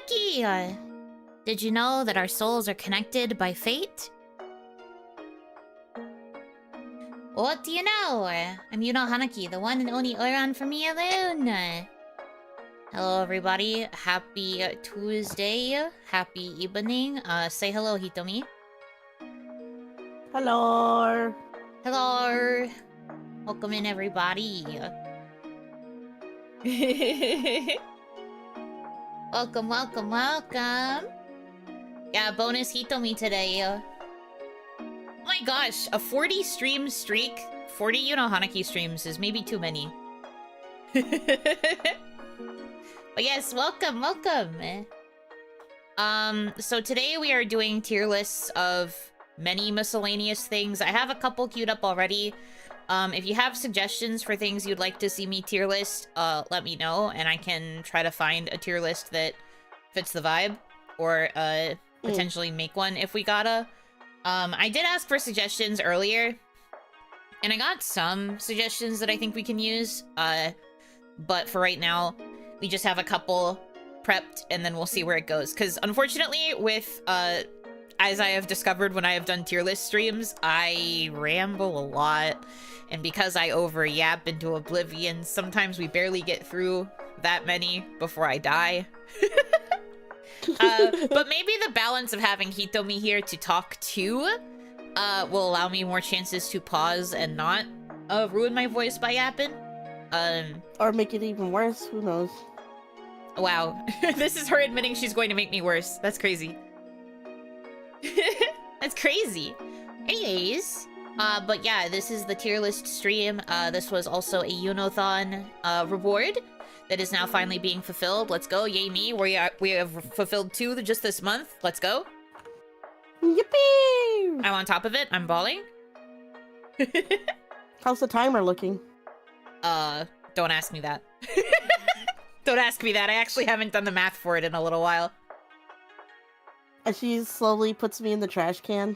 Hanaki! Did you know that our souls are connected by fate? What do you know? I'm Yuno Hanaki, the one and only Oran for me alone. Hello, everybody. Happy Tuesday. Happy evening. Say hello, Hitomi. Hello. Hello. Welcome in, everybody. Welcome, welcome, welcome. Yeah, bonus Hitomi today. Oh my gosh, a 40 stream streak. 40 Yuno Hanaki streams is maybe too many. But yes, welcome, welcome. So today we are doing tier lists of many miscellaneous things. I have a couple queued up already. If you have suggestions for things you'd like to see me tier list, let me know, and I can try to find a tier list that fits the vibe, or potentially make one if we gotta. I did ask for suggestions earlier, and I got some suggestions that I think we can use, but for right now, we just have a couple prepped, and then we'll see where it goes. Because unfortunately, with, as I have discovered when I have done tier list streams, I ramble a lot. And because I over-yap into oblivion, sometimes we barely get through that many before I die. But maybe the balance of having Hitomi here to talk to will allow me more chances to pause and not ruin my voice by yapping. Or make it even worse, who knows? Wow, this is her admitting she's going to make me worse. That's crazy. That's crazy. Anyways, but yeah, this is the tier list stream. This was also a Yunothon reward that is now finally being fulfilled. Let's go, yay me. We have fulfilled 2 just this month. Let's go. Yippee! I'm on top of it. I'm balling. How's the timer looking? Don't ask me that. Don't ask me that. I actually haven't done the math for it in a little while. And she slowly puts me in the trash can.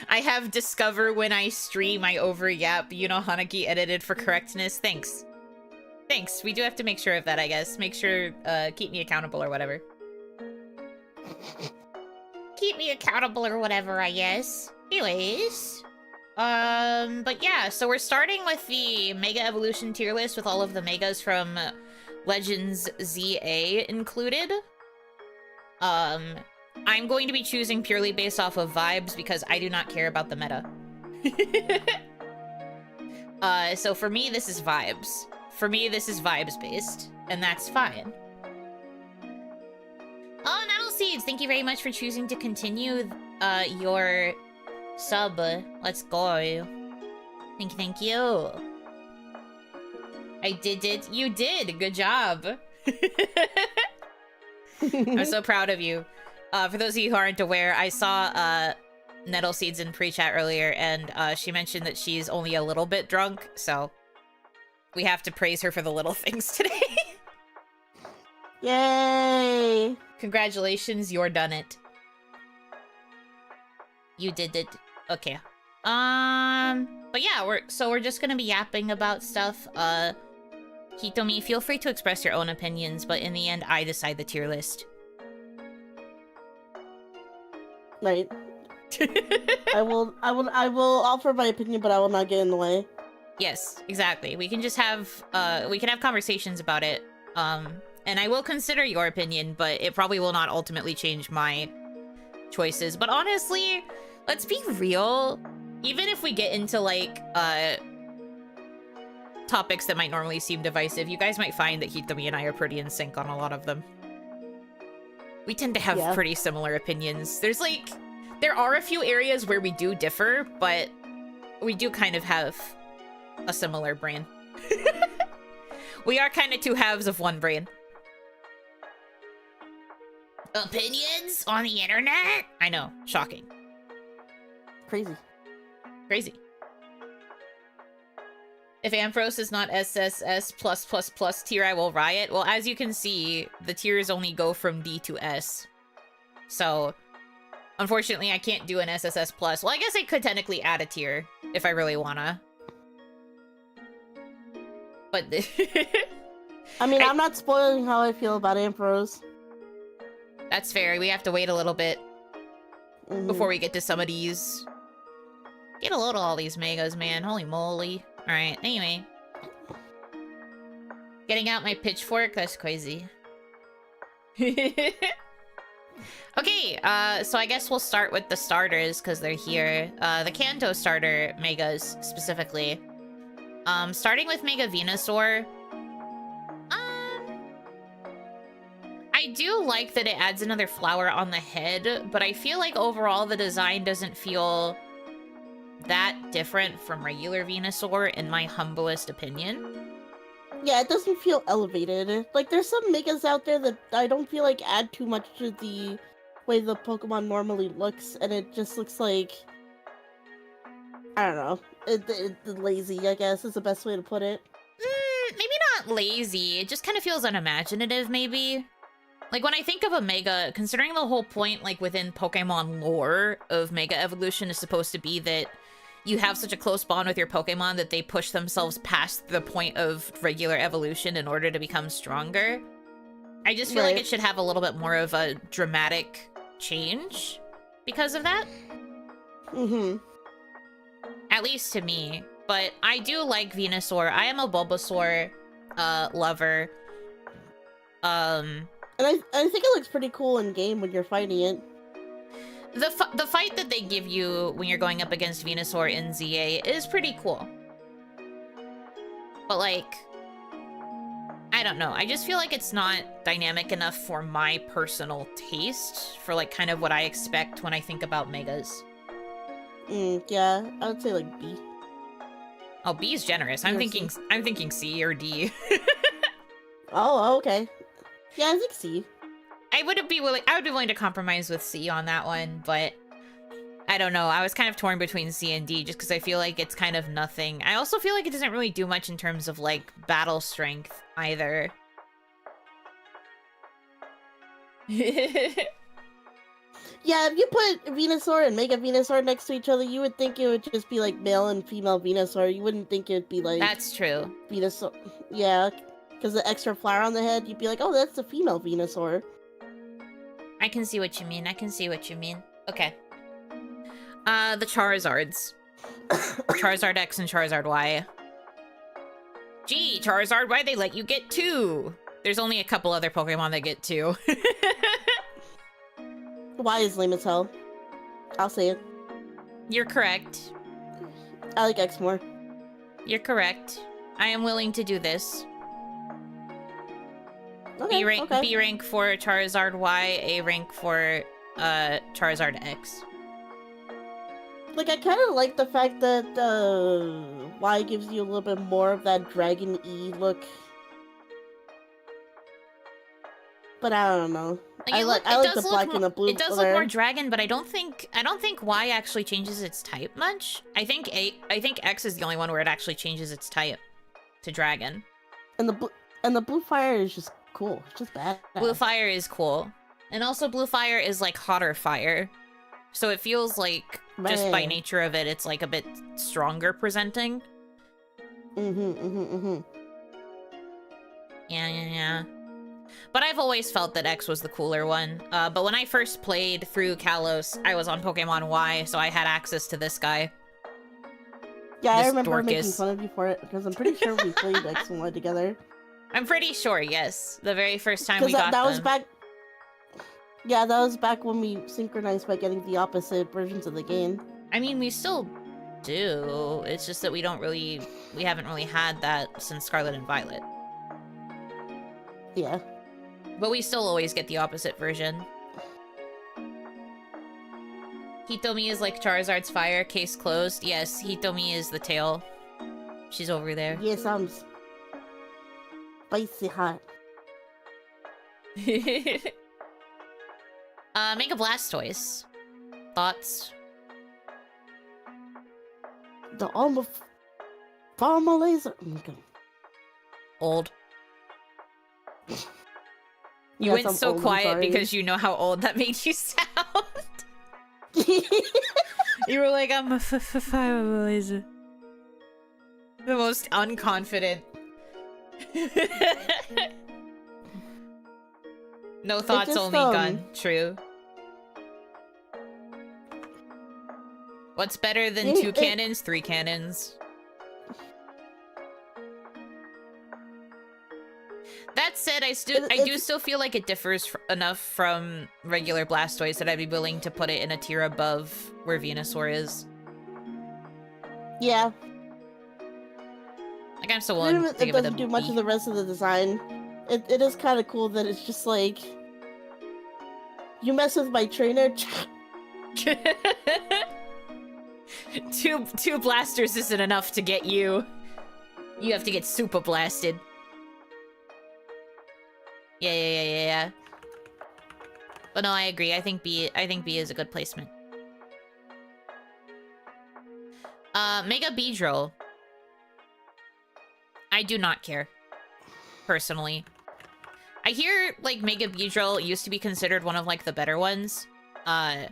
I have discover when I stream I over-yap. Yuno Hanaki edited for correctness. Thanks. Thanks. We do have to make sure of that, I guess. Make sure, keep me accountable or whatever. Keep me accountable or whatever, I guess. Anyways. But yeah, so we're starting with the Mega Evolution tier list with all of the Megas from Legends ZA included. I'm going to be choosing purely based off of vibes because I do not care about the meta. So for me, this is vibes. For me, this is vibes based, and that's fine. Oh, Nettle Seeds, thank you very much for choosing to continue your sub. Let's go. Thank you. I did it. You did. Good job. I'm so proud of you. For those of you who aren't aware, I saw Nettle Seeds in pre-chat earlier, and she mentioned that she's only a little bit drunk, so we have to praise her for the little things today. Yay! Congratulations, you're done it. You did it. Okay. But yeah, we're just gonna be yapping about stuff. Hitomi, feel free to express your own opinions, but in the end, I decide the tier list. Right. I will offer my opinion, but I will not get in the way. Yes, exactly. We can just have, we can have conversations about it. And I will consider your opinion, but it probably will not ultimately change my choices. But honestly, let's be real. Even if we get into, like, topics that might normally seem divisive, you guys might find that Hitomi and I are pretty in sync on a lot of them. We tend to have pretty similar opinions. There are a few areas where we do differ, but we do kind of have a similar brain. We are kind of 2 halves of one brain. Opinions on the internet? I know, shocking. Crazy. Crazy. If Ampharos is not SSS+++ tier, I will riot. Well, as you can see, the tiers only go from D to S. So, unfortunately, I can't do an SSS+. Well, I guess I could technically add a tier if I really wanna. But I mean, I'm not spoiling how I feel about Ampharos. That's fair. We have to wait a little bit before we get to some of these. Get a load of all these megas, man. Holy moly. Alright, anyway. Getting out my pitchfork? That's crazy. Okay, so I guess we'll start with the starters, because they're here. The Kanto starter megas, specifically. Starting with Mega Venusaur. I do like that it adds another flower on the head, but I feel like overall the design doesn't feel that different from regular Venusaur, in my humblest opinion. Yeah, it doesn't feel elevated. Like, there's some megas out there that I don't feel like add too much to the way the Pokemon normally looks, and it just looks like... I don't know. Lazy, I guess, is the best way to put it. Maybe not lazy. It just kind of feels unimaginative, maybe. Like, when I think of a Mega, considering the whole point, like, within Pokemon lore of Mega Evolution is supposed to be that you have such a close bond with your Pokemon that they push themselves past the point of regular evolution in order to become stronger. I just feel like it should have a little bit more of a dramatic change because of that. At least to me. But I do like Venusaur. I am a Bulbasaur lover. And I think it looks pretty cool in game when you're fighting it. The fight that they give you when you're going up against Venusaur in ZA is pretty cool. But, like, I don't know. I just feel like it's not dynamic enough for my personal taste, for, like, kind of what I expect when I think about Megas. Yeah, I would say, like, B. Oh, B is generous. I'm thinking C or D. Oh, okay. Yeah, I think C. I would be willing to compromise with C on that one, but I don't know. I was kind of torn between C and D just because I feel like it's kind of nothing. I also feel like it doesn't really do much in terms of, like, battle strength either. Yeah, if you put Venusaur and Mega Venusaur next to each other, you would think it would just be like male and female Venusaur. You wouldn't think it'd be like... That's true. Venusaur. Yeah, because the extra flower on the head, you'd be like, oh, that's the female Venusaur. I can see what you mean. Okay. The Charizards. Charizard X and Charizard Y. Gee, Charizard, why'd they let you get 2? There's only a couple other Pokemon that get 2. Y is lame as hell. I'll say it. You're correct. I like X more. You're correct. I am willing to do this. Okay, B rank for Charizard Y, A rank for Charizard X. Like, I kind of like the fact that Y gives you a little bit more of that Dragon E look. But I don't know. Like, I like the black and the blue. It does look more dragon, but I don't think Y actually changes its type much. I think X is the only one where it actually changes its type to dragon. And the blue fire is just cool. It's just bad. Blue fire is cool. And also blue fire is like hotter fire. So it feels like just by nature of it, it's like a bit stronger presenting. Yeah. But I've always felt that X was the cooler one. But when I first played through Kalos, I was on Pokemon Y, so I had access to this guy. Yeah, I remember making fun of you for it, because I'm pretty sure we played X and Y together. I'm pretty sure, yes. The very first time we got that them. was back... Yeah, that was back when we synchronized by getting the opposite versions of the game. I mean, we still do. It's just that we haven't really had that since Scarlet and Violet. Yeah. But we still always get the opposite version. Hitomi is like Charizard's fire, case closed. Yes, Hitomi is the tail. She's over there. Yes, I'm spicy hot. Mega Blastoise. Thoughts? The Alma Pharma Laser. Okay. Old. You went so quiet because you know how old that made you sound. You were like, I'm a Pharma Laser. The most unconfident. No thoughts, just, only gun. True. What's better than 2 cannons? 3 cannons. That said, I do still feel like it differs enough from regular Blastoise that I'd be willing to put it in a tier above where Venusaur is. Yeah. Like, I'm still willing to give it a B. It doesn't do much of the rest of the design. It is kind of cool that it's just like... You mess with my trainer... two blasters isn't enough to get you. You have to get super blasted. Yeah. But no, I agree. I think B is a good placement. Mega Beedrill. I do not care. Personally. I hear, like, Mega Beedrill used to be considered one of, like, the better ones. Like,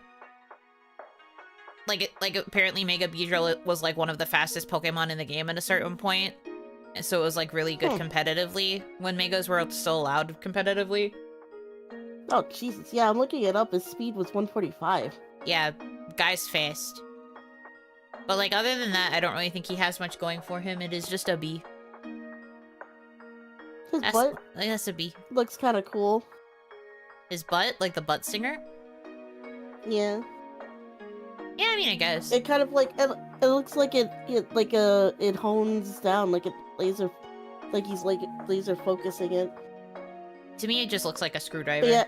apparently Mega Beedrill was, like, one of the fastest Pokemon in the game at a certain point. And so it was, like, really good competitively when Megas were still allowed competitively. Oh, Jesus. Yeah, I'm looking it up. His speed was 145. Yeah, guy's fast. But, like, other than that, I don't really think he has much going for him. It is just a B. His butt that's a B. looks kind of cool. His butt? Like the butt singer? Yeah. Yeah, I mean, I guess. It kind of like... It looks like it hones down, like it laser... Like he's, like, laser focusing it. To me, it just looks like a screwdriver. Yeah.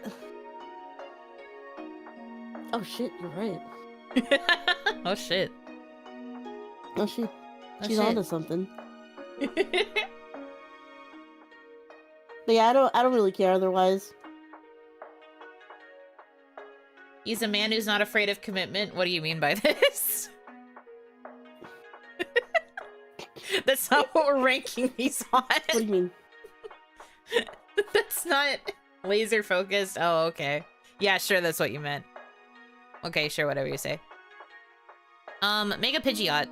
Oh, shit, you're right. Oh, shit. Oh, she's onto something. But yeah, I don't really care otherwise. He's a man who's not afraid of commitment. What do you mean by this? That's not what we're ranking these on. What do you mean? That's not laser focused. Oh, okay. Yeah, sure, that's what you meant. Okay, sure, whatever you say. Mega Pidgeot.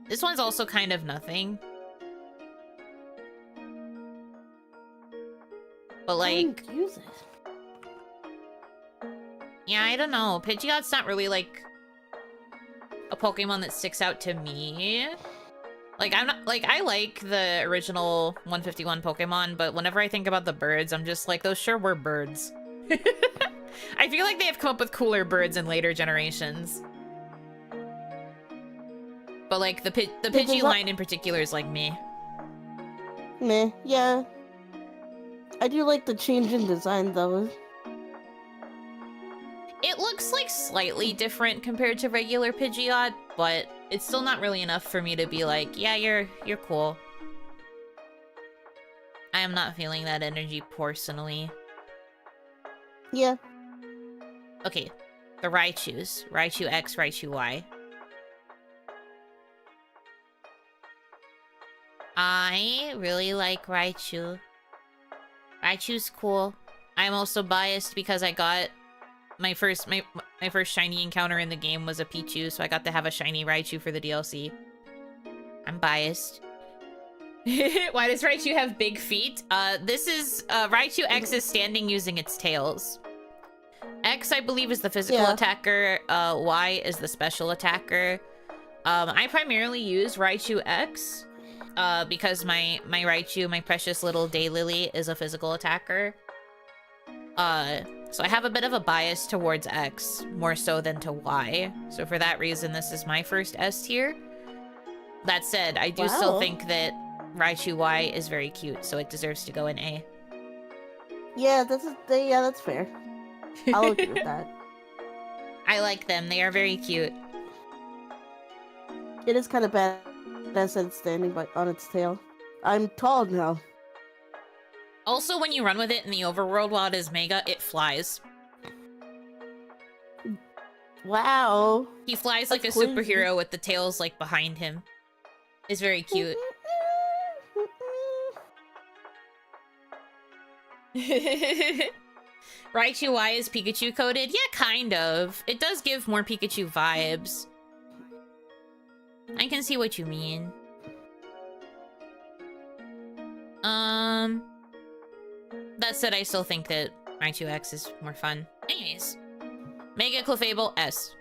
This one's also kind of nothing. But like, use it. Yeah, I don't know. Pidgeot's not really like a Pokemon that sticks out to me. Like, I'm not like, I like the original 151 Pokemon, but whenever I think about the birds, I'm just like, those sure were birds. I feel like they have come up with cooler birds in later generations. But like the Pidgey line in particular is like meh. Meh, yeah. I do like the change in design though. It looks like slightly different compared to regular Pidgeot, but it's still not really enough for me to be like, yeah, you're cool. I am not feeling that energy personally. Yeah. Okay, the Raichus. Raichu X, Raichu Y. I really like Raichu. Raichu's cool. I'm also biased because I got my first shiny encounter in the game was a Pichu, so I got to have a shiny Raichu for the DLC. I'm biased. Why does Raichu have big feet? This is Raichu X is standing using its tails. X, I believe, is the physical attacker. Y is the special attacker. I primarily use Raichu X because my Raichu, my precious little daylily, is a physical attacker. So I have a bit of a bias towards X, more so than to Y. So for that reason, this is my first S tier. That said, I do still think that Raichu Y is very cute, so it deserves to go in A. Yeah, that's fair. I'll agree with that. I like them. They are very cute. It is kind of bad that it's standing on its tail. I'm tall now. Also, when you run with it in the overworld while it is Mega, it flies. Wow. He flies like a superhero with the tails like behind him. It's very cute. Raichu Y is Pikachu coded? Yeah, kind of. It does give more Pikachu vibes. I can see what you mean. That said, I still think that my 2X is more fun. Anyways, Mega Clefable S.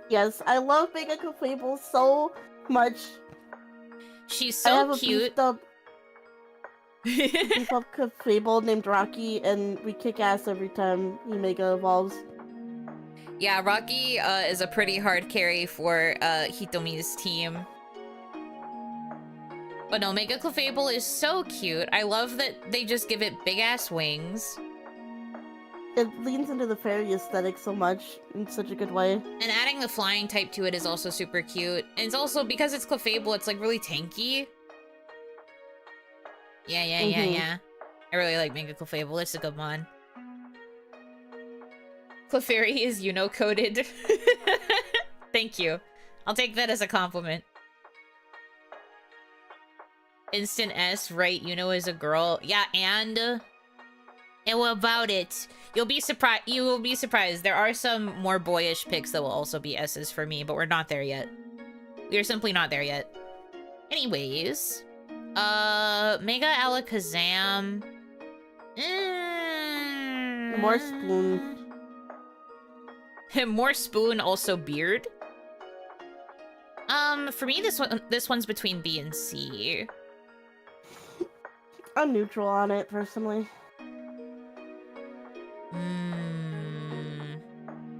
Yes, I love Mega Clefable so much. She's I so have a cute. beef up Clefable named Rocky, and we kick ass every time he Mega evolves. Yeah, Rocky is a pretty hard carry for Hitomi's team. But no, Mega Clefable is so cute. I love that they just give it big-ass wings. It leans into the fairy aesthetic so much in such a good way. And adding the flying type to it is also super cute. And it's also, because it's Clefable, it's like really tanky. Yeah. I really like Mega Clefable. It's a good one. Clefairy is Yuno coded. Thank you. I'll take that as a compliment. Instant S, right? Yuno is a girl. Yeah, and what about it? You'll be surprised. You will be surprised. There are some more boyish picks that will also be S's for me, but we're not there yet. We are simply not there yet. Anyways, Mega Alakazam. More Spoon. More Spoon, also Beard. For me, this one's between B and C. I'm neutral on it, personally.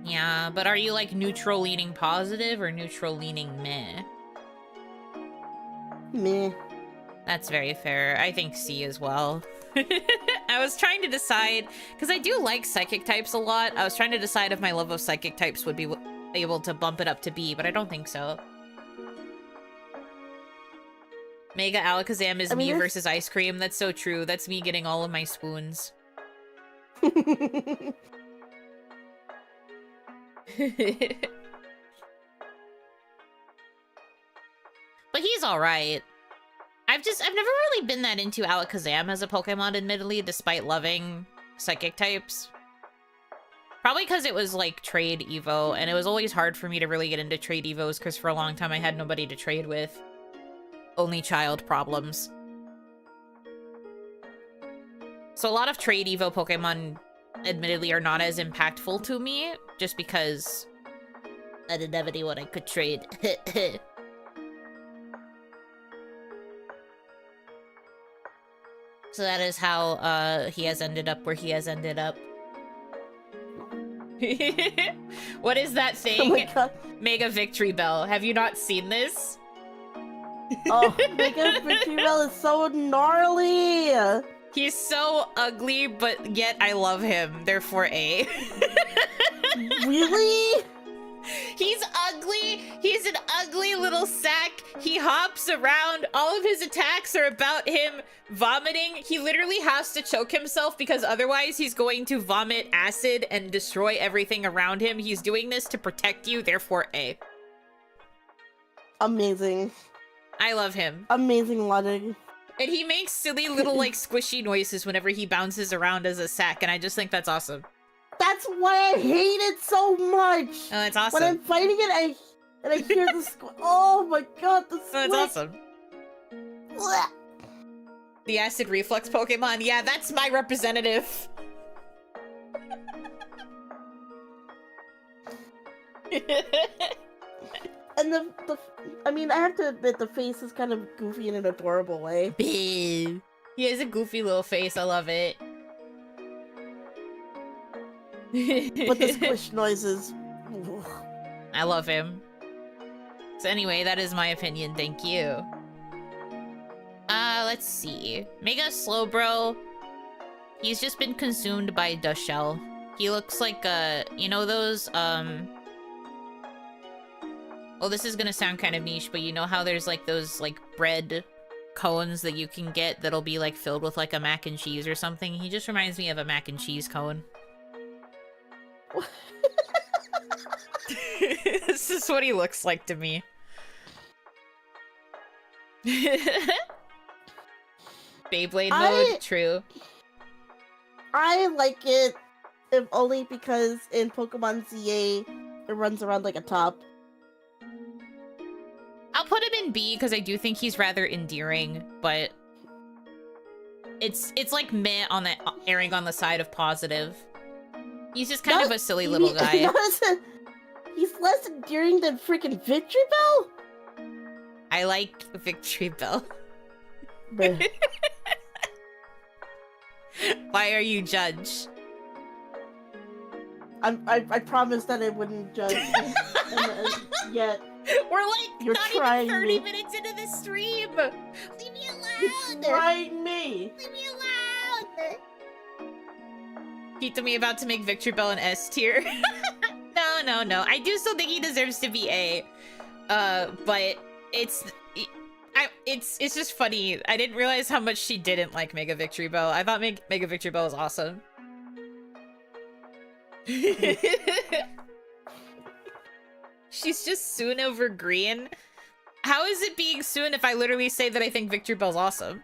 Yeah, but are you like neutral leaning positive or neutral leaning meh? Meh. That's very fair. I think C as well. I was trying to decide, because I do like psychic types a lot. I was trying to decide if my love of psychic types would be able to bump it up to B, but I don't think so. Mega Alakazam is me versus ice cream. That's so true. That's me getting all of my spoons. But he's alright. I've never really been that into Alakazam as a Pokemon, admittedly, despite loving psychic types. Probably because it was like trade Evo, and it was always hard for me to really get into trade Evos because for a long time I had nobody to trade with. Only child problems. So a lot of trade Evo Pokemon, admittedly, are not as impactful to me, just because I didn't have anyone I could trade. So that is how he has ended up where he has ended up. What is that thing? Oh my God. Mega Victory Bell. Have you not seen this? Oh, Mega Victory Bell is so gnarly! He's so ugly, but yet I love him. Therefore A. Really? He's ugly. He's an ugly little sack. He hops around. All of his attacks are about him vomiting. He literally has to choke himself because otherwise he's going to vomit acid and destroy everything around him. He's doing this to protect you, therefore A. Amazing. I love him. Amazing logic. And he makes silly little like squishy noises whenever he bounces around as a sack, and I just think that's awesome. That's why I hate it so much. Oh, it's awesome. When I'm fighting it, I hear the oh my God, the Oh, it's awesome. Blech. The acid reflux Pokemon. Yeah, that's my representative. And I mean, I have to admit, the face is kind of goofy in an adorable way. He has a goofy little face. I love it. But the squish noises. I love him. So anyway, that is my opinion. Thank you. Let's see. Mega Slowbro. He's just been consumed by Dushell. He looks like, you know those, well, this is gonna sound kind of niche, but you know how there's like those like bread cones that you can get that'll be like filled with like a mac and cheese or something? He just reminds me of a mac and cheese cone. This is what he looks like to me. Beyblade mode, true. I like it, if only because in Pokemon ZA, it runs around like a top. I'll put him in B because I do think he's rather endearing, but it's like meh on the erring on the side of positive. He's just kind of a silly little guy. He's less endearing than freaking Victory Bell? I like Victory Bell. Why are you judge? I promised that I wouldn't judge yet. We're like You're not trying even 30 me. minutes into this stream. Leave me alone. You're trying me. Leave me alone. Keep me about to make Victory Bell an S tier. No. I do still think he deserves to be A. But it's just funny. I didn't realize how much she didn't like Mega Victory Bell. I thought Mega Victory Bell was awesome. She's just soon over green. How is it being soon if I literally say that I think Victory Bell's awesome?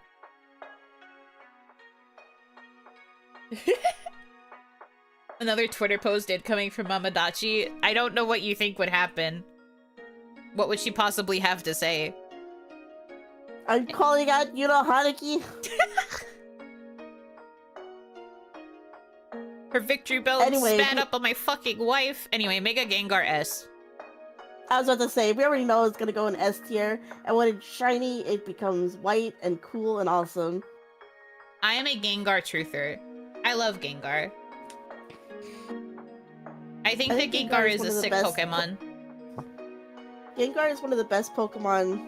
Another Twitter post coming from Mamadachi. I don't know what you think would happen. What would she possibly have to say? I'm calling out Yuno Hanaki. Her Victory Bell spat up on my fucking wife. Anyway, Mega Gengar S. I was about to say, we already know it's gonna go in S tier, and when it's shiny, it becomes white and cool and awesome. I am a Gengar truther. I love Gengar. I think that Gengar is a sick Pokemon. Gengar is one of the best Pokemon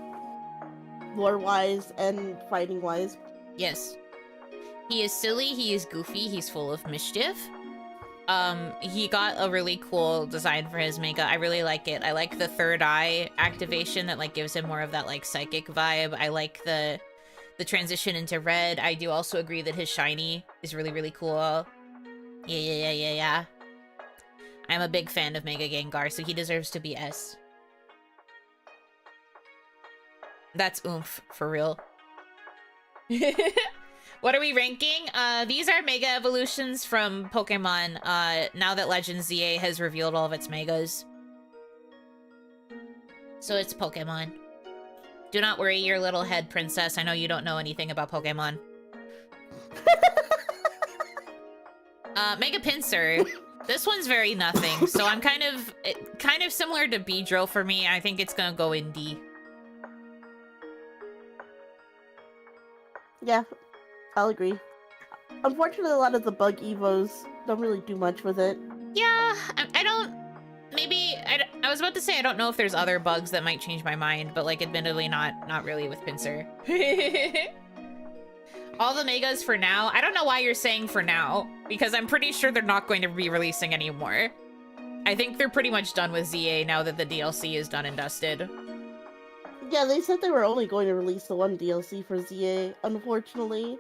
lore-wise and fighting-wise. Yes. He is silly, he is goofy, he's full of mischief. He got a really cool design for his Mega. I really like it. I like the third eye activation that like gives him more of that like psychic vibe. I like the transition into red. I do also agree that his shiny is really, really cool. Yeah. I'm a big fan of Mega Gengar, so he deserves to be S. That's oomph, for real. What are we ranking? These are Mega Evolutions from Pokemon, now that Legends ZA has revealed all of its Megas. So it's Pokemon. Do not worry your little head, princess. I know you don't know anything about Pokemon. Mega Pinsir. This one's very nothing, so I'm kind of similar to Beedrill for me. I think it's gonna go in D. Yeah, I'll agree. Unfortunately, a lot of the bug evos don't really do much with it. Yeah, I don't... Maybe... I was about to say I don't know if there's other bugs that might change my mind, but, like, admittedly not really with Pinsir. All the Megas for now. I don't know why you're saying for now, because I'm pretty sure they're not going to be releasing anymore. I think they're pretty much done with ZA now that the DLC is done and dusted. Yeah, they said they were only going to release the one DLC for ZA, unfortunately.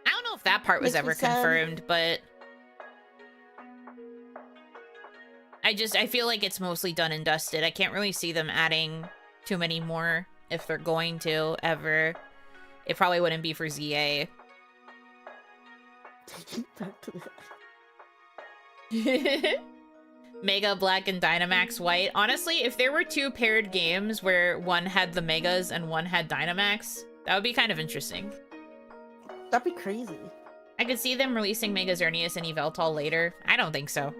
I don't know if that part was ever confirmed, but... I feel like it's mostly done and dusted. I can't really see them adding too many more if they're going to, ever. It probably wouldn't be for ZA. Back to that. Mega Black and Dynamax White. Honestly, if there were two paired games where one had the Megas and one had Dynamax, that would be kind of interesting. That'd be crazy. I could see them releasing Mega Xerneas and Yveltal later. I don't think so.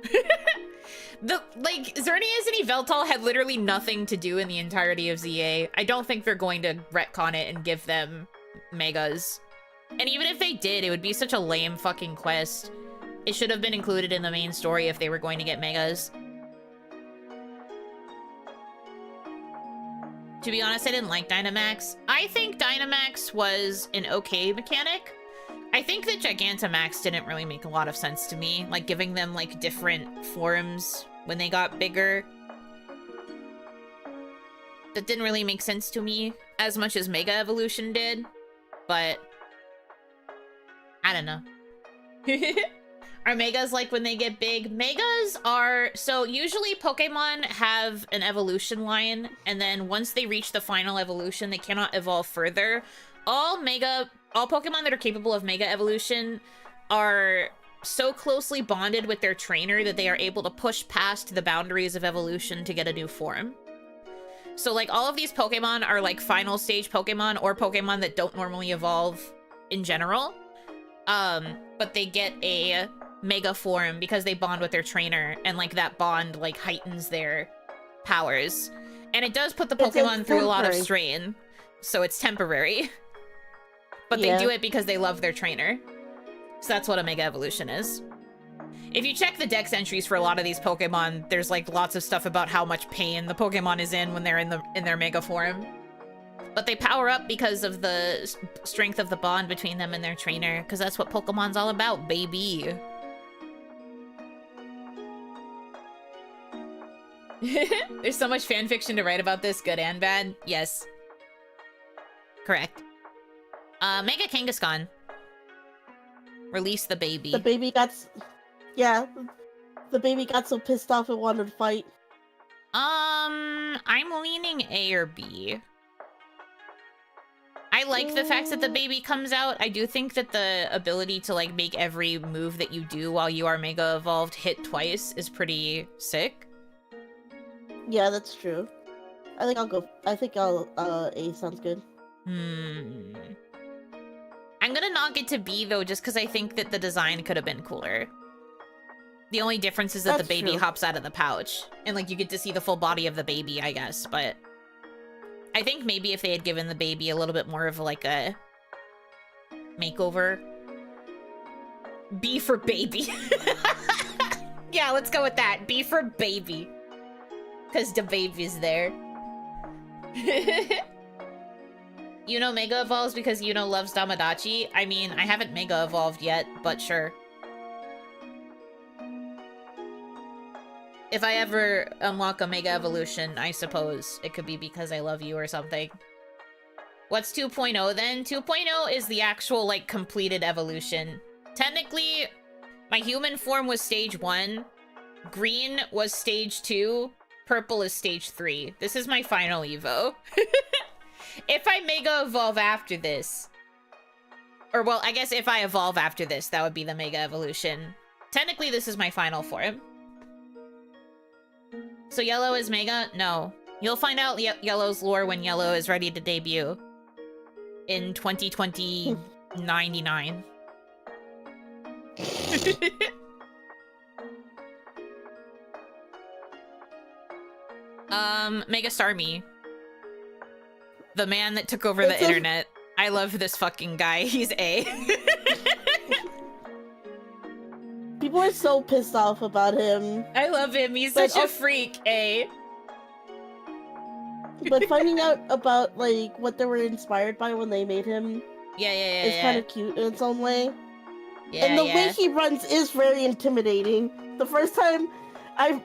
Xerneas and Yveltal had literally nothing to do in the entirety of ZA. I don't think they're going to retcon it and give them Megas. And even if they did, it would be such a lame fucking quest. It should have been included in the main story if they were going to get Megas. To be honest, I didn't like Dynamax. I think Dynamax was an okay mechanic. I think that Gigantamax didn't really make a lot of sense to me. Like, giving them, like, different forms when they got bigger. That didn't really make sense to me as much as Mega Evolution did. But I don't know. Are Megas like when they get big? Megas are... So usually Pokemon have an evolution line, and then once they reach the final evolution, they cannot evolve further. All Pokemon that are capable of Mega Evolution are so closely bonded with their trainer that they are able to push past the boundaries of evolution to get a new form. So, like, all of these Pokemon are, like, final stage Pokemon or Pokemon that don't normally evolve in general. But they get a Mega form because they bond with their trainer, and, like, that bond, like, heightens their powers. And it does put the Pokemon through a lot of strain, so it's temporary. But they do it because they love their trainer. So that's what a Mega Evolution is. If you check the dex entries for a lot of these Pokemon, there's like lots of stuff about how much pain the Pokemon is in when they're in their Mega form. But they power up because of the strength of the bond between them and their trainer, because that's what Pokemon's all about, baby. There's so much fan fiction to write about this, good and bad. Yes. Correct. Mega Kangaskhan. Release the baby. The baby got... Yeah. The baby got so pissed off it wanted to fight. I'm leaning A or B. I like the fact that the baby comes out. I do think that the ability to, like, make every move that you do while you are Mega Evolved hit twice is pretty sick. Yeah, that's true. I think A sounds good. I'm gonna knock it to B, though, just because I think that the design could have been cooler. The only difference is that the baby hops out of the pouch. And, like, you get to see the full body of the baby, I guess. But I think maybe if they had given the baby a little bit more of, like, a makeover. B for baby. Yeah, let's go with that. B for baby. Because the baby's there. Yuno Mega Evolves because Yuno loves Damadachi. I mean, I haven't Mega Evolved yet, but sure. If I ever unlock a Mega Evolution, I suppose it could be because I love you or something. What's 2.0 then? 2.0 is the actual, like, completed evolution. Technically, my human form was stage 1. Green was stage 2. Purple is stage 3. This is my final Evo. If I Mega Evolve after this... Or, well, I guess if I evolve after this, that would be the Mega Evolution. Technically, this is my final form. So Yellow is Mega? No. You'll find out Yellow's lore when Yellow is ready to debut. In 2099. Mega Starmie. The man that took over the internet. I love this fucking guy. He's A. People are so pissed off about him. I love him. He's such a freak, A. But finding out about, like, what they were inspired by when they made him is kind of cute in its own way. Yeah, and the way he runs is very intimidating. The first time I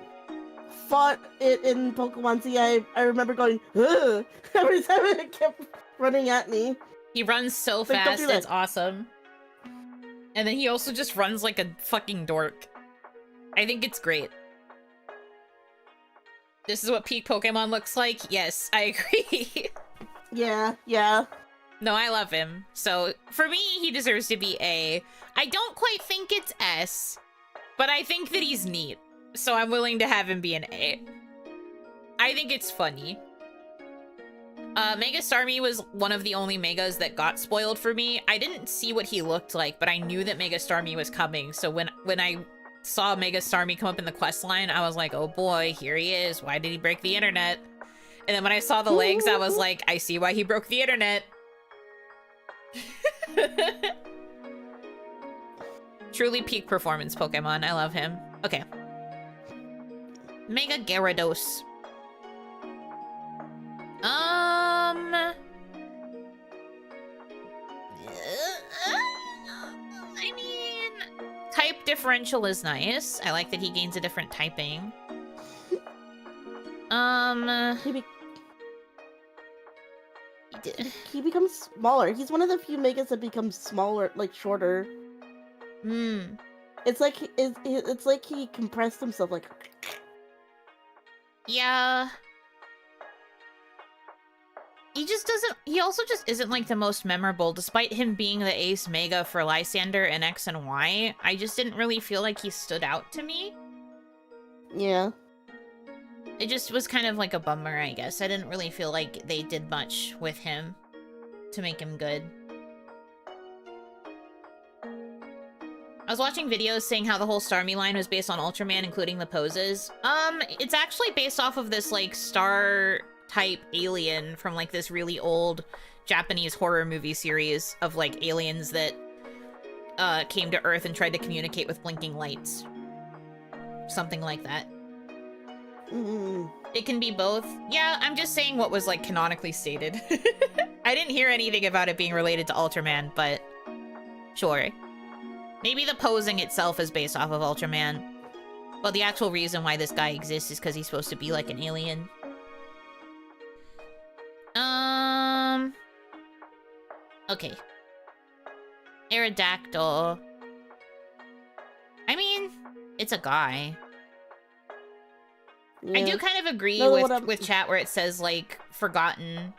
fought it in Pokemon Z, I remember going, ugh, every time it kept running at me. He runs so fast, it's awesome. And then he also just runs like a fucking dork. I think it's great. This is what peak Pokemon looks like? Yes, I agree. Yeah. No, I love him. So, for me, he deserves to be A. I don't quite think it's S, but I think that he's neat. So I'm willing to have him be an A. I think it's funny. Mega Starmie was one of the only Megas that got spoiled for me. I didn't see what he looked like, but I knew that Mega Starmie was coming. So when I saw Mega Starmie come up in the quest line, I was like, oh boy, here he is. Why did he break the internet? And then when I saw the legs, I was like, I see why he broke the internet. Truly peak performance Pokemon. I love him. Okay. Mega Gyarados. I mean, type differential is nice. I like that he gains a different typing. He becomes smaller. He's one of the few Megas that becomes smaller, like shorter. It's like he compressed himself, like. Yeah. He also just isn't like the most memorable, despite him being the ace Mega for Lysander and X and Y. I just didn't really feel like he stood out to me. Yeah. It just was kind of like a bummer, I guess. I didn't really feel like they did much with him to make him good. I was watching videos saying how the whole Starmie line was based on Ultraman, including the poses. It's actually based off of this, like, star-type alien from, like, this really old Japanese horror movie series of, like, aliens that came to Earth and tried to communicate with blinking lights. Something like that. It can be both. Yeah, I'm just saying what was, like, canonically stated. I didn't hear anything about it being related to Ultraman, but sure. Maybe the posing itself is based off of Ultraman. But the actual reason why this guy exists is because he's supposed to be like an alien. Okay. Aerodactyl. I mean, it's a guy. Yeah. I do kind of agree with chat where it says, like, forgotten.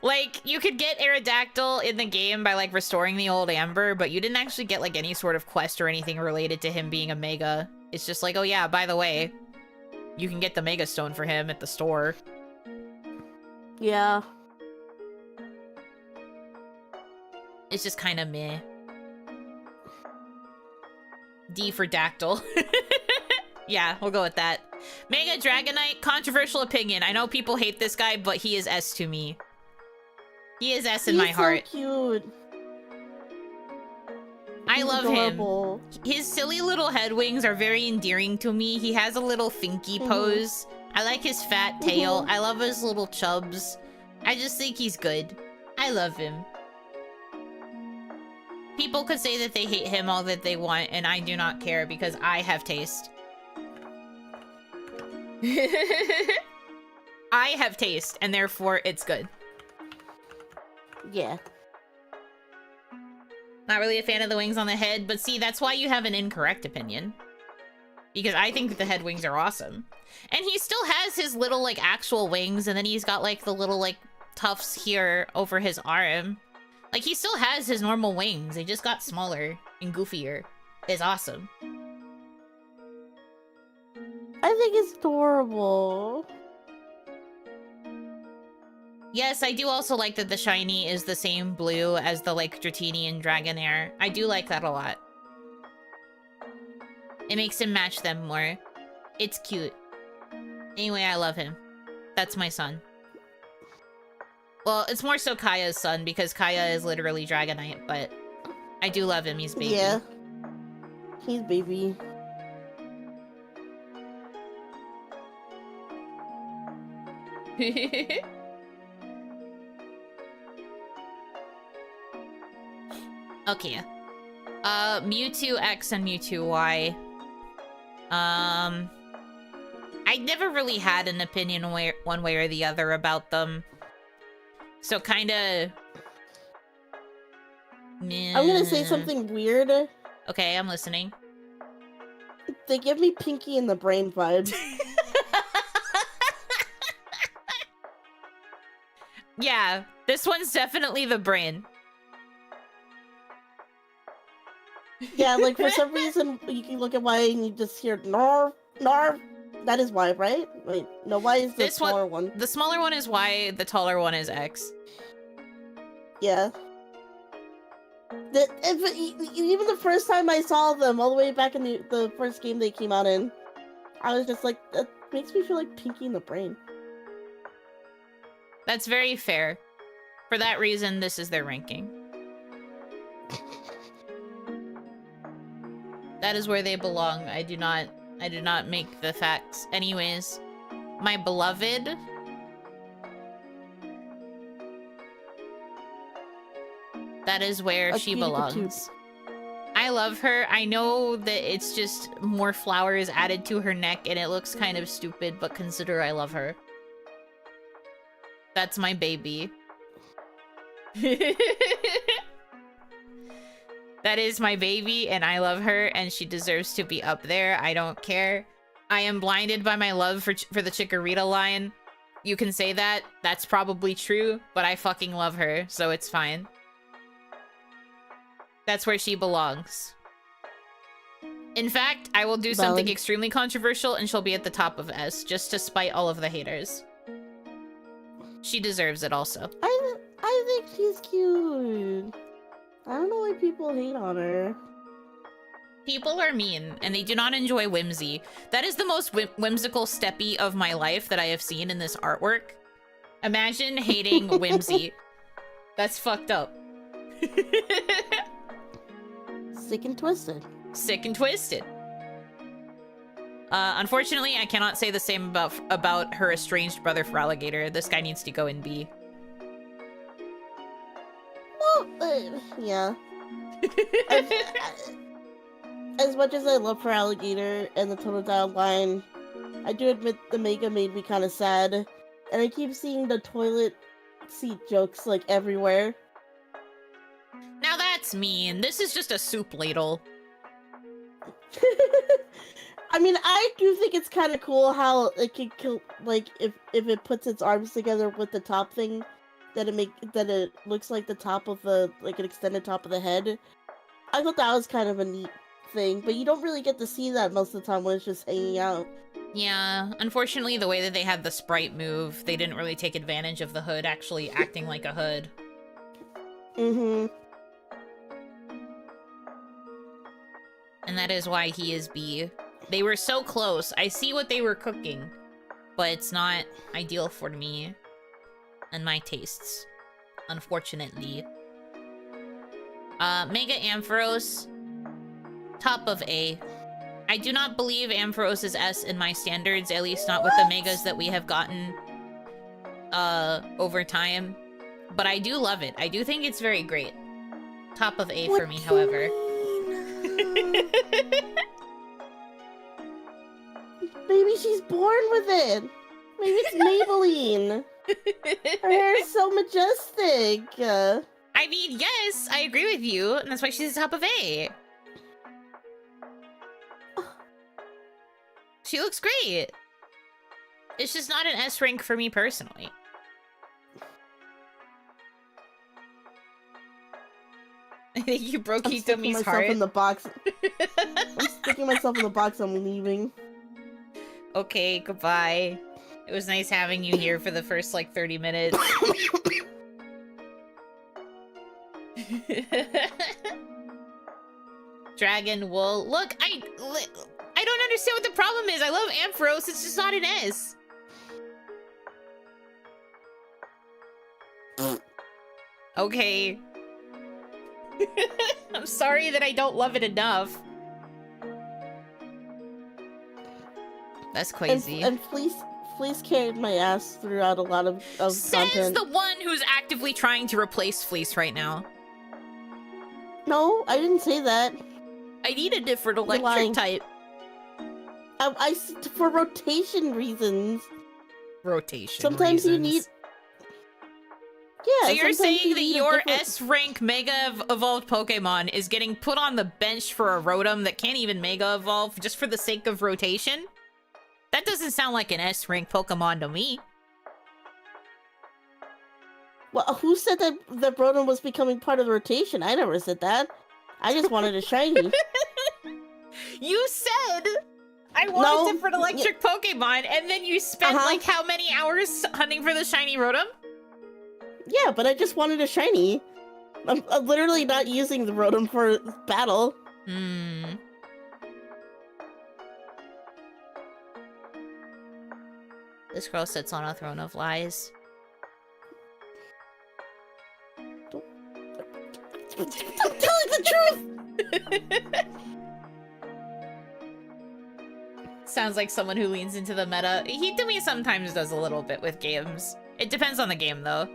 Like, you could get Aerodactyl in the game by, like, restoring the old Amber, but you didn't actually get, like, any sort of quest or anything related to him being a Mega. It's just like, oh yeah, by the way, you can get the Mega Stone for him at the store. Yeah. It's just kind of meh. D for Dactyl. Yeah, we'll go with that. Mega Dragonite, controversial opinion. I know people hate this guy, but he is S to me. He is S in my heart. He's so cute. I love adorable. him. His silly little head wings are very endearing to me. He has a little thinky pose. I like his fat tail. I love his little chubs. I just think he's good. I love him. People could say that they hate him all that they want, and I do not care because I have taste. I have taste, and therefore it's good. Yeah. Not really a fan of the wings on the head, but see, that's why you have an incorrect opinion. Because I think that the head wings are awesome. And he still has his little, like, actual wings, and then he's got, like, the little, like, tufts here over his arm. Like, he still has his normal wings. They just got smaller and goofier. It's awesome. I think it's adorable. Yes, I do also like that the shiny is the same blue as the, like, Dratini and Dragonair. I do like that a lot. It makes him match them more. It's cute. Anyway, I love him. That's my son. Well, it's more so Kaya's son, because Kaya is literally Dragonite, but I do love him. He's baby. Yeah. He's baby. Okay. Mewtwo X and Mewtwo Y. I never really had an opinion one way or the other about them. So kinda... meh. I'm gonna say something weird. Okay, I'm listening. They give me Pinky in the Brain vibes. Yeah, this one's definitely the brain. Yeah, like for some reason you can look at Y and you just hear Narv, Narv. That is Y, right? Wait, no, Y is the smaller one. The smaller one is Y, the taller one is X. Yeah. Even the first time I saw them, all the way back in the first game they came out in, I was just like, that makes me feel like Pinky in the Brain. That's very fair. For that reason, this is their ranking. That is where they belong. I do not make the facts. Anyways, my beloved. That is where she belongs. I love her. I know that it's just more flowers added to her neck and it looks kind of stupid, but consider I love her. That's my baby. That is my baby, and I love her, and she deserves to be up there. I don't care. I am blinded by my love for the Chikorita line. You can say that. That's probably true, but I fucking love her, so it's fine. That's where she belongs. In fact, I will do something Valid. extremely controversial and she'll be at the top of S, just to spite all of the haters. She deserves it also. I think she's cute. I don't know why people hate on her. People are mean, and they do not enjoy whimsy. That is the most whimsical steppy of my life that I have seen in this artwork. Imagine hating whimsy. That's fucked up. Sick and twisted. Sick and twisted. Unfortunately, I cannot say the same about her estranged brother for Alligator. This guy needs to go in B. Well, yeah. As much as I love for Alligator and the Totodile line, I do admit the manga made me kind of sad, and I keep seeing the toilet seat jokes like everywhere. Now that's mean. This is just a soup ladle. I mean, I do think it's kind of cool how it can kill, like, if it puts its arms together with the top thing, that it looks like the top of the, like, an extended top of the head. I thought that was kind of a neat thing, but you don't really get to see that most of the time when it's just hanging out. Yeah, unfortunately, the way that they had the sprite move, they didn't really take advantage of the hood actually acting like a hood. Mm-hmm. And that is why he is B. They were so close. I see what they were cooking, but it's not ideal for me and my tastes, unfortunately. Mega Ampharos, top of A. I do not believe Ampharos is S in my standards, at least not with the megas that we have gotten over time. But I do love it. I do think it's very great. Top of A for me, however. Maybe she's born with it. Maybe it's Maybelline. Her hair is so majestic. I mean, yes, I agree with you, and that's why she's the top of A. She looks great. It's just not an S rank for me personally. I think you broke Hitomi's heart. In the box. I'm sticking myself in the box. I'm leaving. Okay, goodbye. It was nice having you here for the first, like, 30 minutes. Dragon wool. Look, I don't understand what the problem is. I love Ampharos. It's just not an S. Okay. I'm sorry that I don't love it enough. That's crazy. And Fleece carried my ass throughout a lot of Says content. the one who's actively trying to replace Fleece right now. No, I didn't say that. I need a different You're electric lying. type. For rotation reasons. Rotation Sometimes reasons. you need... Yeah, so you're sometimes saying you that need a your different- S-rank Mega Evolved Pokemon is getting put on the bench for a Rotom that can't even Mega Evolve just for the sake of rotation? That doesn't sound like an S-rank Pokemon to me. Well, who said that the Rotom was becoming part of the rotation? I never said that. I just wanted a shiny. You said I want a different electric Pokemon, and then you spent like how many hours hunting for the shiny Rotom? Yeah, but I just wanted a shiny. I'm literally not using the Rotom for battle. Hmm. This girl sits on a throne of lies. I'm telling the truth! Sounds like someone who leans into the meta. He to me sometimes does a little bit with games. It depends on the game, though.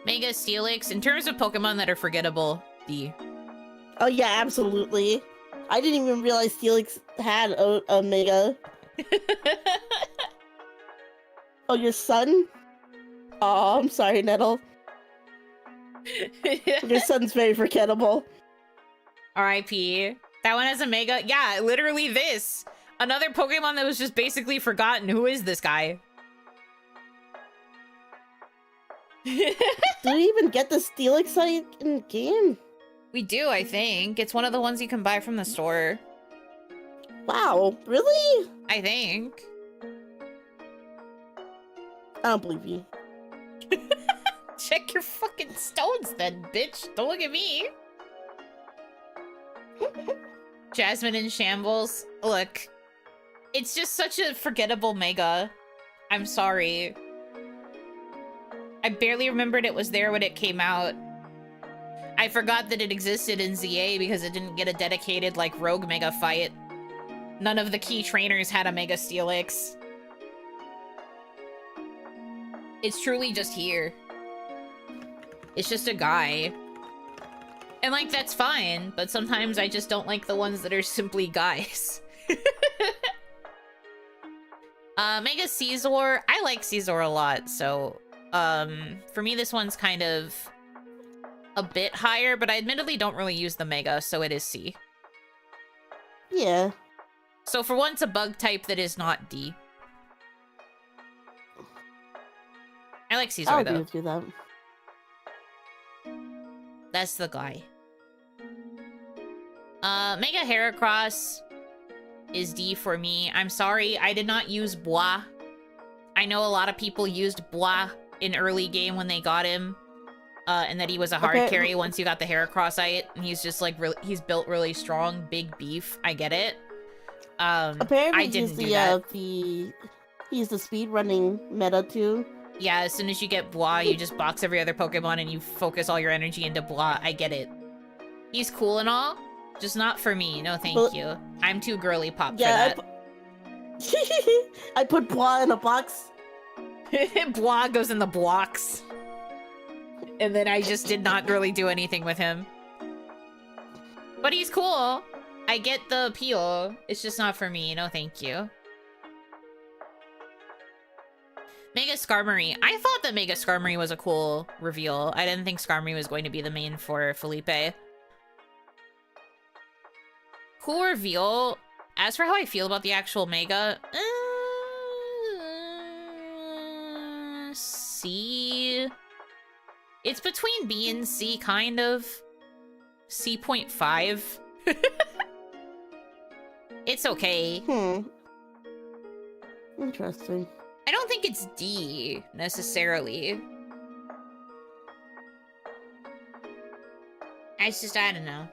Mega Steelix, in terms of Pokemon that are forgettable, D. Oh yeah, absolutely. I didn't even realize Steelix had a Mega. Oh, your son? Oh, I'm sorry, Nettle. Your son's very forgettable. R.I.P. That one has a Mega. Yeah, literally this. Another Pokemon that was just basically forgotten. Who is this guy? Do we even get the Steelix site in game? We do, I think. It's one of the ones you can buy from the store. Wow, really? I think. I don't believe you. Check your fucking stones then, bitch. Don't look at me. Jasmine in shambles. Look, it's just such a forgettable mega. I'm sorry. I barely remembered it was there when it came out. I forgot that it existed in ZA because it didn't get a dedicated, like, rogue mega fight. None of the key trainers had a Mega Steelix. It's truly just here. It's just a guy. And, like, that's fine, but sometimes I just don't like the ones that are simply guys. Mega Caesar. I like Caesar a lot, so, for me, this one's kind of a bit higher, but I admittedly don't really use the Mega, so it is C. Yeah. So for once, a bug type that is not D. I like Caesar, I'll though. agree with you that. That's the guy. Mega Heracross is D for me. I'm sorry, I did not use Bois. I know a lot of people used Bois in early game when they got him. And that he was a hard carry once you got the Heracrossite, and he's just like he's built really strong, big beef. I get it. Apparently I didn't do that. He's the speed running meta too. Yeah, as soon as you get Bois, you just box every other Pokemon and you focus all your energy into Bois. I get it. He's cool and all, just not for me. No, thank you. I'm too girly pop for that. I put Bois in a box. Bois goes in the blocks. And then I just did not really do anything with him. But he's cool. I get the appeal. It's just not for me. No, thank you. Mega Skarmory. I thought that Mega Skarmory was a cool reveal. I didn't think Skarmory was going to be the main for Felipe. Cool reveal. As for how I feel about the actual Mega, C. It's between B and C, kind of. C.5. It's okay. Interesting. I don't think it's D, necessarily. It's just, I don't know.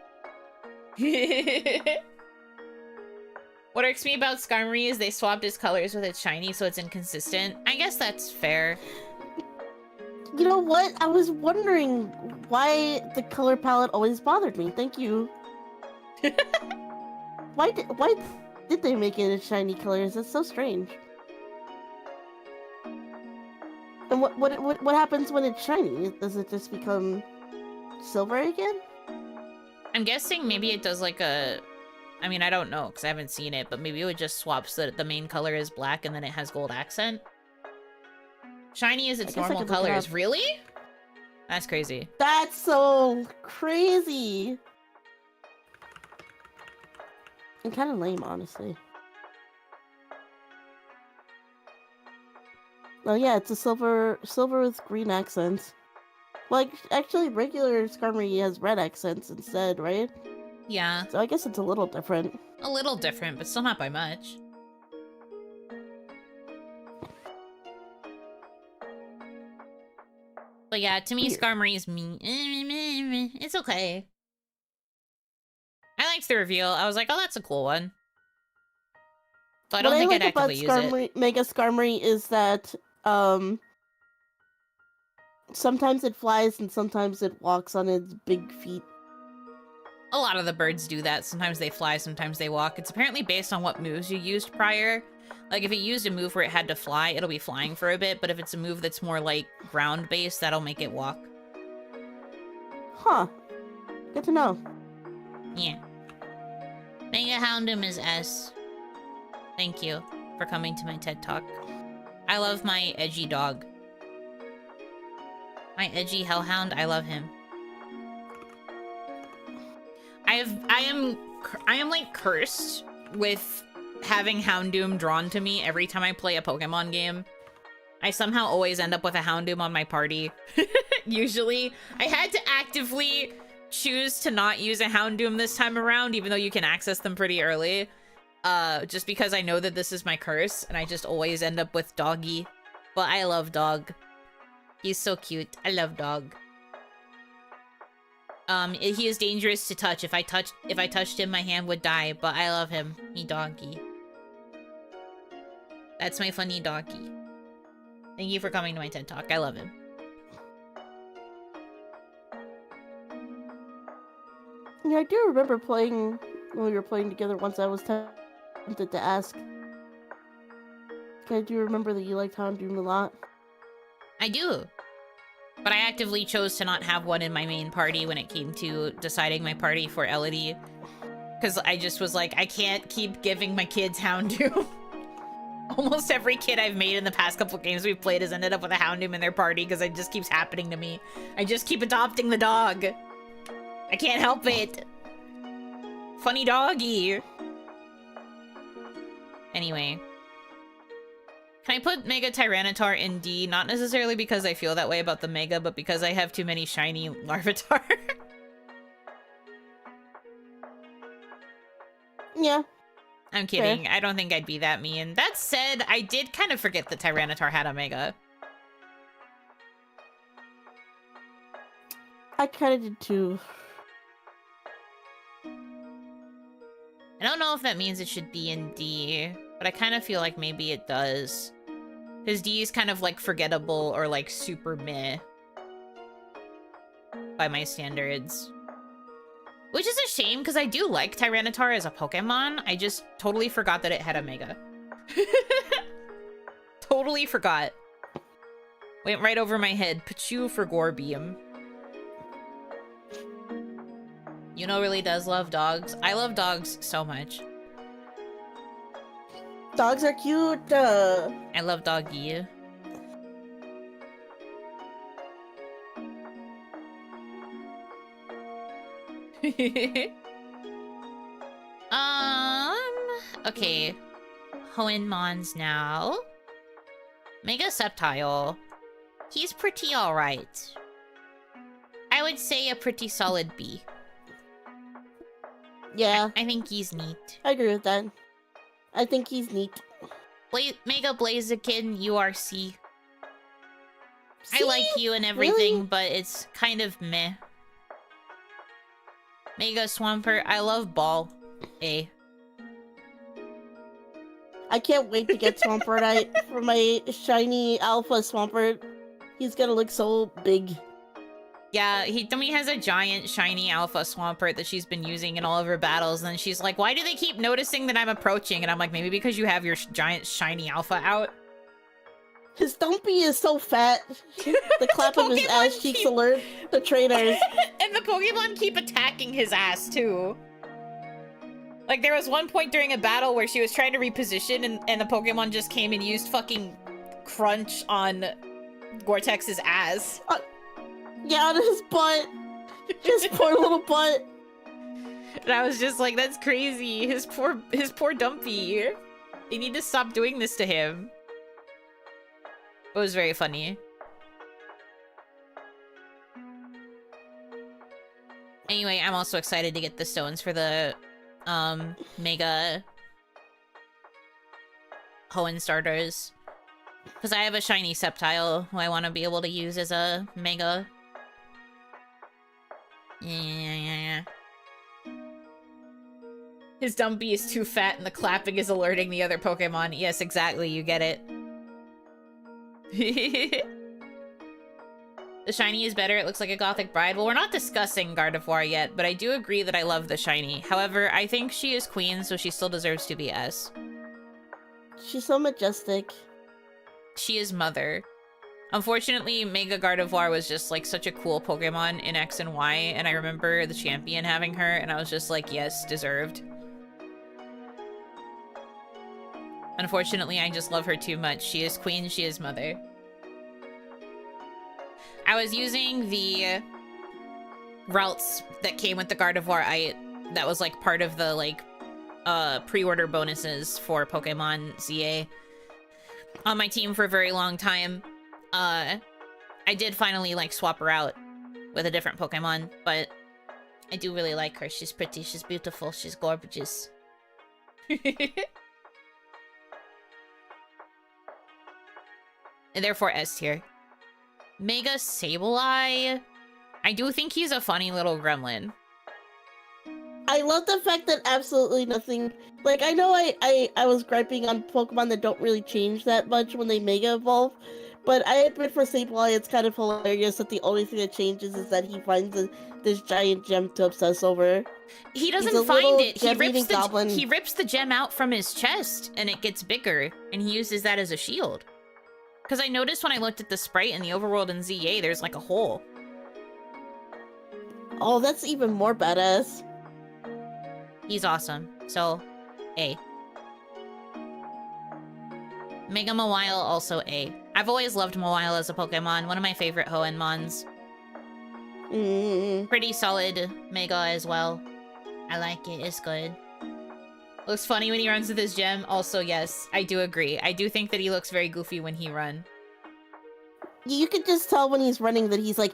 What irks me about Skarmory is they swapped his colors with its shiny, so it's inconsistent. I guess that's fair. You know what? I was wondering why the color palette always bothered me. Thank you. Why did they make it a shiny colors? That's so strange. And what happens when it's shiny? Does it just become silver again? I'm guessing maybe it does like a... I mean, I don't know, because I haven't seen it, but maybe it would just swap so that the main color is black and then it has gold accent. Shiny is its normal colors. Really? That's crazy. That's so crazy. And kind of lame, honestly. Oh yeah, it's a silver with green accents. Like, actually, regular Skarmory has red accents instead, right? Yeah. So I guess it's a little different. A little different, but still not by much. But yeah, to me, Skarmory is me. It's okay. I liked the reveal. I was like, oh, that's a cool one. So I don't think I'd actively use it. Mega Skarmory is that, sometimes it flies and sometimes it walks on its big feet. A lot of the birds do that. Sometimes they fly, sometimes they walk. It's apparently based on what moves you used prior. Like, if it used a move where it had to fly, it'll be flying for a bit, but if it's a move that's more, like, ground-based, that'll make it walk. Huh. Good to know. Yeah. Mega Houndoom is S. Thank you for coming to my TED Talk. I love my edgy dog. My edgy hellhound, I love him. I am like cursed with having Houndoom drawn to me every time I play a Pokemon game. I somehow always end up with a Houndoom on my party. Usually. I had to actively choose to not use a Houndoom this time around, even though you can access them pretty early. Just because I know that this is my curse, and I just always end up with Doggy. But I love Dog. He's so cute. I love Dog. He is dangerous to touch. If I touched him, my hand would die, but I love him. He Doggy. That's my funny Doggy. Thank you for coming to my TED Talk. I love him. Yeah, I do remember playing when we were playing together once. I was tempted to ask. I do remember that you liked Houndoom a lot. I do. But I actively chose to not have one in my main party when it came to deciding my party for Elodie. Because I just was like, I can't keep giving my kids Houndoom. Almost every kid I've made in the past couple games we've played has ended up with a Houndoom in their party because it just keeps happening to me. I just keep adopting the dog. I can't help it. Funny doggy. Anyway. Can I put Mega Tyranitar in D? Not necessarily because I feel that way about the Mega, but because I have too many shiny Larvitar. Yeah. I'm kidding. Fair. I don't think I'd be that mean. That said, I did kind of forget that Tyranitar had a Mega. I kind of did too. I don't know if that means it should be in D, but I kind of feel like maybe it does. Because D is kind of like forgettable or like super meh by my standards. Which is a shame because I do like Tyranitar as a Pokemon. I just totally forgot that it had a Mega. Totally forgot. Went right over my head. Pachu for Gorbeam. Yuno really does love dogs. I love dogs so much. Dogs are cute. I love Doggy. Okay. Hoenmon's now. Mega Sceptile. He's pretty alright. I would say a pretty solid B. Yeah. I think he's neat. I agree with that. I think he's neat. Mega Blaziken URC. See? I like you and everything, Really? but it's kind of meh. Mega Swampert, I love Ball. A. I can't wait to get Swampert for my shiny Alpha Swampert. He's gonna look so big. Yeah, Tommy has a giant shiny Alpha Swampert that she's been using in all of her battles, and she's like, why do they keep noticing that I'm approaching? And I'm like, maybe because you have your giant shiny Alpha out? His Dumpy is so fat. The clap of his ass cheeks alert the trainers. And the Pokemon keep attacking his ass, too. Like, there was one point during a battle where she was trying to reposition, and the Pokemon just came and used fucking Crunch on Gore-Tex's ass. Yeah, on his butt. His poor little butt. And I was just like, that's crazy. His poor Dumpy. They need to stop doing this to him. It was very funny. Anyway, I'm also excited to get the stones for the Mega Hoenn starters. Because I have a shiny Sceptile who I want to be able to use as a Mega. Yeah. His Dumpy is too fat and the clapping is alerting the other Pokemon. Yes, exactly, you get it. The shiny is better. It looks like a Gothic Bride. Well, we're not discussing Gardevoir yet, but I do agree that I love the shiny. However, I think she is queen, so she still deserves to be S. She's so majestic. She is mother. Unfortunately, Mega Gardevoir was just like such a cool Pokemon in X and Y, and I remember the champion having her, and I was just like, yes, deserved. Unfortunately, I just love her too much. She is queen, she is mother. I was using the routes that came with the Gardevoir that was like part of the like pre-order bonuses for Pokemon ZA. on my team for a very long time. I did finally, like, swap her out with a different Pokemon, but I do really like her. She's pretty, she's beautiful, she's gorgeous. And therefore S tier. Mega Sableye. I do think he's a funny little gremlin. I love the fact that absolutely nothing... Like, I know I was griping on Pokemon that don't really change that much when they Mega Evolve, but I admit for Sableye, it's kind of hilarious that the only thing that changes is that he finds this giant gem to obsess over. He doesn't find it. He goblin. rips the gem out from his chest, and it gets bigger, and he uses that as a shield. Because I noticed when I looked at the sprite in the overworld in ZA, there's like a hole. Oh, that's even more badass. He's awesome. So, A. Mega Mawile, also A. I've always loved Mawile as a Pokemon. One of my favorite Hoenmons. Pretty solid Mega as well. I like it. It's good. Looks funny when he runs with his gem. Also, yes, I do agree. I do think that he looks very goofy when he runs. You could just tell when he's running that he's like...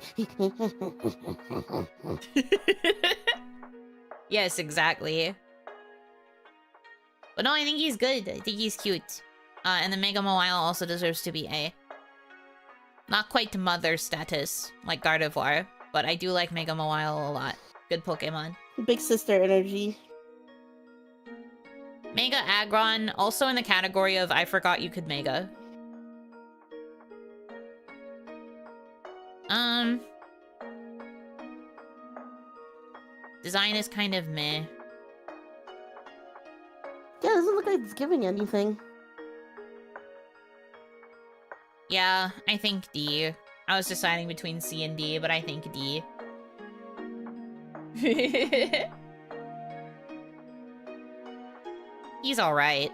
Yes, exactly. But no, I think he's good. I think he's cute. And the Mega Mawile also deserves to be A. Not quite mother status, like Gardevoir, but I do like Mega Mawile a lot. Good Pokemon. Big sister energy. Mega Aggron, also in the category of I forgot you could Mega. Design is kind of meh. Yeah, it doesn't look like it's giving anything. Yeah, I think D. I was deciding between C and D, but I think D. He's alright.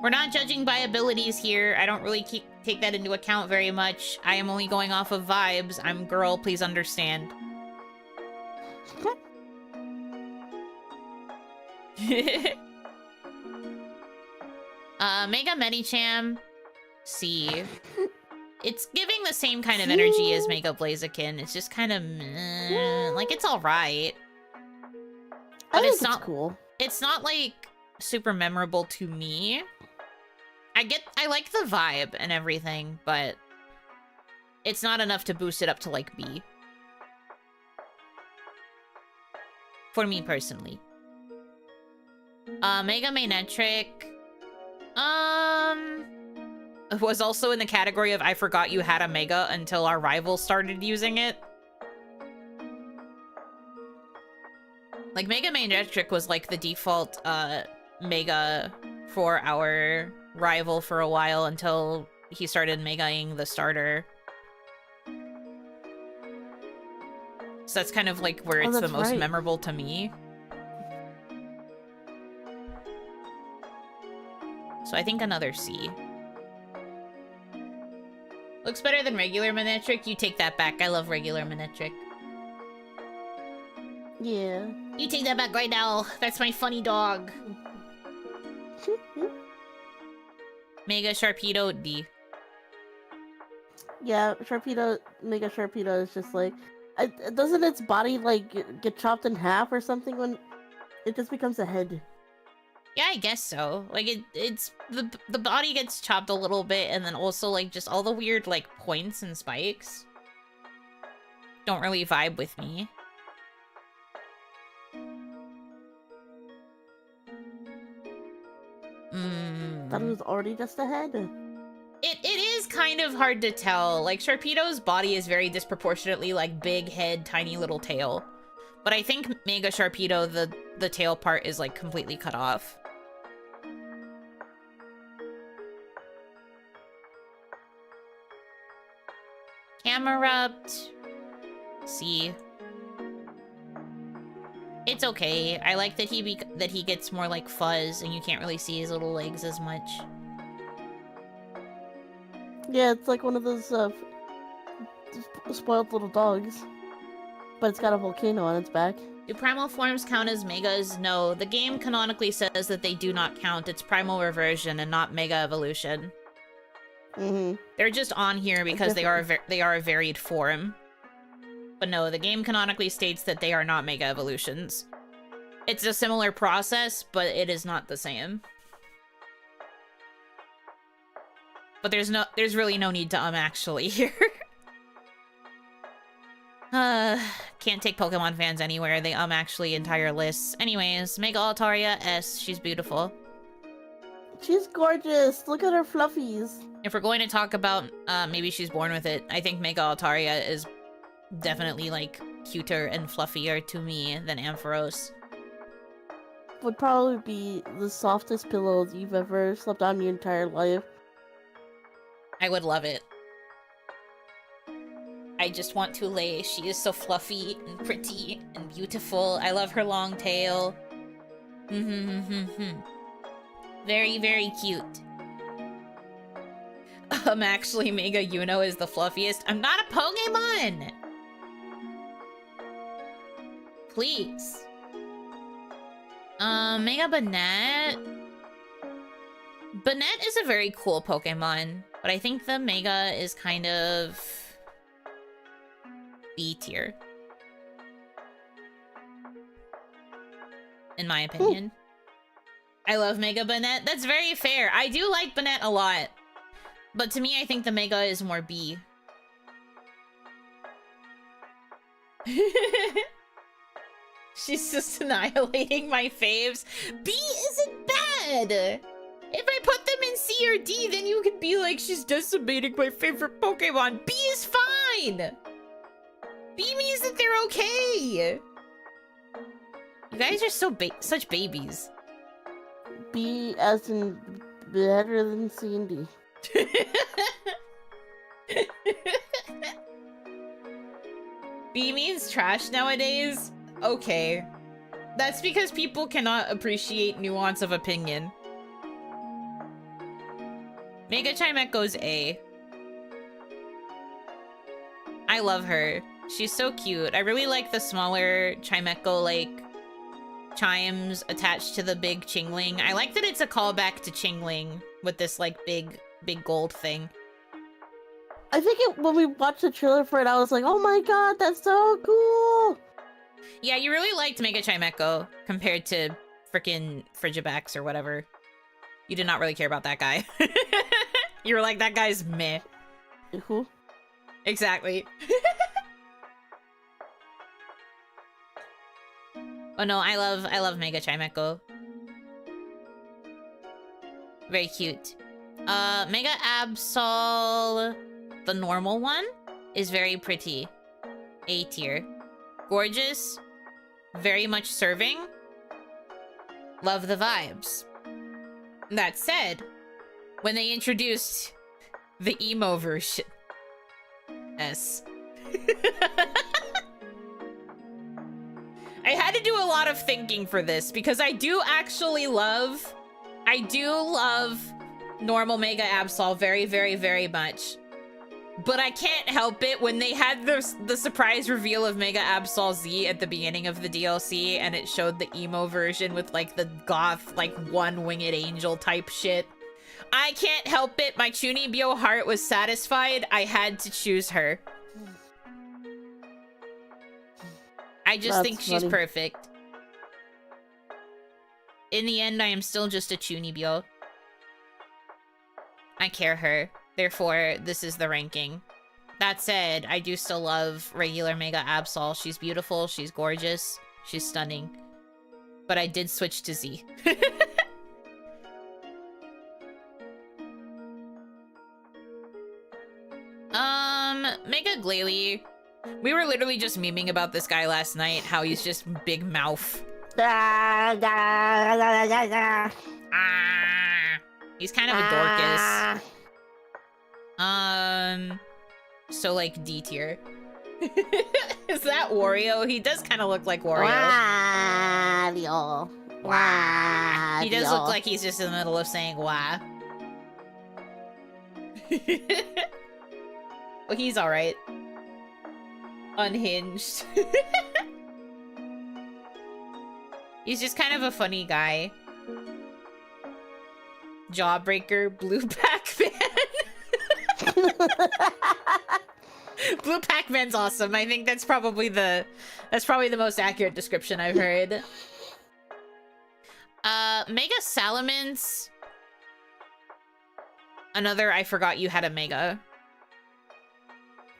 We're not judging by abilities here. I don't really take that into account very much. I am only going off of vibes. I'm girl, please understand. Mega Medicham, C. It's giving the same kind of energy as Mega Blaziken. It's just kind of like it's alright. But it's not cool. It's not like super memorable to me. I like the vibe and everything, but it's not enough to boost it up to like B. For me personally. Mega Manectric was also in the category of I forgot you had a Mega until our rival started using it. Like, Mega Manectric was like the default Mega for our rival for a while until he started Megaing the starter. So that's kind of like where it's the most memorable to me. So I think another C. Looks better than regular Manectric. You take that back. I love regular Manectric. Yeah. You take that back right now. That's my funny dog. Mega Sharpedo, D. Yeah, Sharpedo, Mega Sharpedo is just like... doesn't its body, like, get chopped in half or something when it just becomes a head? Yeah, I guess so. Like, it's... The body gets chopped a little bit, and then also, like, just all the weird, like, points and spikes don't really vibe with me. Thought it was already just a head. It is kind of hard to tell. Like, Sharpedo's body is very disproportionately, like, big head, tiny little tail. But I think Mega Sharpedo, the tail part is, like, completely cut off. Camerupt. C. It's okay. I like that he gets more like fuzz and you can't really see his little legs as much. Yeah, it's like one of those spoiled little dogs. But it's got a volcano on its back. Do primal forms count as megas? No, the game canonically says that they do not count. It's primal reversion and not mega evolution. Mm-hmm. They're just on here because they are a varied form. But no, the game canonically states that they are not Mega Evolutions. It's a similar process, but it is not the same. But there's really no need to actually here. Can't take Pokemon fans anywhere. They actually entire lists. Anyways, Mega Altaria S. She's beautiful. She's gorgeous. Look at her fluffies. If we're going to talk about maybe she's born with it, I think Mega Altaria is definitely like cuter and fluffier to me than Ampharos. Would probably be the softest pillow you've ever slept on in your entire life. I would love it. I just want to lay. She is so fluffy and pretty and beautiful. I love her long tail. Very, very cute. Actually, Mega Yuno is the fluffiest. I'm not a Pokemon! Please. Mega Banette. Banette is a very cool Pokemon, but I think the Mega is kind of B tier. In my opinion. I love Mega Banette. That's very fair. I do like Banette a lot. But to me, I think the Mega is more B. She's just annihilating my faves. B isn't bad! If I put them in C or D, then you could be like, she's decimating my favorite Pokemon. B is fine! B means that they're okay! You guys are such babies. B as in better than C and D. B means trash nowadays? Okay. That's because people cannot appreciate nuance of opinion. Mega Chimecho's A. I love her. She's so cute. I really like the smaller Chimecho, like, chimes attached to the big Chingling. I like that it's a callback to Chingling with this, like, big gold thing. I think when we watched the trailer for it, I was like, oh my god, that's so cool! Yeah, you really liked Mega Chimecho compared to frickin' Frigibax or whatever. You did not really care about that guy. You were like, that guy's meh. Who? Exactly. Oh no, I love Mega Chimecho. Very cute. Mega Absol, the normal one, is very pretty. A tier. Gorgeous. Very much serving. Love the vibes. That said, when they introduced the emo version, S. I had to do a lot of thinking for this because I do love normal Mega Absol very, very, very much. But I can't help it when they had the surprise reveal of Mega Absol Z at the beginning of the DLC and it showed the emo version with like the goth, like one winged angel type shit. I can't help it. My Chunibyo heart was satisfied. I had to choose her. I just think she's perfect. In the end, I am still just a Chunibyo. I care her. Therefore, this is the ranking. That said, I do still love regular Mega Absol. She's beautiful, she's gorgeous, she's stunning. But I did switch to Z. Mega Glalie. We were literally just memeing about this guy last night, how he's just big mouth. He's kind of a Dorcas. So like D tier. Is that Wario? He does kind of look like Wario. Wario. Wario. He does look like he's just in the middle of saying wah. Well, he's alright. Unhinged. He's just kind of a funny guy. Jawbreaker, blue Pac-Man. Blue Pac-Man's awesome. I think that's probably the most accurate description I've heard. Mega Salamence. Another I forgot you had a Mega.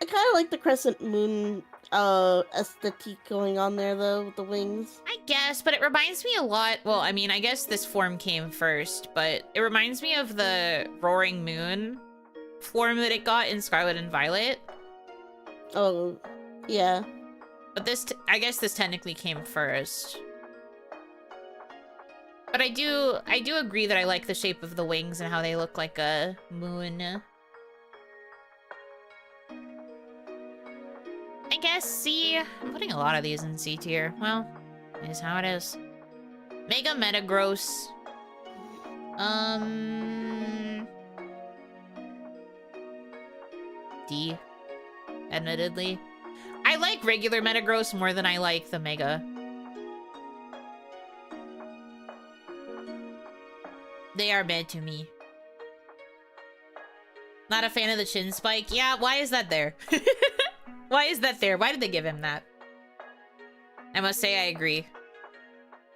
I kind of like the crescent moon aesthetic going on there though with the wings. I guess, but it reminds me a lot. Well, I mean, I guess this form came first, but it reminds me of the Roaring Moon form that it got in Scarlet and Violet. Oh, yeah. But this, I guess this technically came first. But I do agree that I like the shape of the wings and how they look like a moon. I guess C. I'm putting a lot of these in C tier. Well, it is how it is. Mega Metagross. D. Admittedly. I like regular Metagross more than I like the Mega. They are bad to me. Not a fan of the chin spike. Yeah, why is that there? Why is that there? Why did they give him that? I must say I agree.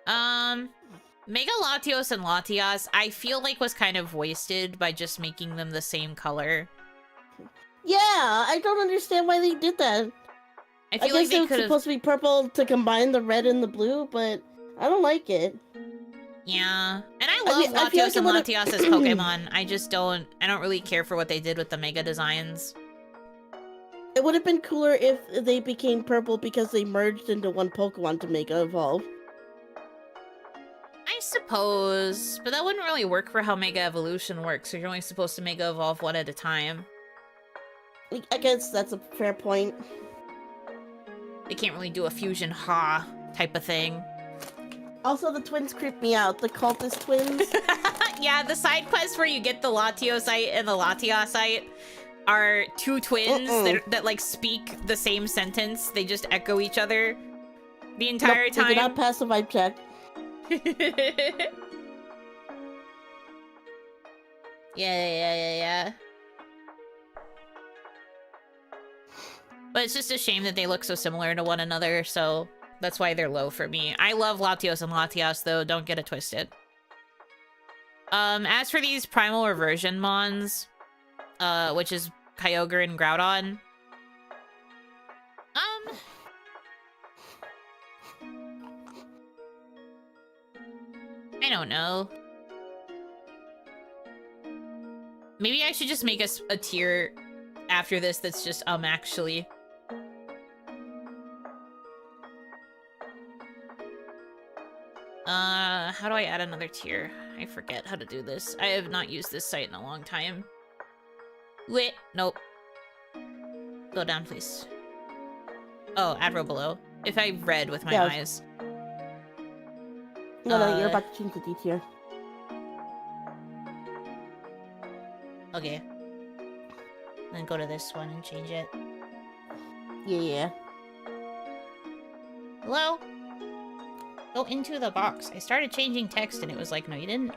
Mega Latios and Latias, I feel like was kind of wasted by just making them the same color. Yeah, I don't understand why they did that. I feel like they it was supposed to be purple to combine the red and the blue, but I don't like it. Yeah, and I love Latios and Latias as Pokemon. I don't really care for what they did with the Mega designs. It would have been cooler if they became purple because they merged into one Pokemon to Mega Evolve. I suppose, but that wouldn't really work for how Mega Evolution works, so you're only supposed to Mega Evolve one at a time. I guess that's a fair point. They can't really do a fusion ha type of thing. Also, the twins creep me out. The cultist twins. Yeah, the side quests where you get the Latiosite and the Latiasite are two twins that like speak the same sentence. They just echo each other the entire time. They did not pass the vibe check. Yeah. But it's just a shame that they look so similar to one another, so that's why they're low for me. I love Latios and Latias, though. Don't get it twisted. As for these Primal Reversion Mons, which is Kyogre and Groudon, I don't know. Maybe I should just make a tier after this that's just, actually. How do I add another tier? I forget how to do this. I have not used this site in a long time. Wait, nope. Go down, please. Oh, add row below. If I read with my eyes. No, you're about to change the D tier. Okay. Then go to this one and change it. Yeah. Hello? Go into the box. I started changing text and it was like, no, you didn't.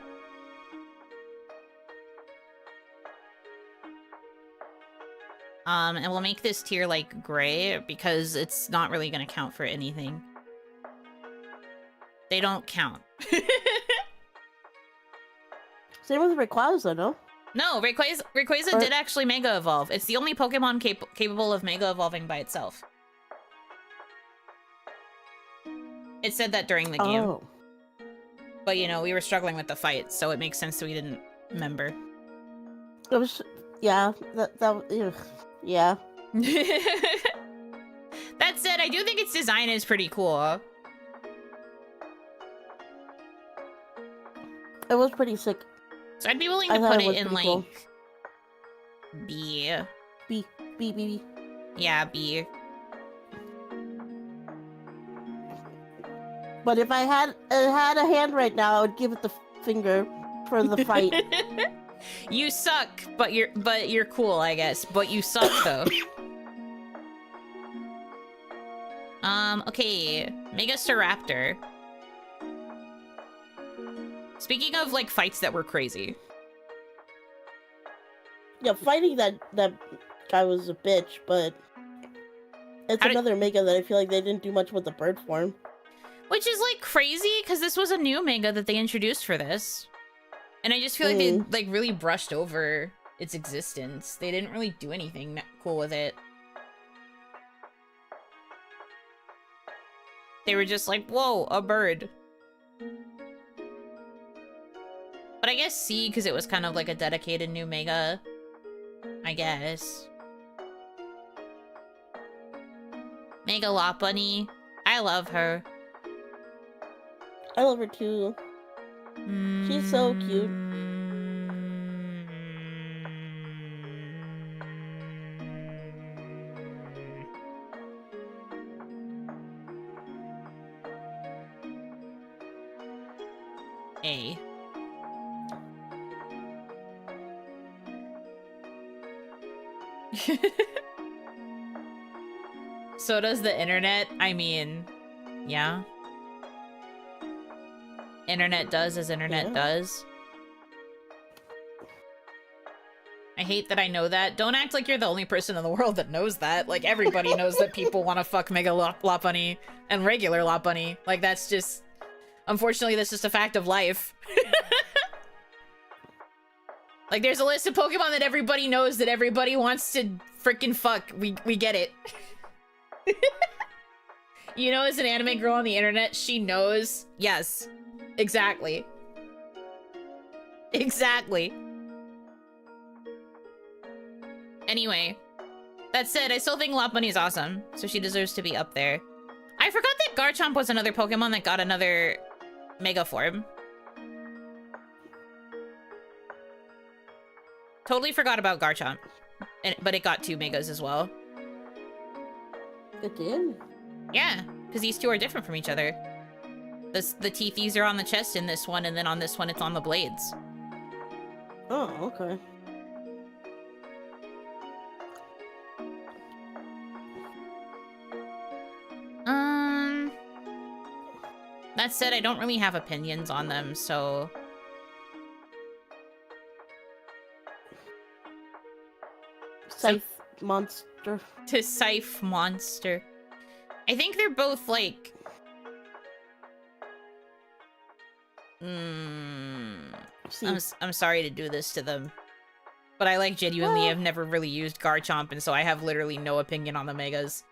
And we'll make this tier like gray because it's not really gonna count for anything. They don't count. Same with Rayquaza, no? No, Rayquaza did actually Mega Evolve. It's the only Pokemon capable of Mega Evolving by itself. It said that during the game. Oh. But, you know, we were struggling with the fight, so it makes sense that we didn't remember. It was... Yeah, yeah. That said, I do think its design is pretty cool. It was pretty sick. So I'd be willing to put it in, like... Cool. B. B. Yeah, B. But if I had a hand right now, I would give it the finger for the fight. You suck, but you're cool, I guess. But you suck though. Okay. Megastaraptor. Speaking of like fights that were crazy. Yeah, fighting that guy was a bitch, but it's How did- another Mega that I feel like they didn't do much with the bird form. Which is, like, crazy, because this was a new manga that they introduced for this. And I just feel like they, like, really brushed over its existence. They didn't really do anything cool with it. They were just like, whoa, a bird. But I guess C, because it was kind of like a dedicated new mega. I guess. Mega Lot Bunny. I love her. I love her too. She's so cute. A. So does the internet. I mean, yeah. Internet does as internet does. I hate that I know that. Don't act like you're the only person in the world that knows that. Like, everybody knows that people want to fuck Mega Lot Bunny and regular Lot Bunny. Like, that's just... Unfortunately, that's just a fact of life. Like, there's a list of Pokemon that everybody knows that everybody wants to freaking fuck. We get it. You know, as an anime girl on the internet, she knows. Yes. Exactly. Exactly. Anyway. That said, I still think Lot Bunny is awesome, so she deserves to be up there. I forgot that Garchomp was another Pokemon that got another Mega form. Totally forgot about Garchomp. But it got 2 Megas as well. It did? Yeah, because these two are different from each other. The teethies are on the chest in this one, and then on this one it's on the blades. Oh, okay. That said, I don't really have opinions on them, so... Scythe monster. To Scythe monster. I think they're both, like... I'm sorry to do this to them. But I, like, genuinely have never really used Garchomp, and so I have literally no opinion on the Megas.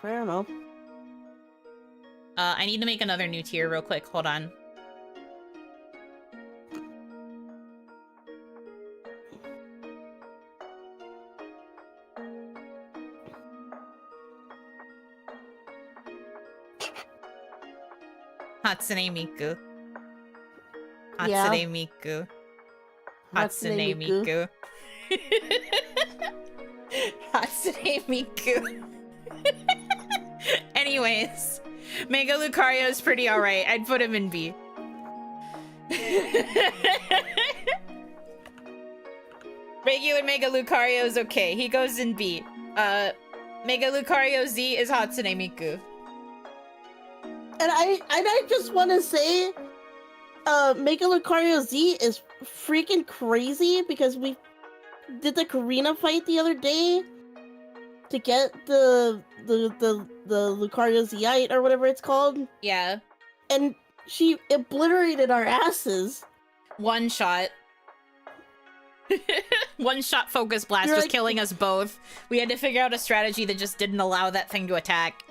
Fair enough. I need to make another new tier real quick. Hold on. Hatsune Miku. Hatsune Miku. Hatsune Miku. Hatsune Miku. Anyways, Mega Lucario is pretty alright. I'd put him in B. Regular Mega Lucario is okay. He goes in B. Mega Lucario Z is Hatsune Miku. And I just want to say, Mega Lucario Z is freaking crazy because we did the Karina fight the other day to get the Lucario Zite or whatever it's called. Yeah. And she obliterated our asses. One shot. One shot focus blast was killing us both. We had to figure out a strategy that just didn't allow that thing to attack.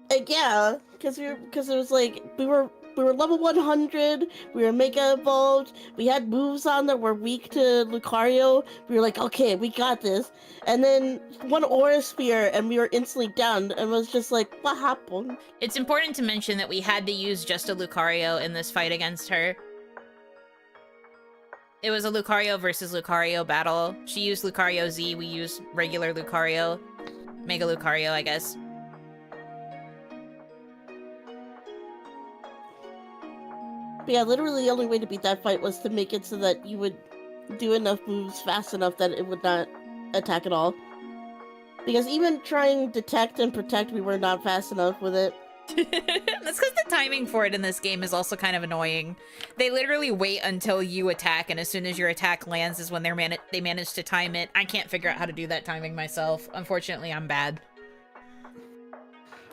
Yeah, because it was like we were level 100, we were Mega Evolved, we had moves on that were weak to Lucario. We were like, okay, we got this. And then one Aura Sphere and we were instantly down and was just like, what happened? It's important to mention that we had to use just a Lucario in this fight against her. It was a Lucario versus Lucario battle. She used Lucario Z, we used regular Lucario. Mega Lucario, I guess. But yeah, literally the only way to beat that fight was to make it so that you would do enough moves fast enough that it would not attack at all. Because even trying Detect and Protect, we were not fast enough with it. That's because the timing for it in this game is also kind of annoying. They literally wait until you attack, and as soon as your attack lands is when they manage to time it. I can't figure out how to do that timing myself. Unfortunately, I'm bad.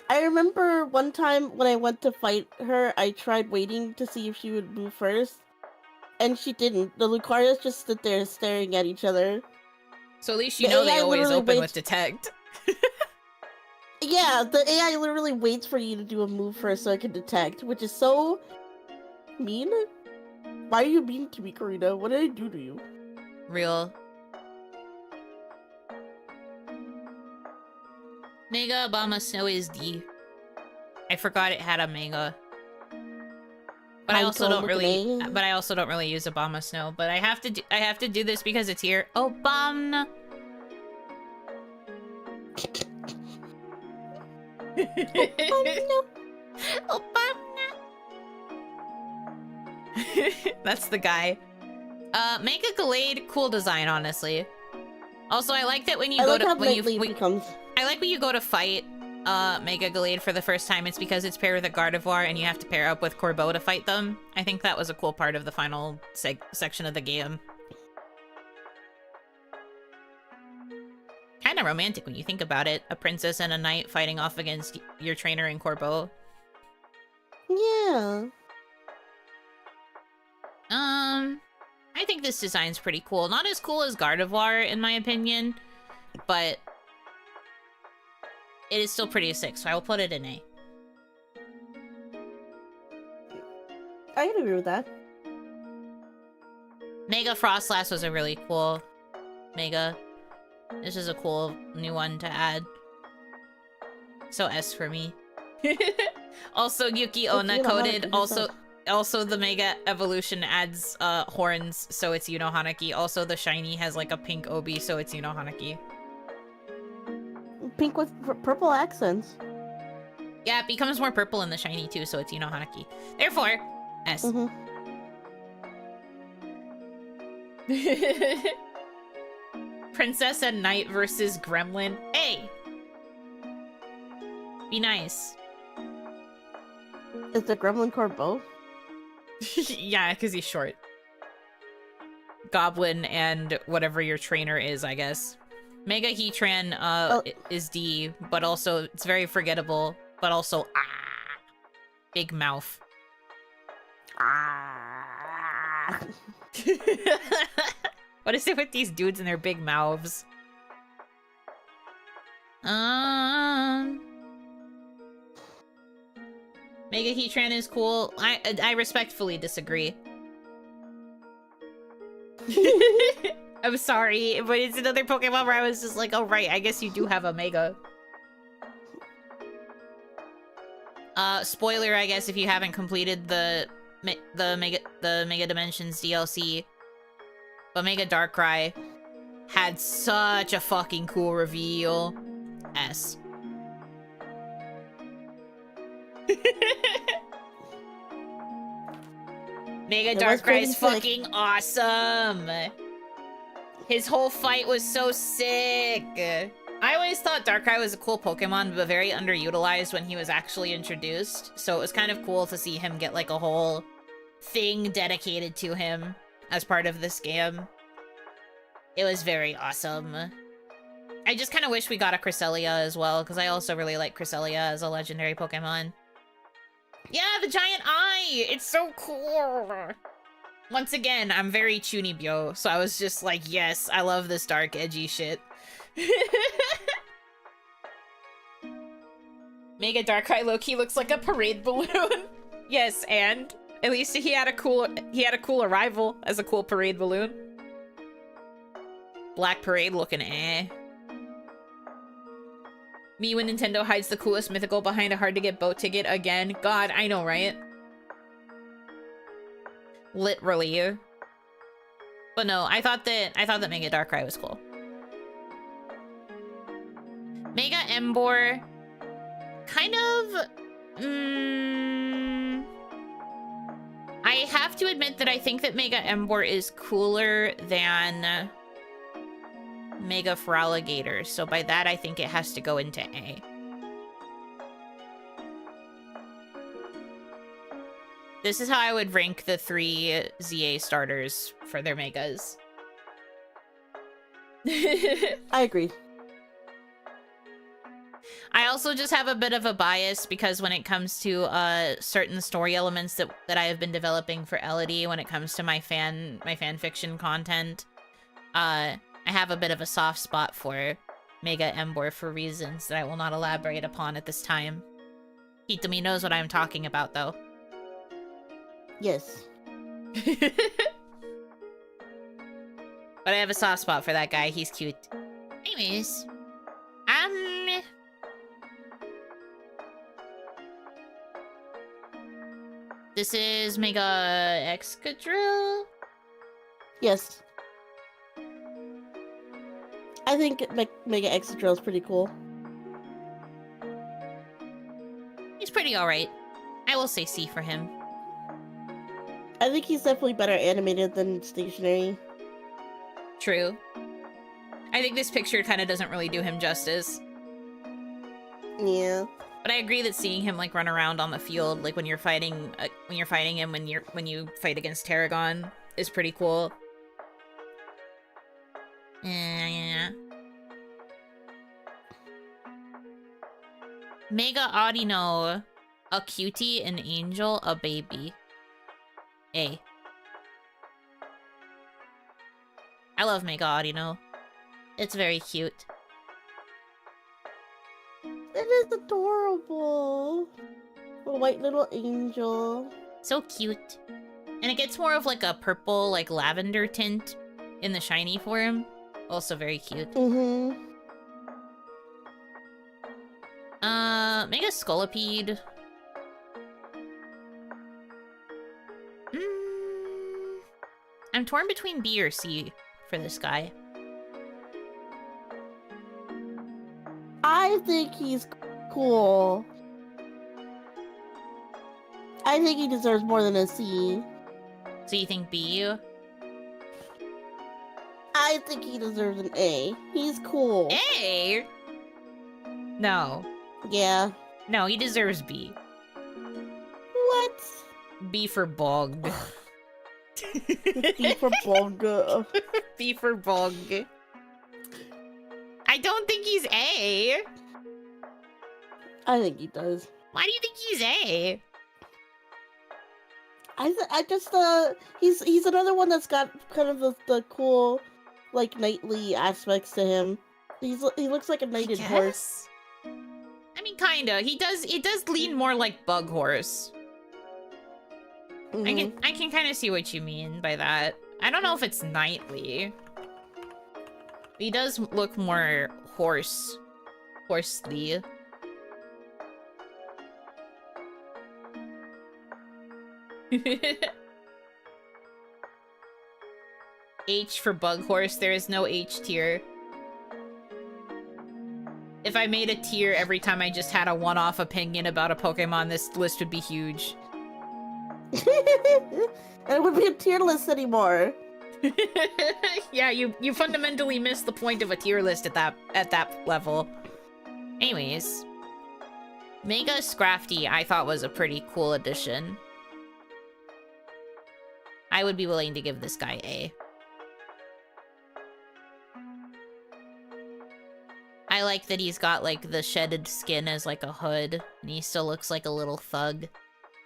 I remember one time when I went to fight her, I tried waiting to see if she would move first, and she didn't. The Lucarias just stood there staring at each other. So at least you know they always open with detect. Yeah, the AI literally waits for you to do a move first so I can detect, which is so mean. Why are you mean to me, Karina? What did I do to you? Real. Mega Obama Snow is D. I forgot it had a mega. But I also don't really use Obama Snow, but I have to do this because it's here. Obama. Obama. That's the guy. Make a Glade, cool design, honestly. Also, I like that when you go to I like when you go to fight Mega Glade for the first time, it's because it's paired with a Gardevoir and you have to pair up with Corbeau to fight them. I think that was a cool part of the final section of the game. Kind of romantic when you think about it. A princess and a knight fighting off against your trainer in Corbeau. Yeah. I think this design's pretty cool. Not as cool as Gardevoir, in my opinion, but it is still pretty sick, so I will put it in A. I can agree with that. Mega Frostlass was a really cool Mega. This is a cool new one to add. So S for me. Also, Yuki Onna coded. Also, the Mega Evolution adds horns, so it's Yuno Hanaki. Also, the shiny has like a pink obi, so it's Yuno Hanaki. Pink with purple accents. Yeah, it becomes more purple in the shiny too, so it's Yuno Hanaki. Therefore, S. Princess and Knight versus Gremlin. A. Be nice. Is the Gremlin Corbeau? Yeah, because he's short. Goblin and whatever your trainer is, I guess. Mega Heatran is D, but also it's very forgettable, but also big mouth. What is it with these dudes and their big mouths? Mega Heatran is cool. I respectfully disagree. I'm sorry, but it's another Pokemon where I was just like, oh right, I guess you do have a Mega. Spoiler, I guess, if you haven't completed the Mega Dimensions DLC. But Mega Darkrai had such a fucking cool reveal. S. Mega Darkrai is fucking awesome. His whole fight was so sick. I always thought Darkrai was a cool Pokemon, but very underutilized when he was actually introduced. So it was kind of cool to see him get like a whole thing dedicated to him as part of this game. It was very awesome. I just kind of wish we got a Cresselia as well, because I also really like Cresselia as a legendary Pokemon. Yeah, the giant eye! It's so cool! Once again, I'm very Chunibyo, so I was just like, yes, I love this dark, edgy shit. Mega Darkrai Loki looks like a parade balloon. Yes, and at least he had a cool arrival as a cool parade balloon. Black Parade looking Me when Nintendo hides the coolest mythical behind a hard-to-get boat ticket again. God, I know, right? Literally. But no, I thought that Mega Darkrai was cool. Mega Emboar, kind of. I have to admit that I think that Mega Emboar is cooler than Mega Feraligatr, so by that I think it has to go into A. This is how I would rank the 3 ZA starters for their megas. I agree. I also just have a bit of a bias because when it comes to certain story elements that I have been developing for Elodie, when it comes to my fan fiction content, I have a bit of a soft spot for Mega Embor for reasons that I will not elaborate upon at this time. Hitomi knows what I'm talking about, though. Yes. But I have a soft spot for that guy. He's cute. Anyways, this is Mega Excadrill. Yes. I think Mega Excadrill is pretty cool. He's pretty alright. I will say C for him. I think he's definitely better animated than stationary. True. I think this picture kind of doesn't really do him justice. Yeah. But I agree that seeing him like run around on the field, like when you're fighting him, when you fight against Tarragon, is pretty cool. Yeah. Mega Audino, a cutie, an angel, a baby. A. I love Mega Audino. It's very cute. It is adorable. A white little angel. So cute. And it gets more of like a purple, like lavender tint in the shiny form. Also very cute. Mm-hmm. Mega Scolipede. I'm torn between B or C for this guy. I think he's cool. I think he deserves more than a C. So you think B? I think he deserves an A. He's cool. A? No. Yeah. No, he deserves B. What? B for bog. B for bog. B for bog. I don't think he's A. I think he does. Why do you think he's A? He's another one that's got kind of the cool, like, knightly aspects to him. He looks like a knighted horse. I mean, kinda. It does lean more like bug horse. Mm-hmm. I can kind of see what you mean by that. I don't know if it's knightly. He does look more horsely. H for bug horse. There is no H tier. If I made a tier every time I just had a one-off opinion about a Pokemon, this list would be huge. And it would be a tier list anymore. Yeah, you fundamentally missed the point of a tier list at that level. Anyways, Mega Scrafty I thought was a pretty cool addition. I would be willing to give this guy A. I like that he's got like the shedded skin as like a hood, and he still looks like a little thug.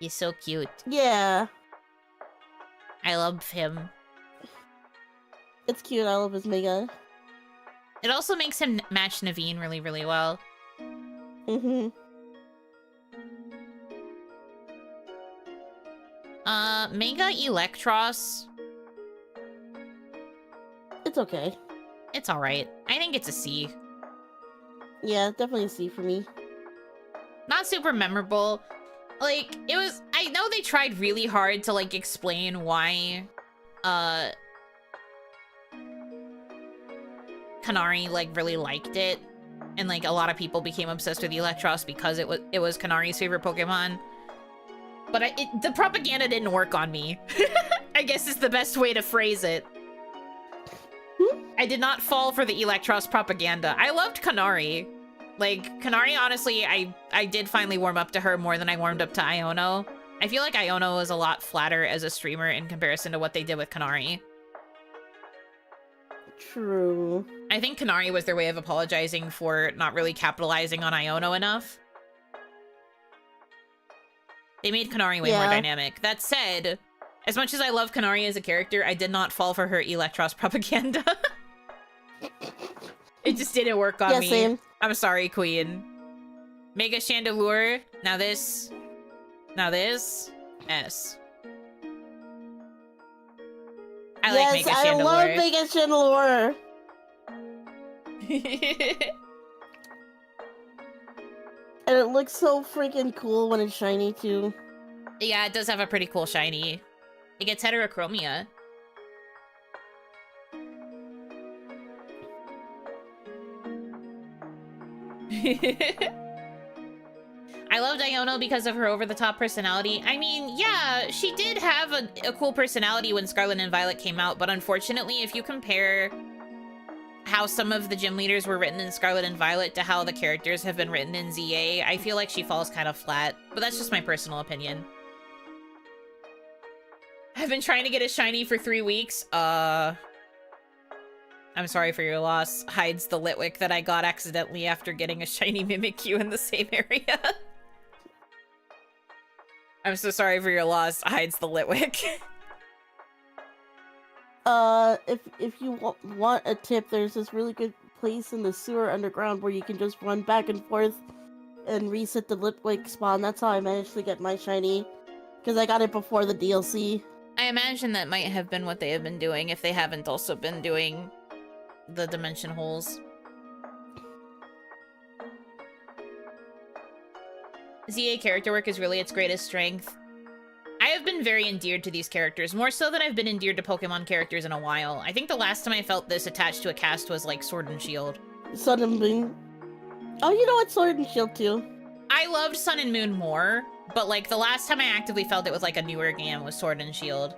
He's so cute. Yeah. I love him. It's cute. I love his Mega. It also makes him match Naveen really, really well. Mm-hmm. Mega Electros. It's okay. It's alright. I think it's a C. Yeah, definitely a C for me. Not super memorable. Like, it was... I know they tried really hard to, like, explain why, Kanari, like, really liked it. And, like, a lot of people became obsessed with Electros because it was Kanari's favorite Pokemon. But the propaganda didn't work on me. I guess is the best way to phrase it. I did not fall for the Electros propaganda. I loved Kanari. Like, Kanari, honestly, I did finally warm up to her more than I warmed up to Iono. I feel like Iono is a lot flatter as a streamer in comparison to what they did with Kanari. True. I think Kanari was their way of apologizing for not really capitalizing on Iono enough. They made Kanari way more dynamic. That said, as much as I love Kanari as a character, I did not fall for her Electros propaganda. It just didn't work on me. Same. I'm sorry, Queen. Mega Chandelure. Now this. Now this. S. I like Mega Chandelure. I love Mega Chandelure. And it looks so freaking cool when it's shiny, too. Yeah, it does have a pretty cool shiny. It gets heterochromia. I loved Iono because of her over-the-top personality. I mean, yeah, she did have a cool personality when Scarlet and Violet came out, but unfortunately, if you compare how some of the gym leaders were written in Scarlet and Violet to how the characters have been written in ZA, I feel like she falls kind of flat, but that's just my personal opinion. I've been trying to get a shiny for 3 weeks. I'm sorry for your loss. Hides the Litwick that I got accidentally after getting a shiny Mimikyu in the same area. I'm so sorry for your loss. Hides the Litwick. If you want a tip, there's this really good place in the sewer underground where you can just run back and forth and reset the Litwick spawn. That's how I managed to get my shiny, because I got it before the DLC. I imagine that might have been what they have been doing if they haven't also been doing the dimension holes. ZA character work is really its greatest strength. I have been very endeared to these characters, more so than I've been endeared to Pokemon characters in a while. I think the last time I felt this attached to a cast was like Sword and Shield. Sun and Moon. Oh, you know what? Sword and Shield too. I loved Sun and Moon more, but like the last time I actively felt it was like a newer game was Sword and Shield.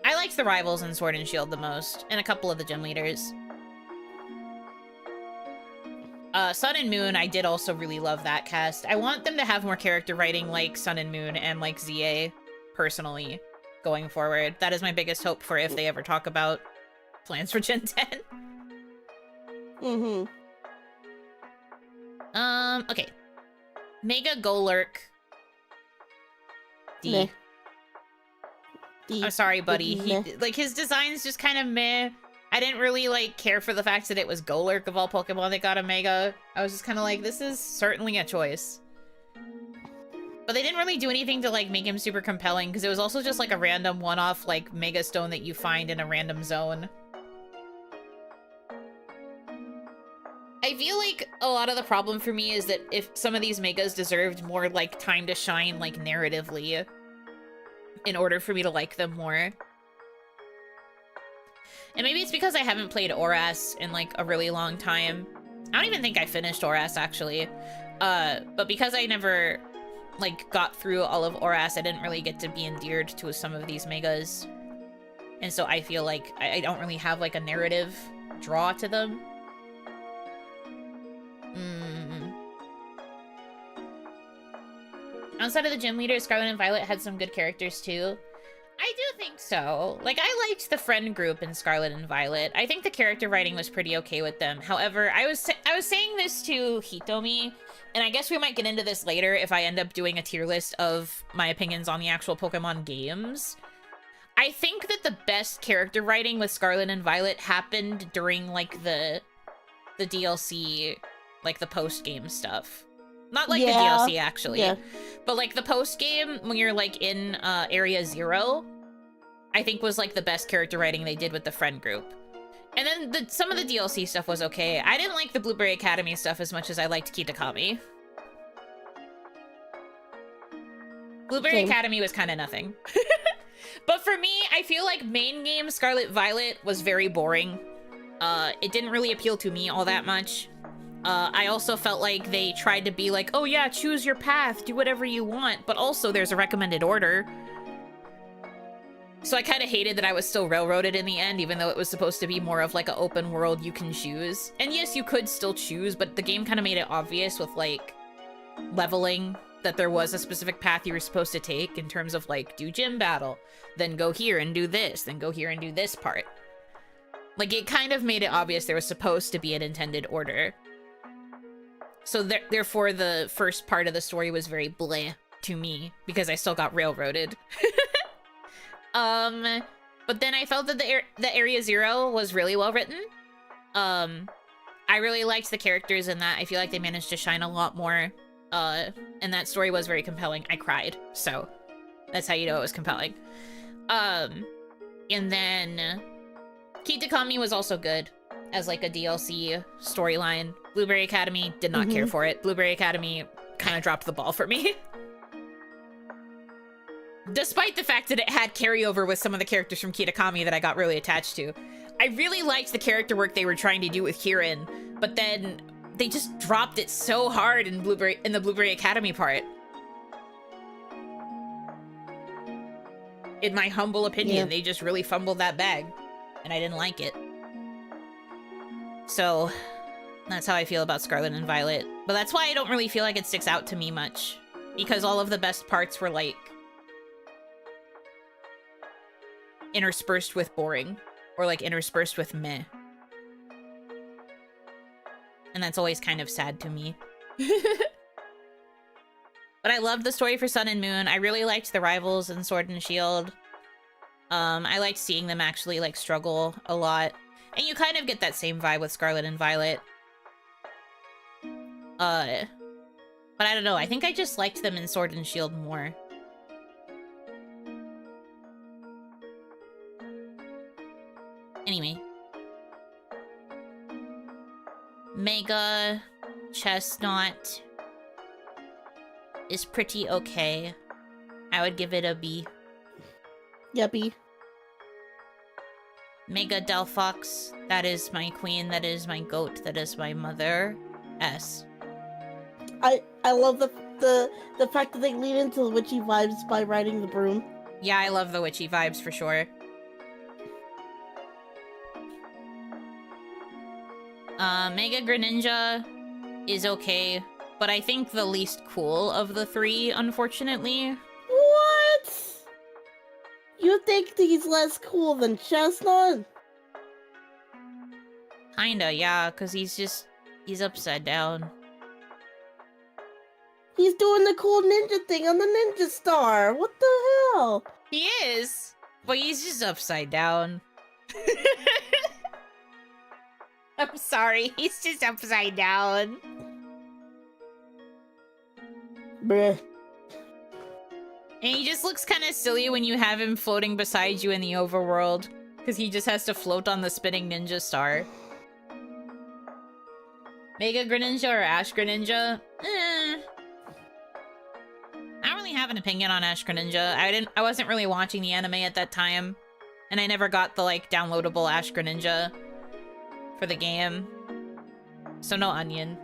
I liked the rivals in Sword and Shield the most, and a couple of the gym leaders. Sun and Moon, I did also really love that cast. I want them to have more character writing like Sun and Moon and like ZA, personally, going forward. That is my biggest hope for if they ever talk about plans for Gen 10. Mm-hmm. Okay. Mega Golurk. D. Meh. D. I'm sorry, buddy. Like, his design's just kind of meh. I didn't really, like, care for the fact that it was Golurk of all Pokemon that got a Mega. I was just kind of like, this is certainly a choice. But they didn't really do anything to, like, make him super compelling, because it was also just, like, a random one-off, like, Mega Stone that you find in a random zone. I feel like a lot of the problem for me is that if some of these Megas deserved more, like, time to shine, like, narratively, in order for me to like them more. And maybe it's because I haven't played Oras in, like, a really long time. I don't even think I finished Oras, actually. But because I never, like, got through all of Oras, I didn't really get to be endeared to some of these Megas. And so I feel like I don't really have, like, a narrative draw to them. Outside of the gym leaders, Scarlet and Violet had some good characters, too. I do think so. Like, I liked the friend group in Scarlet and Violet. I think the character writing was pretty okay with them. However, I was saying this to Hitomi, and I guess we might get into this later if I end up doing a tier list of my opinions on the actual Pokemon games. I think that the best character writing with Scarlet and Violet happened during, like, the DLC, like, the post-game stuff. Not like the DLC, actually. Yeah. But, like, the post-game, when you're, like, in Area 0, I think was, like, the best character writing they did with the friend group. And then some of the DLC stuff was okay. I didn't like the Blueberry Academy stuff as much as I liked Kitakami. Blueberry Academy was kind of nothing. But for me, I feel like main game Scarlet Violet was very boring. It didn't really appeal to me all that much. I also felt like they tried to be like, oh yeah, choose your path, do whatever you want, but also there's a recommended order. So I kind of hated that I was still railroaded in the end, even though it was supposed to be more of like an open world you can choose. And yes, you could still choose, but the game kind of made it obvious with like leveling that there was a specific path you were supposed to take in terms of, like, do gym battle, then go here and do this, then go here and do this part. Like, it kind of made it obvious there was supposed to be an intended order. So therefore, the first part of the story was very bleh to me, because I still got railroaded. But then I felt that the Area Zero was really well written. I really liked the characters in that. I feel like they managed to shine a lot more. And that story was very compelling. I cried, so that's how you know it was compelling. And then Kitakami was also good as like a DLC storyline. Blueberry Academy did not care for it. Blueberry Academy kind of dropped the ball for me. Despite the fact that it had carryover with some of the characters from Kitakami that I got really attached to. I really liked the character work they were trying to do with Kirin, but then they just dropped it so hard in the Blueberry Academy part. In my humble opinion, they just really fumbled that bag, and I didn't like it. So, that's how I feel about Scarlet and Violet. But that's why I don't really feel like it sticks out to me much, because all of the best parts were, like, interspersed with boring, or, like, interspersed with meh. And that's always kind of sad to me. But I loved the story for Sun and Moon. I really liked the rivals in Sword and Shield. I liked seeing them actually, like, struggle a lot. And you kind of get that same vibe with Scarlet and Violet. But I don't know. I think I just liked them in Sword and Shield more. Anyway. Mega Chestnut is pretty okay. I would give it a B. Yeah, B. Mega Delphox, that is my queen, that is my goat, that is my mother. S. I love the fact that they lean into the witchy vibes by riding the broom. Yeah, I love the witchy vibes for sure. Mega Greninja is okay, but I think the least cool of the three, unfortunately. What? You think he's less cool than Chestnut? Kinda, yeah, because he's upside down. He's doing the cool ninja thing on the ninja star. What the hell? He is, but he's just upside down. I'm sorry, he's just upside down. Bruh. And he just looks kind of silly when you have him floating beside you in the overworld, because he just has to float on the spinning ninja star. Mega Greninja or Ash Greninja? I don't really have an opinion on Ash Greninja. I wasn't really watching the anime at that time, and I never got the, like, downloadable Ash Greninja for the game. So no onion.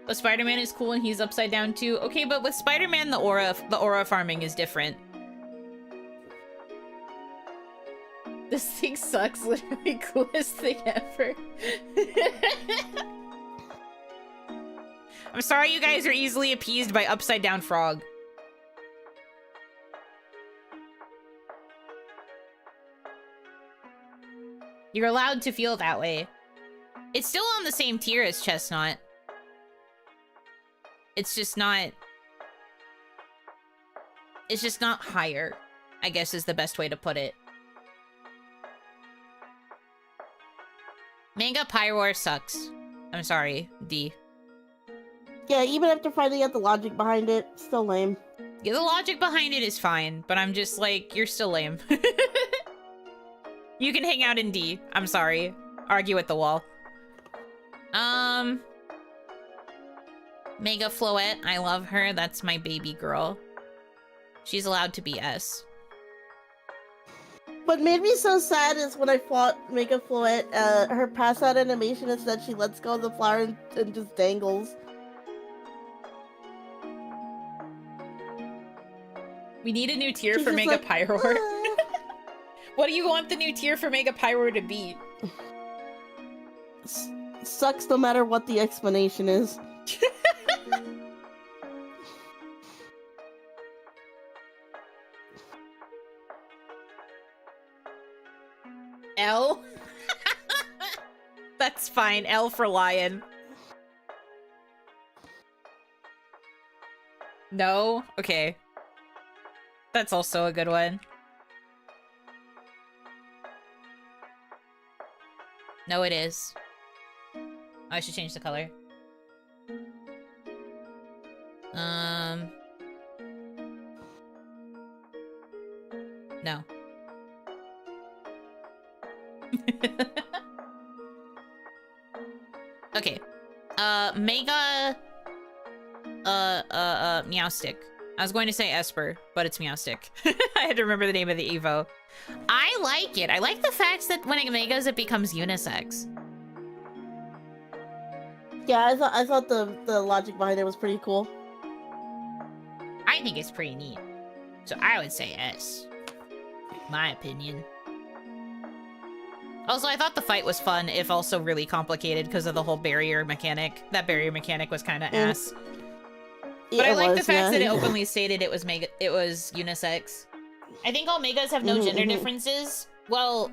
But Spider-Man is cool and he's upside down too. Okay, but with Spider-Man, the aura farming is different. This thing sucks. Literally coolest thing ever. I'm sorry you guys are easily appeased by upside down frog. You're allowed to feel that way. It's still on the same tier as Chestnut. It's just not higher, I guess is the best way to put it. Mega Pyroar sucks. I'm sorry, D. Yeah, even after finding out the logic behind it, still lame. Yeah, the logic behind it is fine, but I'm just like, you're still lame. You can hang out in D. I'm sorry. Argue at the wall. Mega Floette, I love her. That's my baby girl. She's allowed to be S. What made me so sad is when I fought Mega Floette, her pass out animation is that she lets go of the flower and just dangles. We need a new tier She's for just Mega like, Pyroar. What do you want the new tier for Mega Pyroar to be? Sucks no matter what the explanation is. L. That's fine. L for lion. No? Okay. That's also a good one. No, it is. Oh, I should change the color. No. Okay. Mega... Meowstick. I was going to say Esper, but it's Meowstick. I had to remember the name of the Evo. I like it. I like the fact that when it megas, it becomes unisex. Yeah, I thought the logic behind it was pretty cool. I think it's pretty neat. So I would say S. My opinion. Also, I thought the fight was fun, if also really complicated because of the whole barrier mechanic. That barrier mechanic was kind of ass. But I like the fact that it openly stated it was unisex. I think all megas have no gender differences. Well,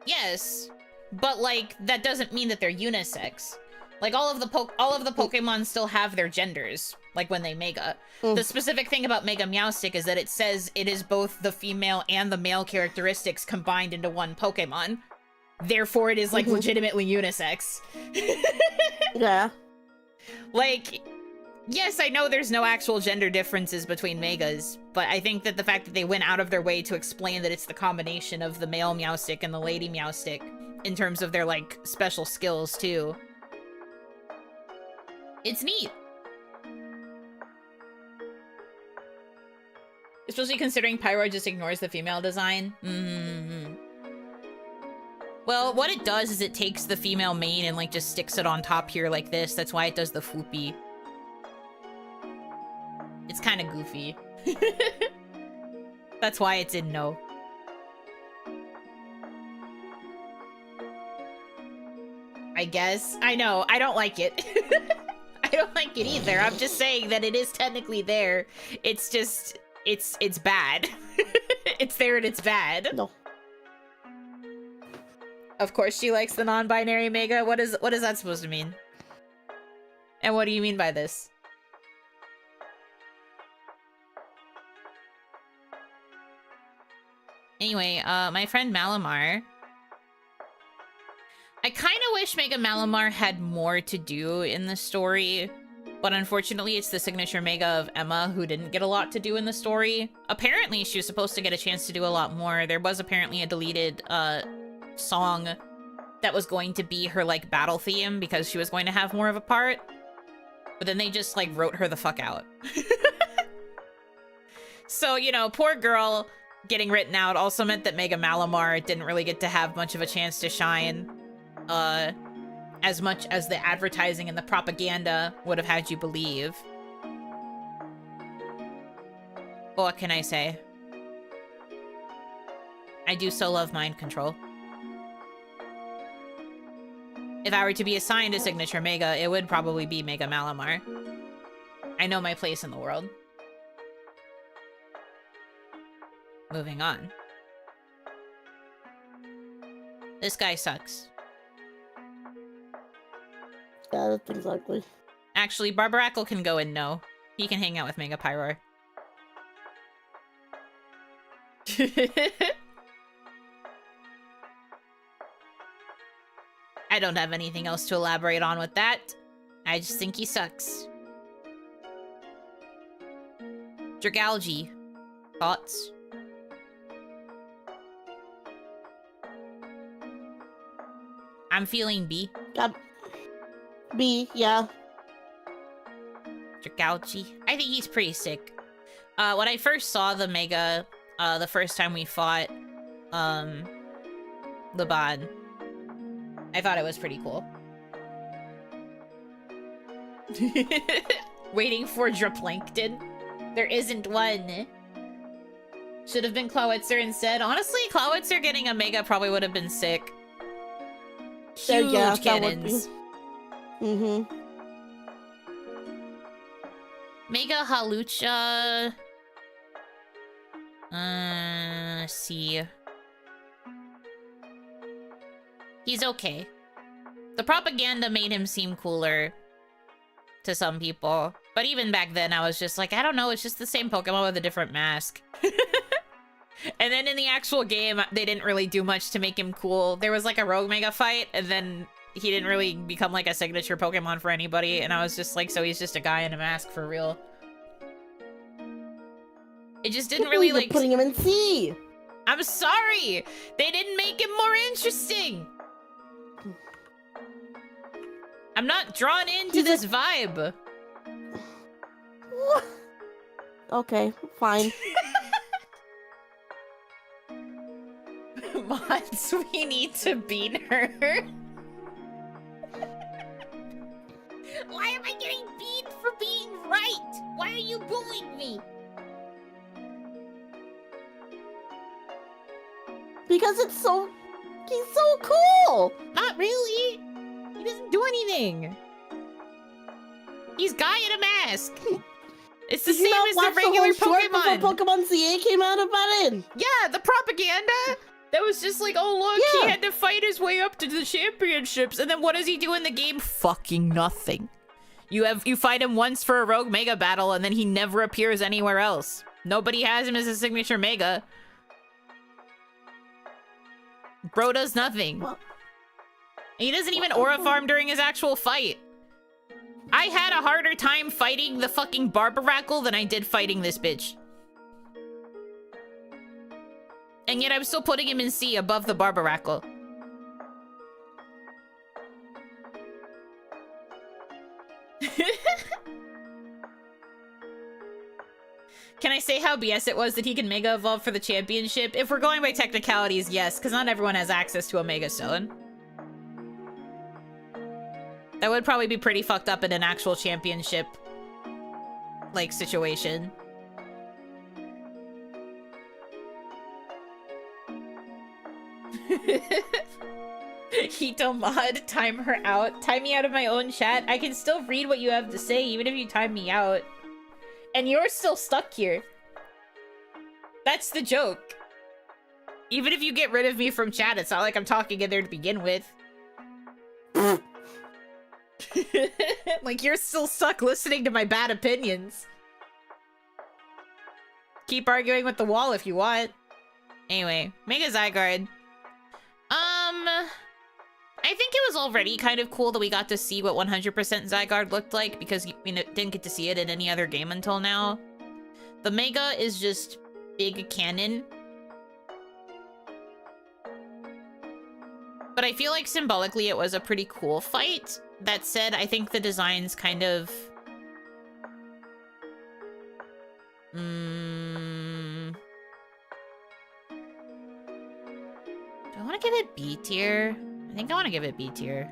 yes, but like that doesn't mean that they're unisex. Like all of the Pokemon still have their genders, like when they mega. The specific thing about Mega Meowstick is that it says it is both the female and the male characteristics combined into one Pokemon. Therefore, it is like legitimately unisex. Yeah. Like, yes, I know there's no actual gender differences between megas, but I think that the fact that they went out of their way to explain that it's the combination of the male Meowstick and the lady Meowstick in terms of their, like, special skills, too. It's neat. Especially considering Pyro just ignores the female design. Well, what it does is it takes the female mane and, like, just sticks it on top here like this. That's why it does the floopy. It's kind of goofy. That's why it's in no. I guess. I know. I don't like it. I don't like it either. I'm just saying that it is technically there. It's just... It's bad. It's there and it's bad. No. Of course she likes the non-binary mega. What is that supposed to mean? And what do you mean by this? Anyway, my friend Malamar. I kind of wish Mega Malamar had more to do in the story, but unfortunately it's the signature Mega of Emma who didn't get a lot to do in the story. Apparently she was supposed to get a chance to do a lot more. There was apparently a deleted song that was going to be her, like, battle theme because she was going to have more of a part. But then they just, like, wrote her the fuck out. So, you know, poor girl getting written out also meant that Mega Malamar didn't really get to have much of a chance to shine. As much as the advertising and the propaganda would have had you believe. But what can I say? I do so love mind control. If I were to be assigned a signature Mega, it would probably be Mega Malamar. I know my place in the world. Moving on. This guy sucks. Yeah, that's exactly. Actually, Barbarackle can go in no. He can hang out with Mega Pyroar. I don't have anything else to elaborate on with that. I just think he sucks. Dragalge. Thoughts? I'm feeling B. B, yeah. Dragalge. I think he's pretty sick. When I first saw the Mega, the first time we fought, Laban, I thought it was pretty cool. Waiting for Draplankton. There isn't one. Should have been Clawitzer instead. Honestly, Clawitzer getting a Mega probably would have been sick. Huge yeah, cannons. Mega Halucha. See. He's okay. The propaganda made him seem cooler to some people. But even back then, I was just like, I don't know, it's just the same Pokemon with a different mask. And then in the actual game, they didn't really do much to make him cool. There was like a Rogue Mega fight, and then he didn't really become like a signature Pokemon for anybody. And I was just like, so he's just a guy in a mask for real. It just didn't really like... putting him in C! I'm sorry! They didn't make him more interesting! I'm not drawn into this vibe. What? Okay, fine. Mods, we need to beat her. Why am I getting beat for being right? Why are you bullying me? Because it's so... He's so cool! Not really. He doesn't do anything. He's guy in a mask. It's the same as the regular Pokemon. Before Pokemon ZA came out about it? Yeah, the propaganda. That was just like, oh look, Yeah. he had to fight his way up to the championships, and then what does he do in the game? Fucking nothing. You fight him once for a Rogue Mega battle, and then he never appears anywhere else. Nobody has him as a signature Mega. Bro does nothing. Well, He doesn't even Aura Farm during his actual fight. I had a harder time fighting the fucking Barbaracle than I did fighting this bitch. And yet I'm still putting him in C above the Barbaracle. Can I say how BS it was that he can Mega Evolve for the championship? If we're going by technicalities, yes, because not everyone has access to a Mega Stone. That would probably be pretty fucked up in an actual championship, like, situation. Hito mod, time her out. Time me out of my own chat. I can still read what you have to say, even if you time me out. And you're still stuck here. That's the joke. Even if you get rid of me from chat, it's not like I'm talking in there to begin with. Like, you're still stuck listening to my bad opinions. Keep arguing with the wall if you want. Anyway, Mega Zygarde. I think it was already kind of cool that we got to see what 100% Zygarde looked like, because you didn't get to see it in any other game until now. The Mega is just big cannon. But I feel like symbolically it was a pretty cool fight. That said, I think the design's kind of... Do I want to give it B tier? I think I want to give it B tier.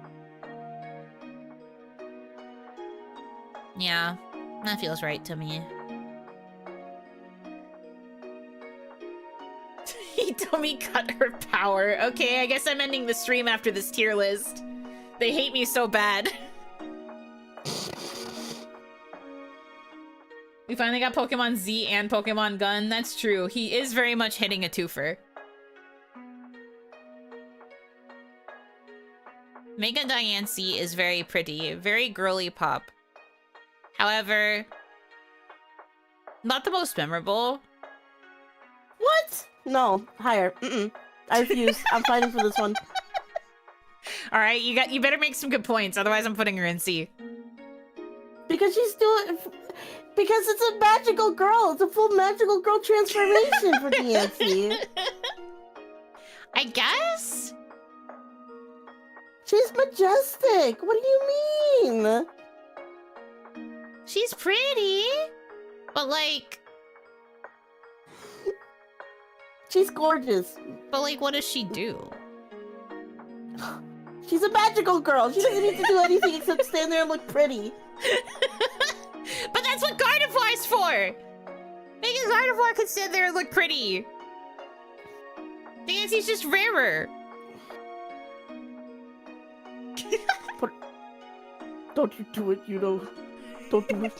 Yeah, that feels right to me. He told me cut her power. Okay, I guess I'm ending the stream after this tier list. They hate me so bad. We finally got Pokemon Z and Pokemon Gun. That's true. He is very much hitting a twofer. Mega Diancie is very pretty, very girly pop. However, not the most memorable. What? No, higher. I refuse. I'm fighting for this one. All right, you better make some good points, otherwise I'm putting her in C. Because she's doing... Because it's a magical girl. It's a full magical girl transformation for Diancie. I guess? She's majestic. What do you mean? She's pretty. But like... She's gorgeous. But like, what does she do? She's a magical girl. She doesn't need to do anything except stand there and look pretty. But that's what Gardevoir's for! Mega Gardevoir could stand there and look pretty. Diancie's just rarer. Don't you do it, Yuno. Don't do it.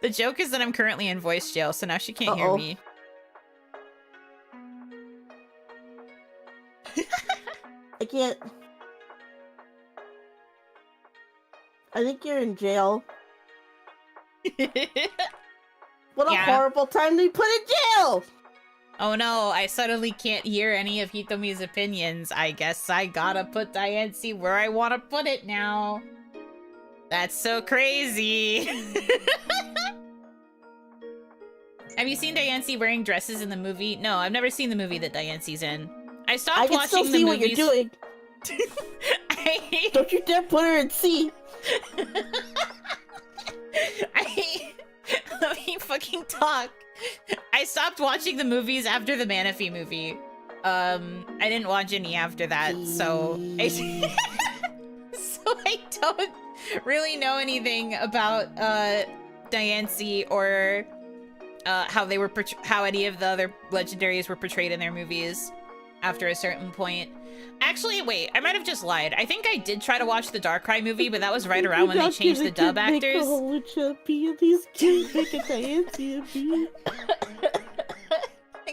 The joke is that I'm currently in voice jail, so now she can't hear me. can't. I think you're in jail. What a horrible time to be put in jail! Oh no, I suddenly can't hear any of Hitomi's opinions. I guess I gotta put Diancie where I want to put it now. That's so crazy. Have you seen Diancie wearing dresses in the movie? No, I've never seen the movie that Diancie's in. I stopped watching the movies. I can still see what you're doing. Don't you dare put her in C. Let me fucking talk. I stopped watching the movies after the Manaphy movie. I didn't watch any after that, so I don't really know anything about Diancie or how any of the other legendaries were portrayed in their movies after a certain point. Actually, wait, I might have just lied. I think I did try to watch the Darkrai movie, but that was right around when they changed the dub actors. I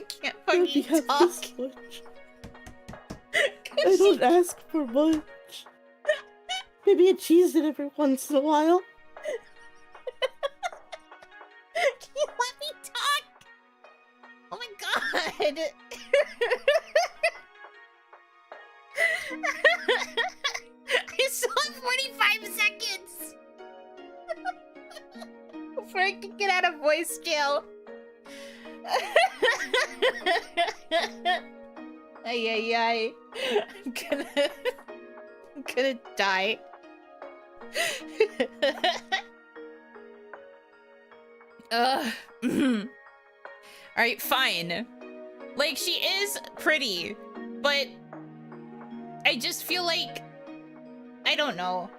can't fucking talk. I don't ask for much. Maybe a cheese in every once in a while. Can you let me talk? Oh my god. I still have 45 seconds before I can get out of voice jail. Ay. I'm gonna die. Alright, fine. Like, she is pretty, but I just feel like, I don't know.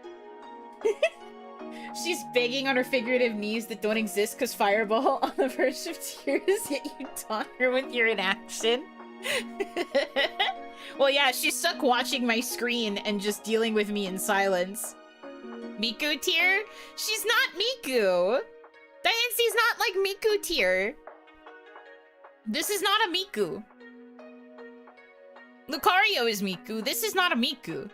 She's begging on her figurative knees that don't exist because Fireball on the verge of tears, yet you taunt her with your inaction. Well, yeah, she's stuck watching my screen and just dealing with me in silence. Miku tier? She's not Miku! Diancie's not like Miku tier. This is not a Miku. Lucario is Miku. This is not a Miku.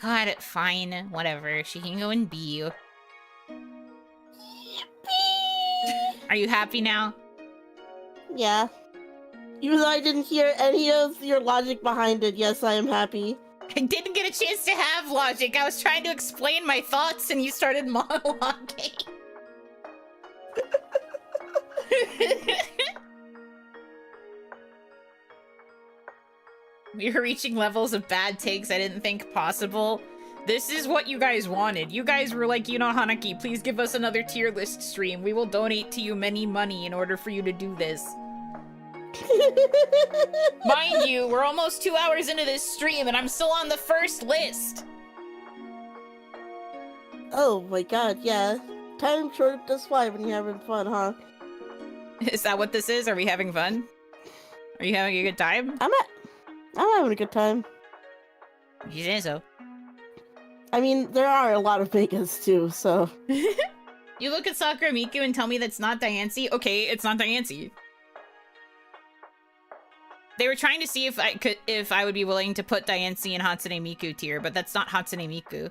God, fine. Whatever. She can go and be. Are you happy now? Yeah. Even though I didn't hear any of your logic behind it, yes, I am happy. I didn't get a chance to have logic. I was trying to explain my thoughts and you started monologuing. We were reaching levels of bad takes I didn't think possible. This is what you guys wanted. You guys were like, you know, Hanaki, please give us another tier list stream. We will donate to you many money in order for you to do this. Mind you, we're almost 2 hours into this stream and I'm still on the first list. Oh my god, yeah. Time short does fly when you're having fun, huh? Is that what this is? Are we having fun? Are you having a good time? I'm having a good time. You say so. I mean, there are a lot of megas too, so. You look at Sakura Miku and tell me that's not Diancie? Okay, it's not Diancie. They were trying to see if I would be willing to put Diancie in Hatsune Miku tier, but that's not Hatsune Miku.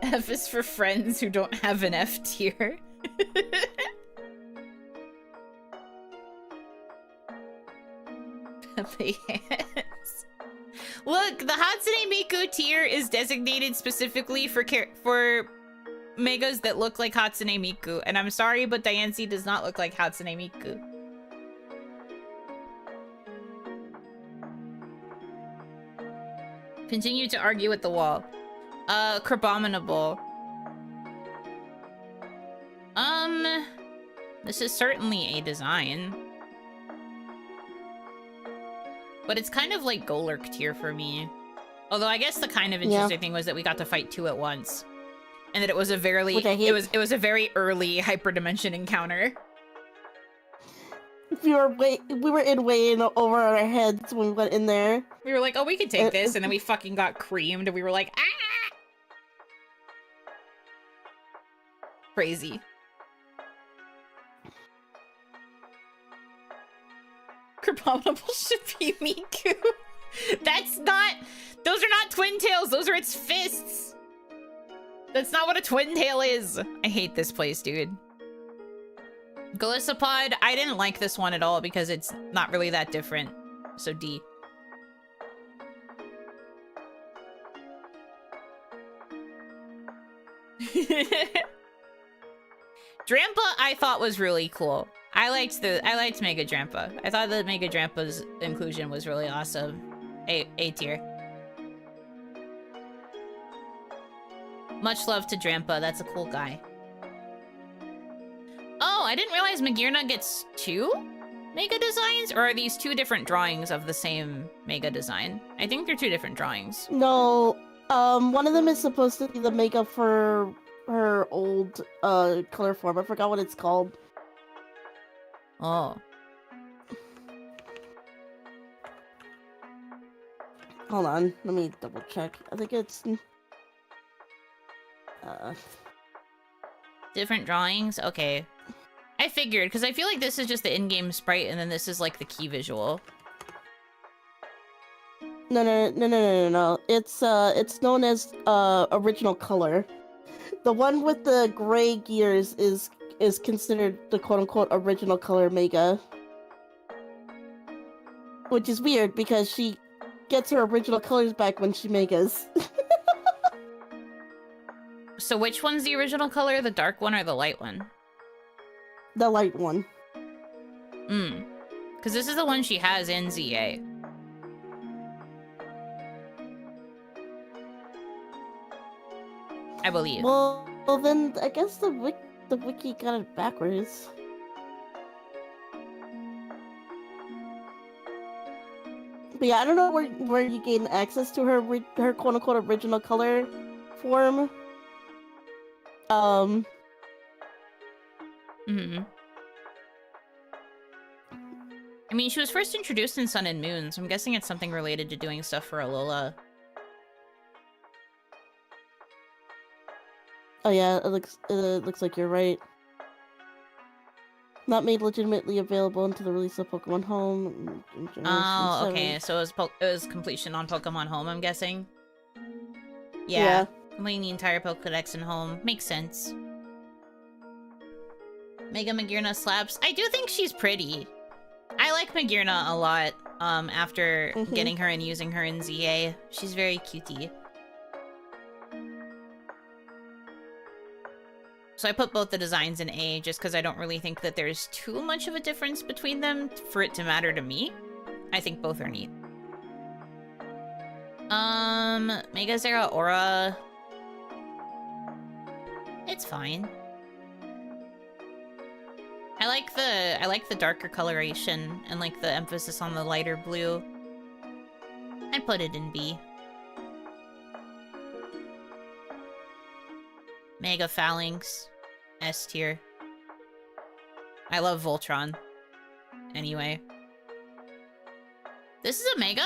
F is for friends who don't have an F tier. Yes. Look, the Hatsune Miku tier is designated specifically for megas that look like Hatsune Miku, and I'm sorry, but Diancie does not look like Hatsune Miku. Continue to argue with the wall. Crabominable. This is certainly a design. But it's kind of like Golurk tier for me. Although I guess the kind of interesting thing was that we got to fight two at once. And that it was a very it was a very early hyperdimension encounter. we were in way in over our heads when we went in there. We were like, oh, we could take this, and then we fucking got creamed, and we were like, ah! Crazy. Abominable should be Miku. That's not... Those are not twin tails. Those are its fists. That's not what a twin tail is. I hate this place, dude. Galissapod, I didn't like this one at all because it's not really that different. So D. Drampa I thought was really cool. I liked Mega Drampa. I thought that Mega Drampa's inclusion was really awesome. A tier. Much love to Drampa. That's a cool guy. Oh, I didn't realize Magirna gets 2 Mega designs? Or are these 2 different drawings of the same Mega design? I think they're 2 different drawings. No, one of them is supposed to be the Mega for her old color form. I forgot what it's called. Oh. Hold on, let me double check. I think it's... Different drawings? Okay. I figured, because I feel like this is just the in-game sprite, and then this is like the key visual. No. It's known as original color. The one with the gray gears is considered the quote-unquote original color Mega. Which is weird, because she gets her original colors back when she Megas. So which one's the original color? The dark one or the light one? The light one. Because this is the one she has in ZA. I believe. Well then, I guess the wiki got it backwards. But yeah, I don't know where you gain access to her quote-unquote original color form. I mean, she was first introduced in Sun and Moon, so I'm guessing it's something related to doing stuff for Alola. Oh yeah, it looks like you're right. Not made legitimately available until the release of Pokemon Home. Oh, okay. So it was completion on Pokemon Home, I'm guessing. Yeah. Completing the entire Pokedex in Home. Makes sense. Mega Magirna slaps. I do think she's pretty. I like Magirna a lot, after getting her and using her in ZA. She's very cutie. So I put both the designs in A just because I don't really think that there's too much of a difference between them for it to matter to me. I think both are neat. Mega Zeraora. It's fine. I like the darker coloration and like the emphasis on the lighter blue. I'd put it in B. Mega Phalanx. S tier. I love Voltron. Anyway. This is a Mega?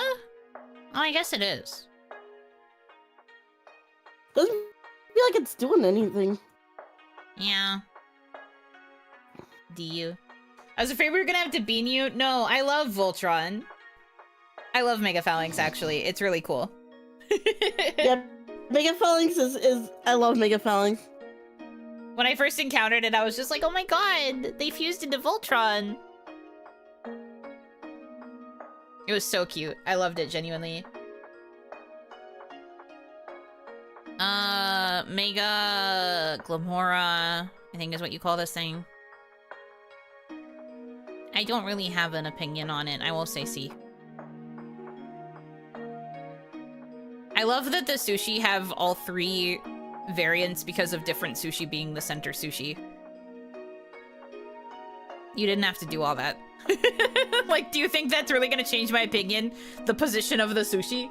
Oh, I guess it is. Doesn't feel like it's doing anything. Yeah. Do you? I was afraid we were gonna have to bean you. No, I love Voltron. I love Mega Phalanx, actually. It's really cool. Yeah, Mega Phalanx is... I love Mega Phalanx. When I first encountered it, I was just like, oh my god, they fused into Voltron. It was so cute. I loved it, genuinely. Mega Glamora, I think is what you call this thing. I don't really have an opinion on it. I will say C. I love that the sushi have all 3 variants because of different sushi being the center sushi. You didn't have to do all that. Like, do you think that's really gonna change my opinion? The position of the sushi?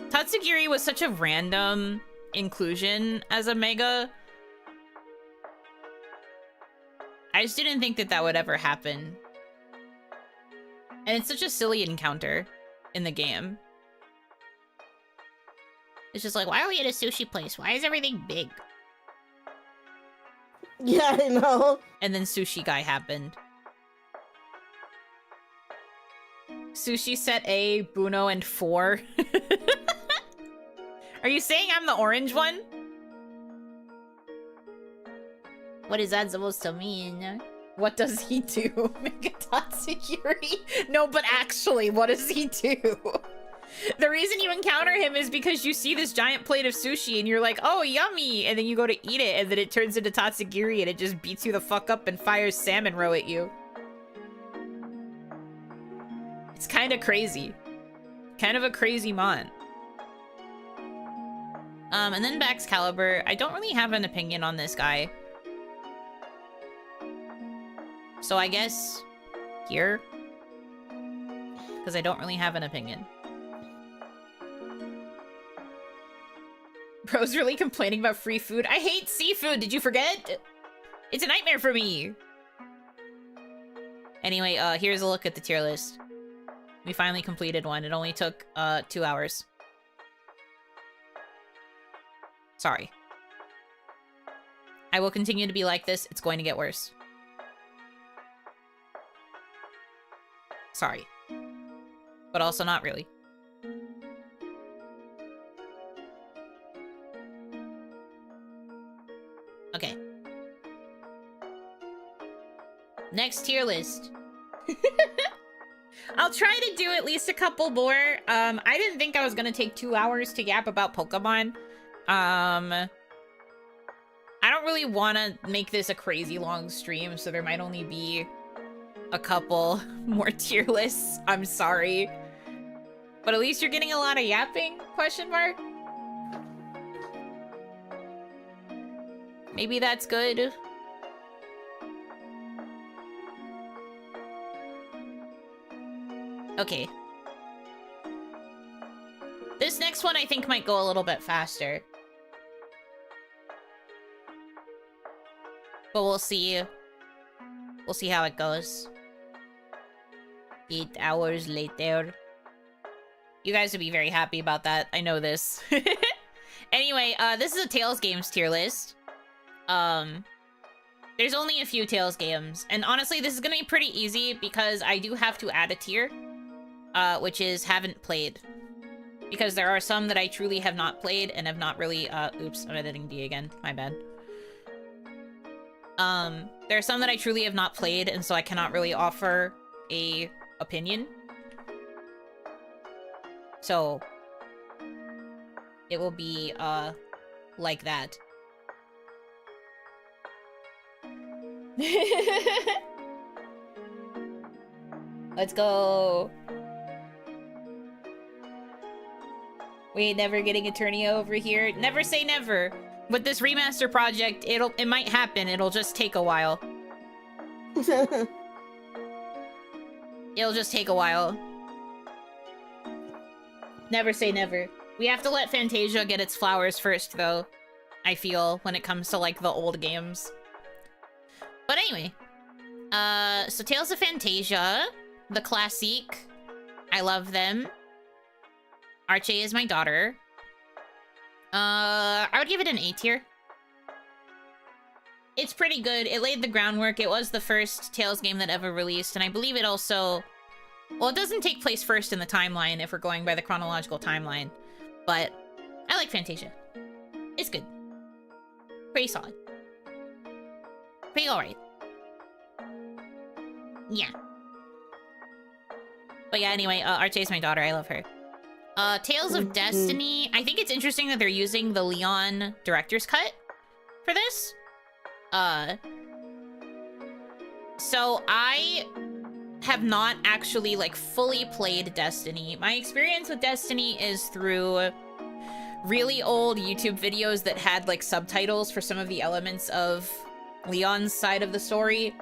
Tatsugiri was such a random inclusion as a Mega. I just didn't think that that would ever happen. And it's such a silly encounter in the game. It's just like, why are we at a sushi place? Why is everything big? Yeah, I know. And then sushi guy happened. Sushi set A, Buno, and 4. Are you saying I'm the orange one? What is that supposed to mean? What does he do? Megatatsu-Yuri? No, but actually, what does he do? The reason you encounter him is because you see this giant plate of sushi and you're like, oh, yummy! And then you go to eat it and then it turns into Tatsugiri and it just beats you the fuck up and fires salmon roe at you. It's kind of crazy. Kind of a crazy mon. And then Baxcalibur. I don't really have an opinion on this guy. So I guess here. Because I don't really have an opinion. Bro's really complaining about free food. I hate seafood, did you forget? It's a nightmare for me. Anyway, here's a look at the tier list. We finally completed one. It only took 2 hours. Sorry. I will continue to be like this. It's going to get worse. Sorry. But also not really. Okay. Next tier list. I'll try to do at least a couple more. I didn't think I was gonna take 2 hours to yap about Pokemon. I don't really want to make this a crazy long stream, so there might only be a couple more tier lists. I'm sorry. But at least you're getting a lot of yapping, question mark? Maybe that's good. Okay. This next one I think might go a little bit faster. But we'll see. We'll see how it goes. 8 hours later. You guys would be very happy about that. I know this. Anyway, this is a Tales games tier list. There's only a few Tales games. And honestly, this is gonna be pretty easy because I do have to add a tier. Which is haven't played. Because there are some that I truly have not played and have not really, oops, I'm editing D again. My bad. There are some that I truly have not played, and so I cannot really offer a opinion. So, it will be, like that. Let's go! We ain't never getting Eternia over here. Never say never! With this remaster project, it might happen. It'll just take a while. It'll just take a while. Never say never. We have to let Fantasia get its flowers first, though. I feel, when it comes to, like, the old games. But anyway. So Tales of Fantasia. The Classique. I love them. Archie is my daughter. I would give it an A tier. It's pretty good. It laid the groundwork. It was the first Tales game that ever released, and I believe it also... Well, it doesn't take place first in the timeline if we're going by the chronological timeline, but I like Fantasia. It's good. Pretty solid. Pretty alright. Yeah. But yeah, anyway, Archie is my daughter. I love her. Tales of Destiny. I think it's interesting that they're using the Leon director's cut for this. So I have not actually, like, fully played Destiny. My experience with Destiny is through really old YouTube videos that had, like, subtitles for some of the elements of Leon's side of the story.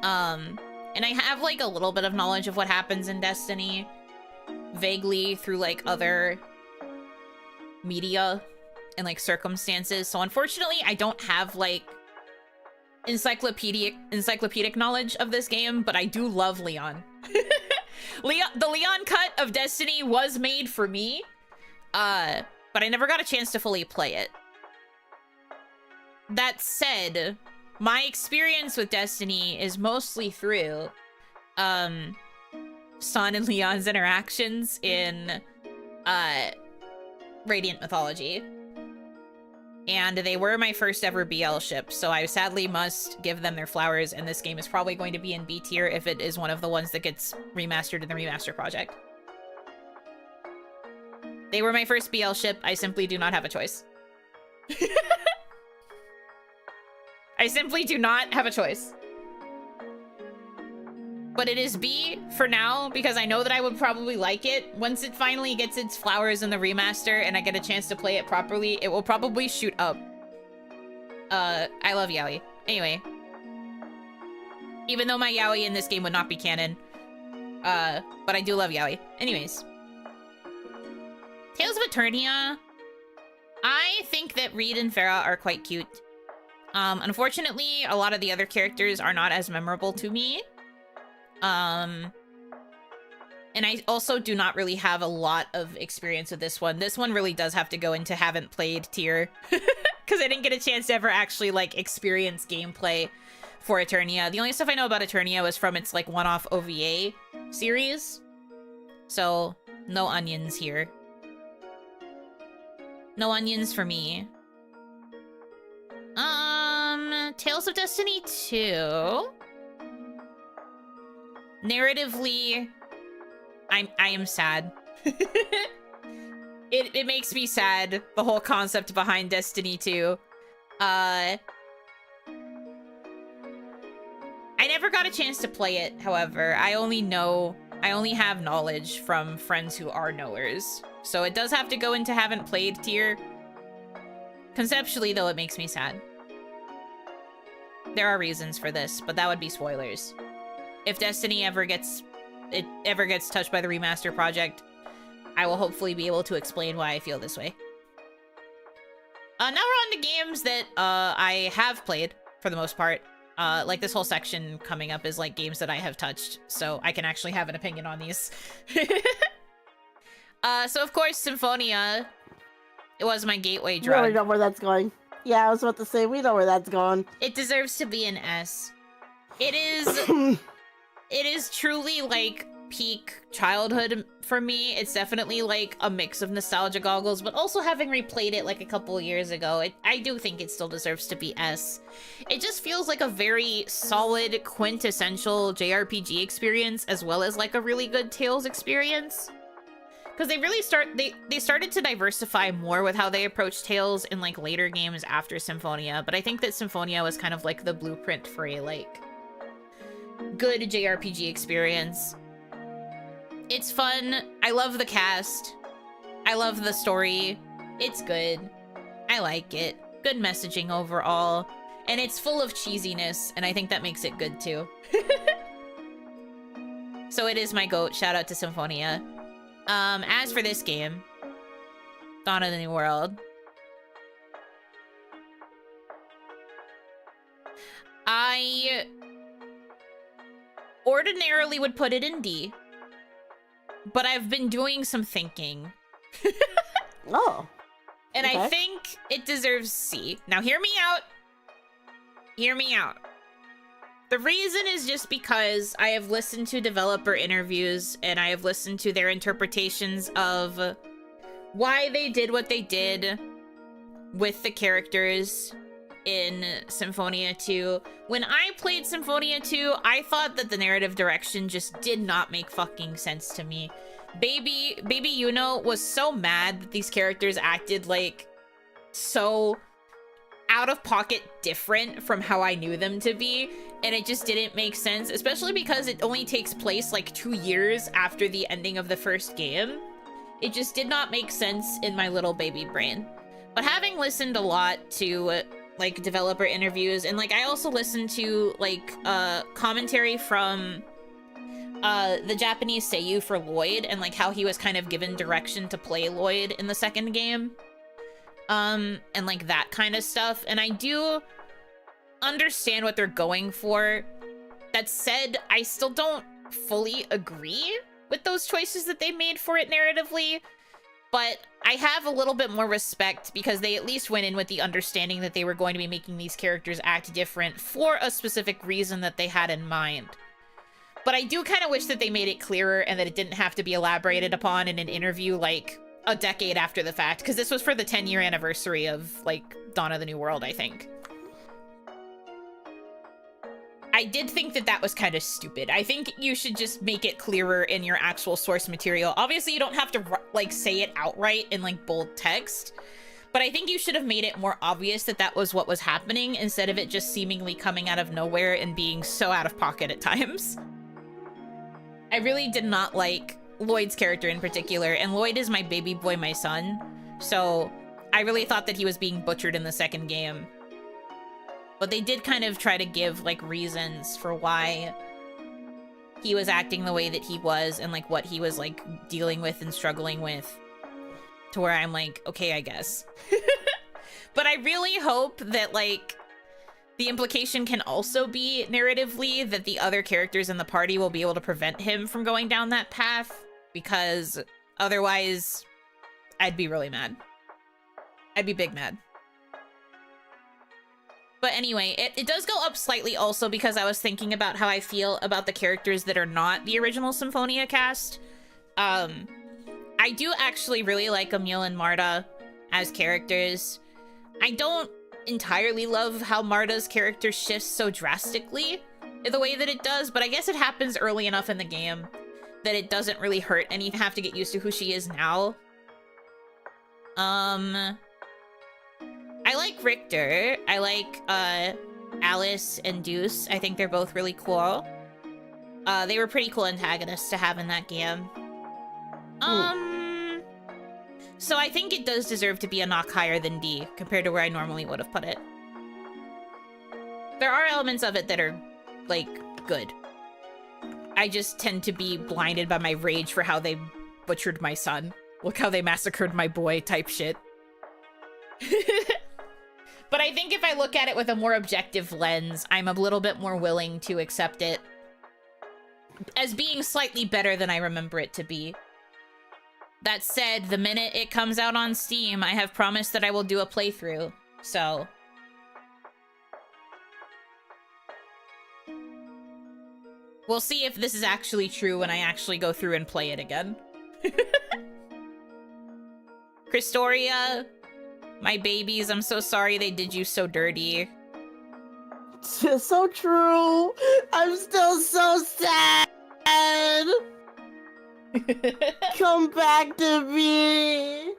And I have, like, a little bit of knowledge of what happens in Destiny. Vaguely through, like, other media and, like, circumstances. So unfortunately, I don't have, like, encyclopedic knowledge of this game, but I do love Leon. The Leon cut of Destiny was made for me, but I never got a chance to fully play it. That said, my experience with Destiny is mostly through Son and Leon's interactions in Radiant Mythology. And they were my first ever BL ship, so I sadly must give them their flowers, and this game is probably going to be in B tier if it is one of the ones that gets remastered in the remaster project. They were my first BL ship. I simply do not have a choice. I simply do not have a choice. But it is B for now, because I know that I would probably like it. Once it finally gets its flowers in the remaster and I get a chance to play it properly, it will probably shoot up. I love Yaoi. Anyway. Even though my Yaoi in this game would not be canon. But I do love Yaoi. Anyways. Tales of Eternia. I think that Reed and Farah are quite cute. Unfortunately, a lot of the other characters are not as memorable to me. And I also do not really have a lot of experience with this one. This one really does have to go into haven't played tier. Because I didn't get a chance to ever actually, like, experience gameplay for Eternia. The only stuff I know about Eternia was from its, like, one-off OVA series. So, no onions here. No onions for me. Tales of Destiny 2... Narratively, I am sad. It makes me sad, the whole concept behind Destiny 2. I never got a chance to play it, however. I only have knowledge from friends who are knowers. So it does have to go into haven't played tier. Conceptually, though, it makes me sad. There are reasons for this, but that would be spoilers. If Destiny ever gets touched by the remaster project, I will hopefully be able to explain why I feel this way. Now we're on to games that I have played for the most part. Like this whole section coming up is like games that I have touched, so I can actually have an opinion on these. So of course, Symphonia. It was my gateway drug. We already know where that's going. Yeah, I was about to say, we know where that's going. It deserves to be an S. It is... It is truly, like, peak childhood for me. It's definitely, like, a mix of nostalgia goggles, but also having replayed it, like, a couple years ago, I do think it still deserves to be S. It just feels like a very solid, quintessential JRPG experience, as well as, like, a really good Tales experience. Because they really they started to diversify more with how they approach Tales in, like, later games after Symphonia, but I think that Symphonia was kind of, like, the blueprint for a, like... good JRPG experience. It's fun. I love the cast. I love the story. It's good. I like it. Good messaging overall. And it's full of cheesiness, and I think that makes it good too. So it is my GOAT. Shout out to Symphonia. As for this game, Dawn of the New World. I ordinarily would put it in D, but I've been doing some thinking. Oh. And okay. I think it deserves C. Now hear me out. Hear me out. The reason is just because I have listened to developer interviews and I have listened to their interpretations of why they did what they did with the characters in Symphonia 2. When I played Symphonia 2, I thought that the narrative direction just did not make fucking sense to me. Baby Yuno was so mad that these characters acted like so out of pocket different from how I knew them to be, and it just didn't make sense, especially because it only takes place like 2 years after the ending of the first game. It just did not make sense in my little baby brain. But having listened a lot to like developer interviews, and like I also listened to like commentary from the Japanese seiyuu for Lloyd, and like how he was kind of given direction to play Lloyd in the second game, and like that kind of stuff. And I do understand what they're going for. That said, I still don't fully agree with those choices that they made for it narratively, but I have a little bit more respect because they at least went in with the understanding that they were going to be making these characters act different for a specific reason that they had in mind. But I do kind of wish that they made it clearer and that it didn't have to be elaborated upon in an interview like a decade after the fact, because this was for the 10-year anniversary of like Dawn of the New World, I think. I did think that that was kind of stupid. I think you should just make it clearer in your actual source material. Obviously, you don't have to like say it outright in like bold text, but I think you should have made it more obvious that that was what was happening instead of it just seemingly coming out of nowhere and being so out of pocket at times. I really did not like Lloyd's character in particular, and Lloyd is my baby boy, my son, so I really thought that he was being butchered in the second game. But they did kind of try to give, like, reasons for why he was acting the way that he was and, like, what he was, like, dealing with and struggling with. To where I'm like, okay, I guess. But I really hope that, like, the implication can also be, narratively, that the other characters in the party will be able to prevent him from going down that path. Because otherwise, I'd be really mad. I'd be big mad. But anyway, it does go up slightly also because I was thinking about how I feel about the characters that are not the original Symphonia cast. I do actually really like Emil and Marta as characters. I don't entirely love how Marta's character shifts so drastically in the way that it does, but I guess it happens early enough in the game that it doesn't really hurt and you have to get used to who she is now. I like Richter. I like Alice and Deuce. I think they're both really cool. They were pretty cool antagonists to have in that game. So I think it does deserve to be a knock higher than D compared to where I normally would have put it. There are elements of it that are, like, good. I just tend to be blinded by my rage for how they butchered my son. Look how they massacred my boy type shit. But I think if I look at it with a more objective lens, I'm a little bit more willing to accept it as being slightly better than I remember it to be. That said, the minute it comes out on Steam, I have promised that I will do a playthrough, so... we'll see if this is actually true when I actually go through and play it again. Christoria... my babies, I'm so sorry they did you so dirty. So true. I'm still so sad. Come back to me.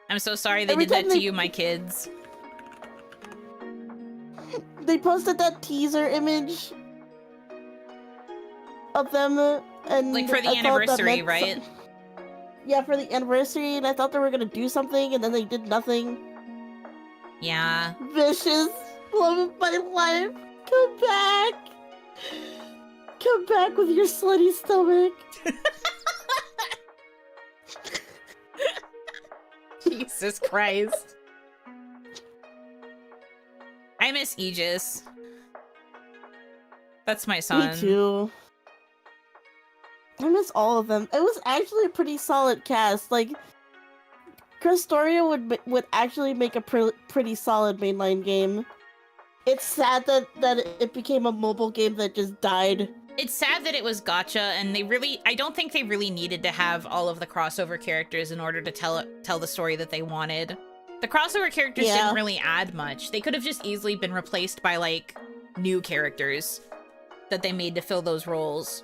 I'm so sorry they did that to you, my kids. They posted that teaser image of them and like for the anniversary, right? Yeah, for the anniversary, and I thought they were gonna do something, and then they did nothing. Yeah. Vicious, love of my life, come back! Come back with your slutty stomach. Jesus Christ. I miss Aegis. That's my son. Me too. I miss all of them. It was actually a pretty solid cast. Like, Christoria would actually make a pretty solid mainline game. It's sad that it became a mobile game that just died. It's sad that it was gacha, and I don't think they really needed to have all of the crossover characters in order to tell the story that they wanted. The crossover characters didn't really add much. They could have just easily been replaced by, like, new characters that they made to fill those roles.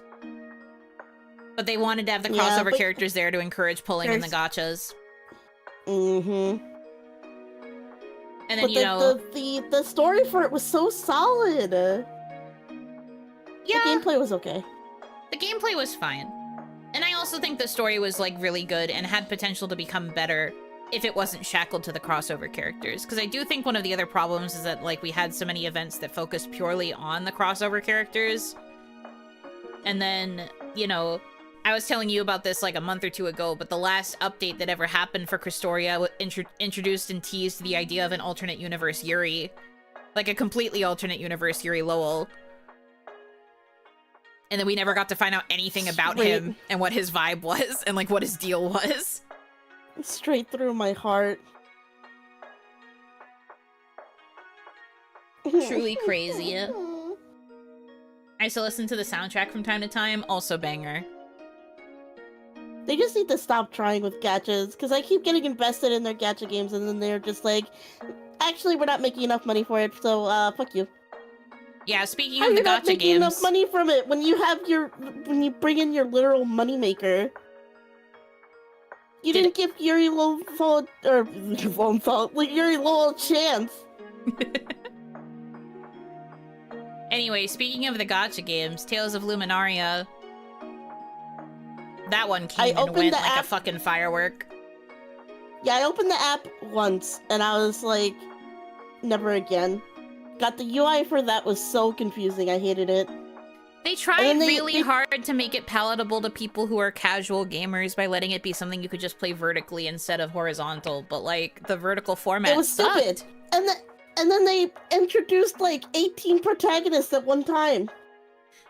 But they wanted to have the crossover characters there to encourage pulling in the gachas. Mm-hmm. And then, you know... the story for it was so solid. Yeah. The gameplay was okay. The gameplay was fine. And I also think the story was, like, really good and had potential to become better if it wasn't shackled to the crossover characters. Because I do think one of the other problems is that, like, we had so many events that focused purely on the crossover characters. And then, you know, I was telling you about this, like, a month or two ago, but the last update that ever happened for Christoria introduced and teased the idea of an alternate universe Yuri. Like a completely alternate universe Yuri Lowell. And then we never got to find out anything about him and what his vibe was and like what his deal was. Straight through my heart. Truly crazy. I still listen to the soundtrack from time to time, also banger. They just need to stop trying with gachas, because I keep getting invested in their gacha games, and then they're just like, actually, we're not making enough money for it, so, fuck you. Yeah, speaking How of the you're not gacha making games... enough money from it when you have when you bring in your literal moneymaker. You didn't give Yuri Lowell, Yuri Lowell a chance. Anyway, speaking of the gacha games, Tales of Luminaria... That one came and went like a fucking firework. Yeah, I opened the app once, and I was like, never again. God, the UI for that was so confusing, I hated it. They tried really hard to make it palatable to people who are casual gamers by letting it be something you could just play vertically instead of horizontal, but like, the vertical format it was sucked. Stupid. And then they introduced like 18 protagonists at one time.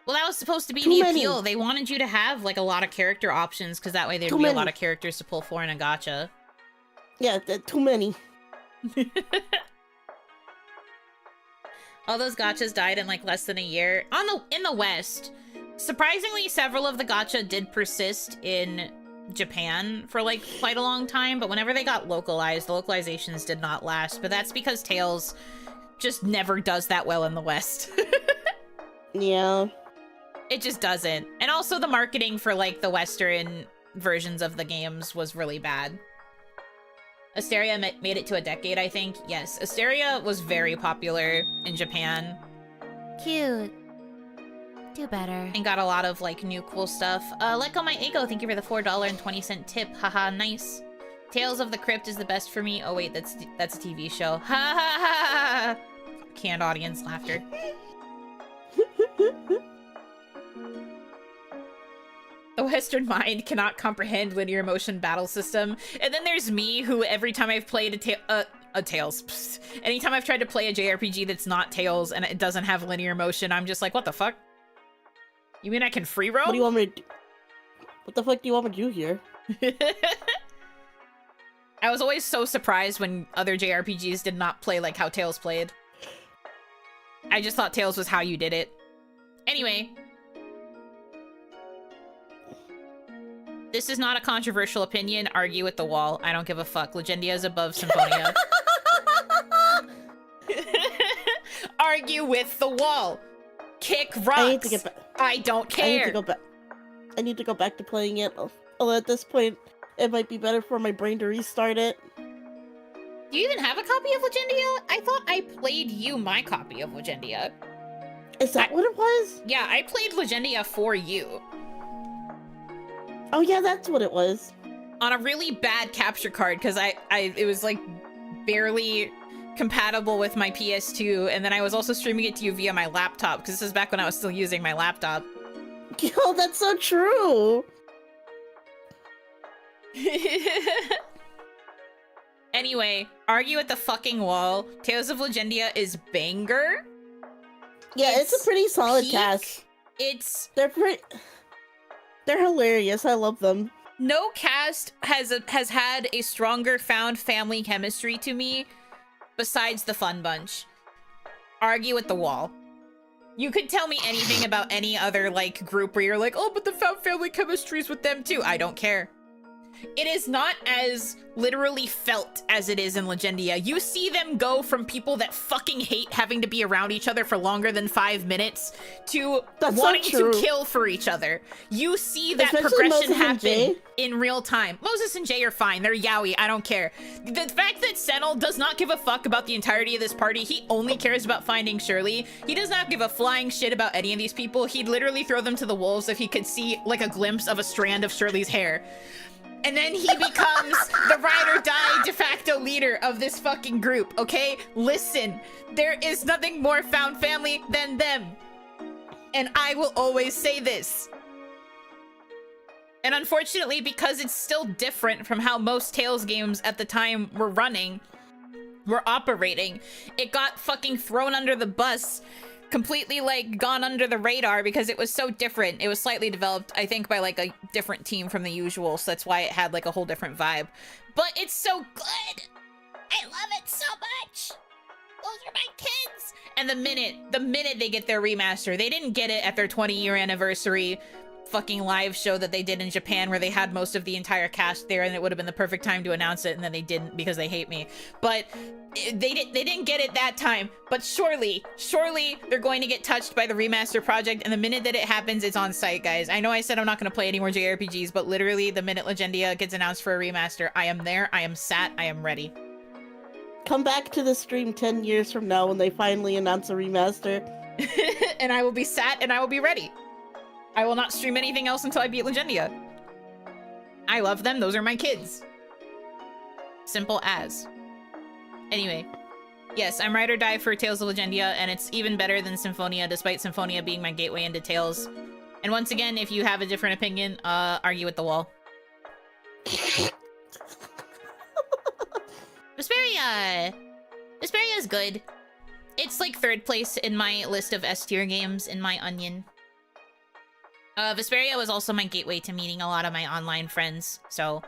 Well, that was supposed to be the appeal. They wanted you to have, like, a lot of character options, because that way there'd be a lot of characters to pull for in a gacha. Yeah, too many. All those gachas died in, like, less than a year. In the West, surprisingly, several of the gacha did persist in Japan for, like, quite a long time, but whenever they got localized, the localizations did not last. But that's because Tales just never does that well in the West. Yeah. It just doesn't. And also the marketing for, like, the Western versions of the games was really bad. Asteria made it to a decade, I think. Yes, Asteria was very popular in Japan. Cute. Do better. And got a lot of, like, new cool stuff. Let Go My Ego, thank you for the $4.20 tip. Haha, nice. Tales of the Crypt is the best for me. Oh, wait, that's a TV show. Ha ha ha ha! Canned audience laughter. The Western mind cannot comprehend linear motion battle system. And then there's me, who every time I've played Tales, anytime I've tried to play a JRPG that's not Tales and it doesn't have linear motion, I'm just like, what the fuck? You mean I can free roam? What do you want me to do? What the fuck do you want me to do here? I was always so surprised when other JRPGs did not play like how Tales played. I just thought Tales was how you did it. Anyway. This is not a controversial opinion. Argue with the wall. I don't give a fuck. Legendia is above Symphonia. Argue with the wall. Kick rocks. I don't care. I need to go back. I need to go back to playing it. Although at this point, it might be better for my brain to restart it. Do you even have a copy of Legendia? I thought I played you my copy of Legendia. Is that what it was? Yeah, I played Legendia for you. Oh yeah, that's what it was. On a really bad capture card, because it was like barely compatible with my PS2, and then I was also streaming it to you via my laptop, because this is back when I was still using my laptop. Yo, that's so true! Anyway, argue at the fucking wall. Tales of Legendia is banger. Yeah, it's a pretty solid cast. They're hilarious. I love them. No cast has had a stronger found family chemistry to me besides the Fun Bunch. Argue at the wall. You could tell me anything about any other, like, group where you're like, oh, but the found family chemistry's with them too. I don't care. It is not as literally felt as it is in Legendia. You see them go from people that fucking hate having to be around each other for longer than 5 minutes to wanting to kill for each other. You see that progression happen in real time. Moses and Jay are fine. They're yaoi. I don't care. The fact that Senel does not give a fuck about the entirety of this party, he only cares about finding Shirley. He does not give a flying shit about any of these people. He'd literally throw them to the wolves if he could see like a glimpse of a strand of Shirley's hair. And then he becomes the ride or die de facto leader of this fucking group, okay? Listen, there is nothing more found family than them. And I will always say this. And unfortunately, because it's still different from how most Tales games at the time were running, were operating. It got fucking thrown under the bus, completely like gone under the radar because it was so different. It was slightly developed, I think, by like a different team from the usual, so that's why it had like a whole different vibe. But it's so good. I love it so much. Those are my kids. And the minute they get their remaster, they didn't get it at their 20-year anniversary fucking live show that they did in Japan where they had most of the entire cast there and it would have been the perfect time to announce it, and then they didn't because they hate me. But they didn't get it that time. But surely they're going to get touched by the remaster project, and the minute that it happens, it's on site, guys. I know I said I'm not going to play any more JRPGs, but literally the minute Legendia gets announced for a remaster, I am there, I am sat, I am ready. Come back to the stream 10 years from now when they finally announce a remaster. And I will be sat and I will be ready. I will not stream anything else until I beat Legendia. I love them. Those are my kids. Simple as. Anyway. Yes, I'm ride or die for Tales of Legendia, and it's even better than Symphonia, despite Symphonia being my gateway into Tales. And once again, if you have a different opinion, argue with the wall. Vesperia is good. It's like 3rd place in my list of S tier games in my onion. Vesperia was also my gateway to meeting a lot of my online friends, so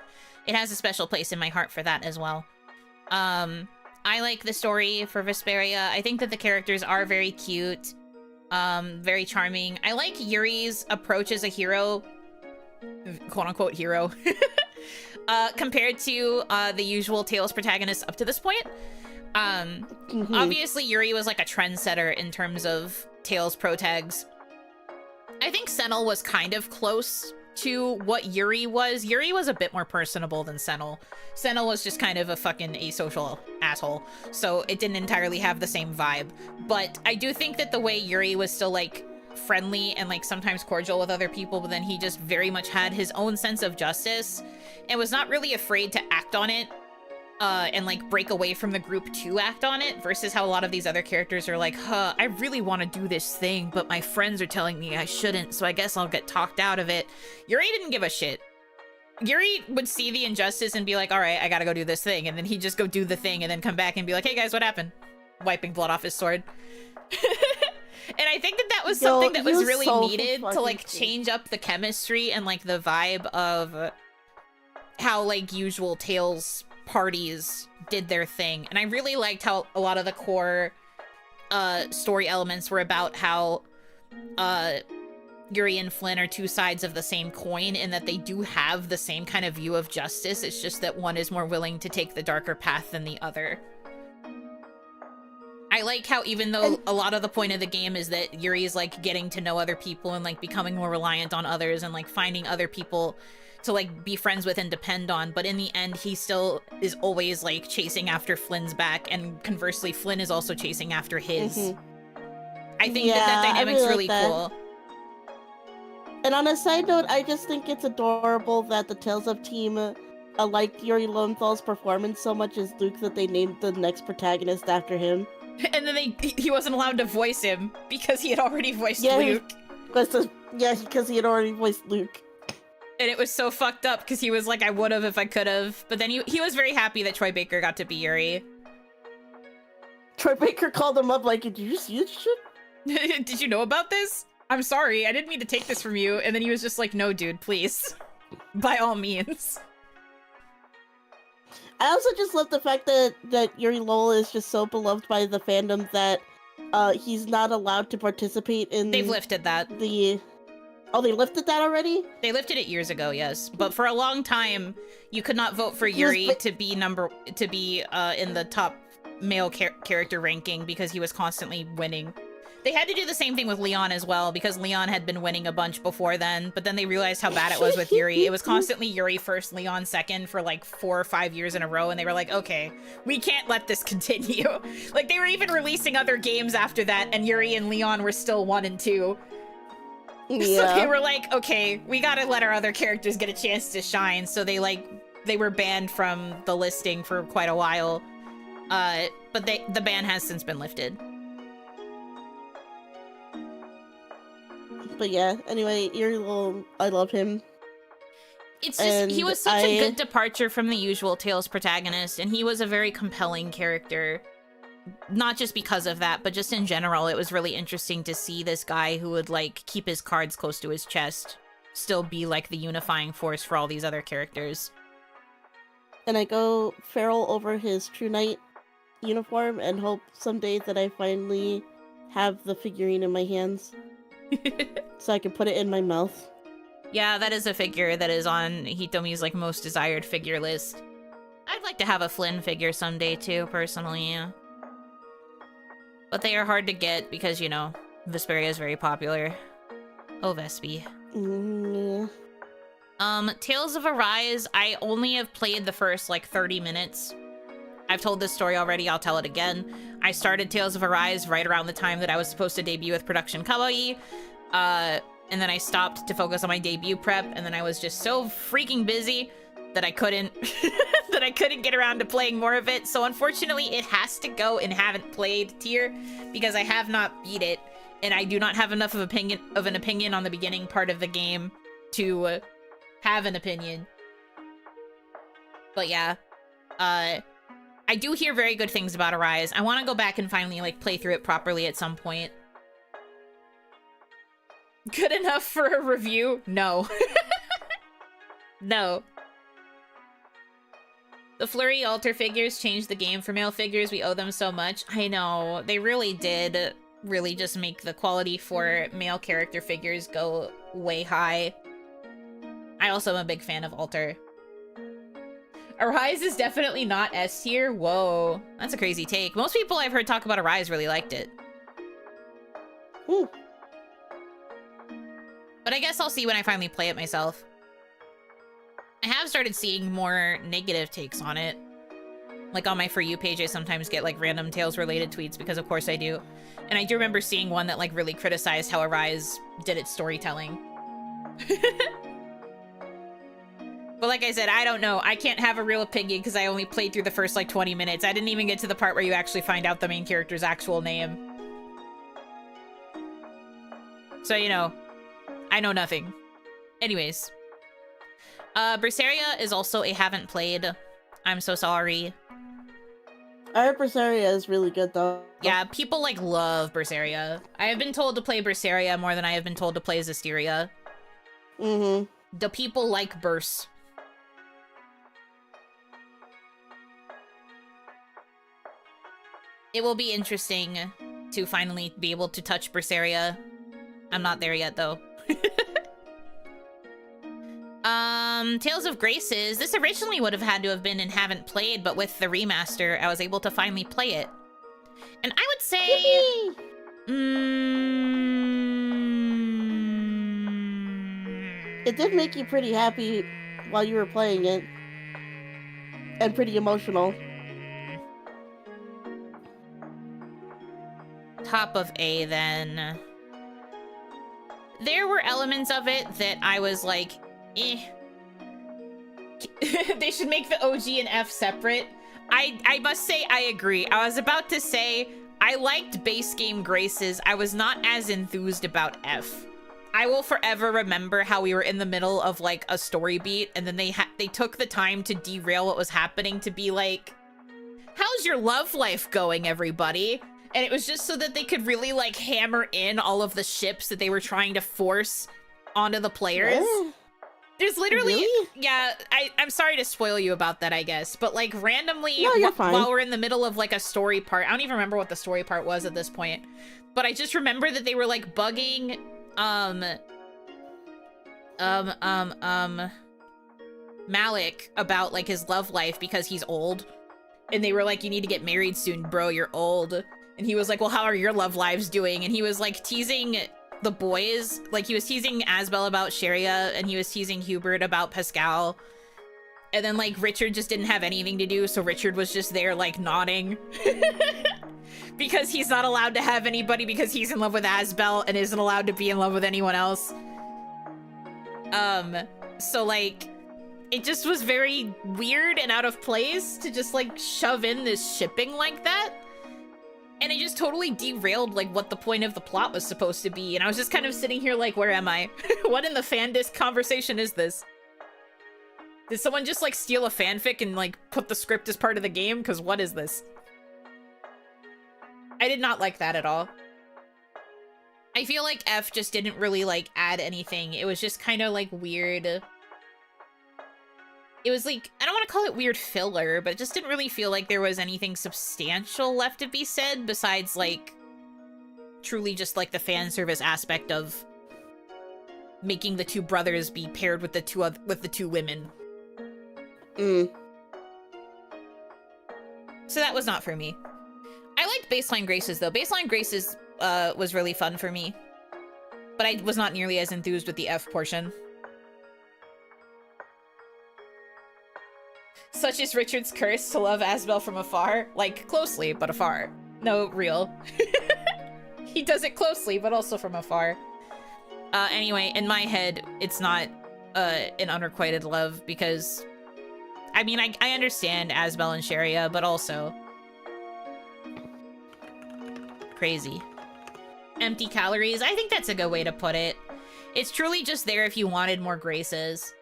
it has a special place in my heart for that as well. I like the story for Vesperia. I think that the characters are very cute, very charming. I like Yuri's approach as a hero, quote-unquote hero, compared to the usual Tales protagonists up to this point. Obviously Yuri was like a trendsetter in terms of Tales protags. I think Senel was kind of close to what Yuri was. Yuri was a bit more personable than Senel. Senel was just kind of a fucking asocial asshole, so it didn't entirely have the same vibe. But I do think that the way Yuri was still like friendly and like sometimes cordial with other people, but then he just very much had his own sense of justice and was not really afraid to act on it. And like break away from the group to act on it, versus how a lot of these other characters are like, I really want to do this thing, but my friends are telling me I shouldn't, so I guess I'll get talked out of it. Yuri didn't give a shit. Yuri would see the injustice and be like, all right, I gotta go do this thing, and then he'd just go do the thing and then come back and be like, hey guys, what happened? Wiping blood off his sword. And I think that was something that was really so needed to like change up the chemistry and like the vibe of how like usual Tales parties did their thing. And I really liked how a lot of the core story elements were about how Yuri and Flynn are two sides of the same coin, and that they do have the same kind of view of justice. It's just that one is more willing to take the darker path than the other. I like how even though a lot of the point of the game is that Yuri is like getting to know other people and like becoming more reliant on others and like finding other people to like be friends with and depend on, but in the end he still is always like chasing after Flynn's back, and conversely Flynn is also chasing after his. I think that dynamic's really cool. And on a side note, I just think it's adorable that the Tales of team liked Yuri Lowenthal's performance so much as Luke that they named the next protagonist after him. And then he wasn't allowed to voice him because he had already voiced Luke. Because he had already voiced Luke. And it was so fucked up because he was like, I would have if I could have. But then he was very happy that Troy Baker got to be Yuri. Troy Baker called him up like, did you see this shit? Did you know about this? I'm sorry, I didn't mean to take this from you. And then he was just like, no, dude, please. By all means. I also just love the fact that Yuri Lowell is just so beloved by the fandom that he's not allowed to participate in... They've lifted that. Oh, they lifted that already? They lifted it years ago, yes. But for a long time, you could not vote for Yuri to be in the top male character ranking because he was constantly winning. They had to do the same thing with Leon as well, because Leon had been winning a bunch before then, but then they realized how bad it was with Yuri. It was constantly Yuri first, Leon second for like 4 or 5 years in a row, and they were like, okay, we can't let this continue. Like, they were even releasing other games after that, and Yuri and Leon were still 1 and 2. Yeah. So they were like, okay, we gotta let our other characters get a chance to shine, so they were banned from the listing for quite a while. But the ban has since been lifted. But yeah, anyway, Yuri Lowell, I love him. It's just, he And was such a good departure from the usual Tales protagonist, and he was a very compelling character. Not just because of that, but just in general, it was really interesting to see this guy who would, like, keep his cards close to his chest still be, like, the unifying force for all these other characters. And I go feral over his True Knight uniform and hope someday that I finally have the figurine in my hands so I can put it in my mouth. Yeah, that is a figure that is on Hitomi's, like, most desired figure list. I'd like to have a Flynn figure someday, too, personally, yeah. But they are hard to get because, you know, Vesperia is very popular. Oh, Vespi. Yeah. Tales of Arise, I only have played the first, like, 30 minutes. I've told this story already, I'll tell it again. I started Tales of Arise right around the time that I was supposed to debut with Production Kawaii. And then I stopped to focus on my debut prep, and then I was just so freaking busy that I couldn't that I couldn't get around to playing more of it. So unfortunately, it has to go in haven't played tier because I have not beat it, and I do not have enough of an opinion on the beginning part of the game to have an opinion. But yeah, I do hear very good things about Arise. I want to go back and finally, like, play through it properly at some point. Good enough for a review? No. No. The Flurry altar figures changed the game for male figures. We owe them so much. I know. They really did really just make the quality for male character figures go way high. I also am a big fan of altar. Arise is definitely not S tier. Whoa. That's a crazy take. Most people I've heard talk about Arise really liked it. Ooh. But I guess I'll see when I finally play it myself. I have started seeing more negative takes on it. Like on my For You page, I sometimes get like random Tales related tweets because of course I do. And I do remember seeing one that like really criticized how Arise did its storytelling. But like I said, I don't know. I can't have a real opinion because I only played through the first like 20 minutes. I didn't even get to the part where you actually find out the main character's actual name. So, you know, I know nothing. Anyways. Berseria is also a haven't played. I'm so sorry. I heard Berseria is really good though. Yeah, people like love Berseria. I have been told to play Berseria more than I have been told to play Zestiria. Mm-hmm. The people like Burse. It will be interesting to finally be able to touch Berseria. I'm not there yet, though. Tales of Graces. This originally would have had to have been in haven't played, but with the remaster, I was able to finally play it. And I would say... It did make you pretty happy while you were playing it. And pretty emotional. Top of A, then. There were elements of it that I was like, eh. They should make the OG and F separate. I must say I agree. I was about to say I liked base game Graces. I was not as enthused about F. I will forever remember how we were in the middle of like a story beat and then they took the time to derail what was happening to be like, how's your love life going, everybody? And it was just so that they could really like hammer in all of the ships that they were trying to force onto the players. There's literally, really? Yeah, I'm sorry to spoil you about that, I guess, but like randomly, No, you're fine. while we're in the middle of like a story part, I don't even remember what the story part was at this point, but I just remember that they were like bugging, Malik about like his love life because he's old, and they were like, you need to get married soon, bro, you're old. And he was like, well, how are your love lives doing? And he was like teasing the boys, like he was teasing Asbel about Sharia, and he was teasing Hubert about Pascal. And then like Richard just didn't have anything to do, so Richard was just there like nodding. Because he's not allowed to have anybody because he's in love with Asbel and isn't allowed to be in love with anyone else. So like, it just was very weird and out of place to just like shove in this shipping like that. And it just totally derailed like what the point of the plot was supposed to be. And I was just kind of sitting here like, where am I? What in the fan disc conversation is this? Did someone just, like, steal a fanfic and, like, put the script as part of the game? Because what is this? I did not like that at all. I feel like F just didn't really, like, add anything. It was just kind of, like, weird. It was, like, I don't want to call it weird filler, but it just didn't really feel like there was anything substantial left to be said besides, like, truly just, like, the fan service aspect of making the two brothers be paired with the two women. Mm. So that was not for me. I liked Baseline Graces, though. Baseline Graces was really fun for me. But I was not nearly as enthused with the F portion. Such is Richard's curse to love Asbel from afar. Like, closely, but afar. No, real. He does it closely, but also from afar. Anyway, in my head, it's not an unrequited love, because... I mean, I understand Asbel and Sharia, but also... crazy. Empty calories. I think that's a good way to put it. It's truly just there if you wanted more graces.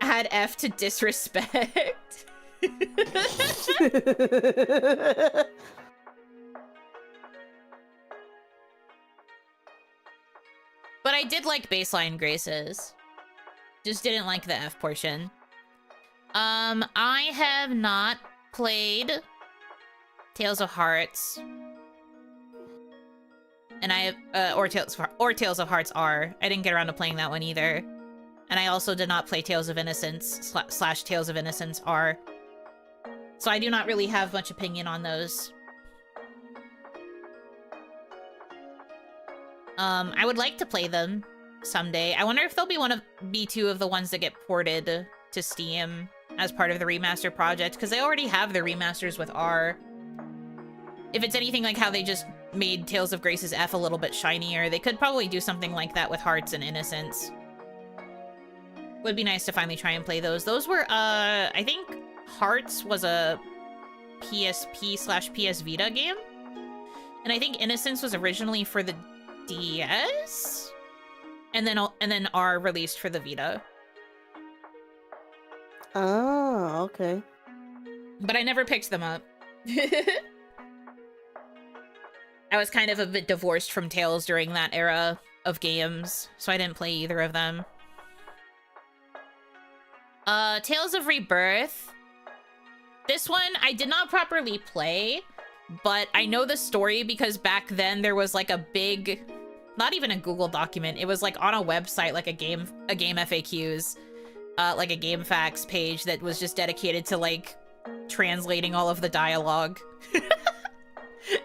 Add F to disrespect. But I did like Baseline Graces. Just didn't like the F portion. I have not played Tales of Hearts. And I have, or Tales of Hearts R. I didn't get around to playing that one either. And I also did not play Tales of Innocence / Tales of Innocence R. So I do not really have much opinion on those. I would like to play them someday. I wonder if they'll be two of the ones that get ported to Steam as part of the remaster project, because they already have the remasters with R. If it's anything like how they just made Tales of Grace's F a little bit shinier, they could probably do something like that with Hearts and Innocence. Would be nice to finally try and play those. Those were, I think Hearts was a PSP / PS Vita game. And I think Innocence was originally for the DS? And then R released for the Vita. Oh, okay. But I never picked them up. I was kind of a bit divorced from Tales during that era of games, so I didn't play either of them. Tales of Rebirth. This one I did not properly play, but I know the story because back then there was like a big, not even a Google document, it was like on a website, like a game FAQs, like a game facts page that was just dedicated to like translating all of the dialogue.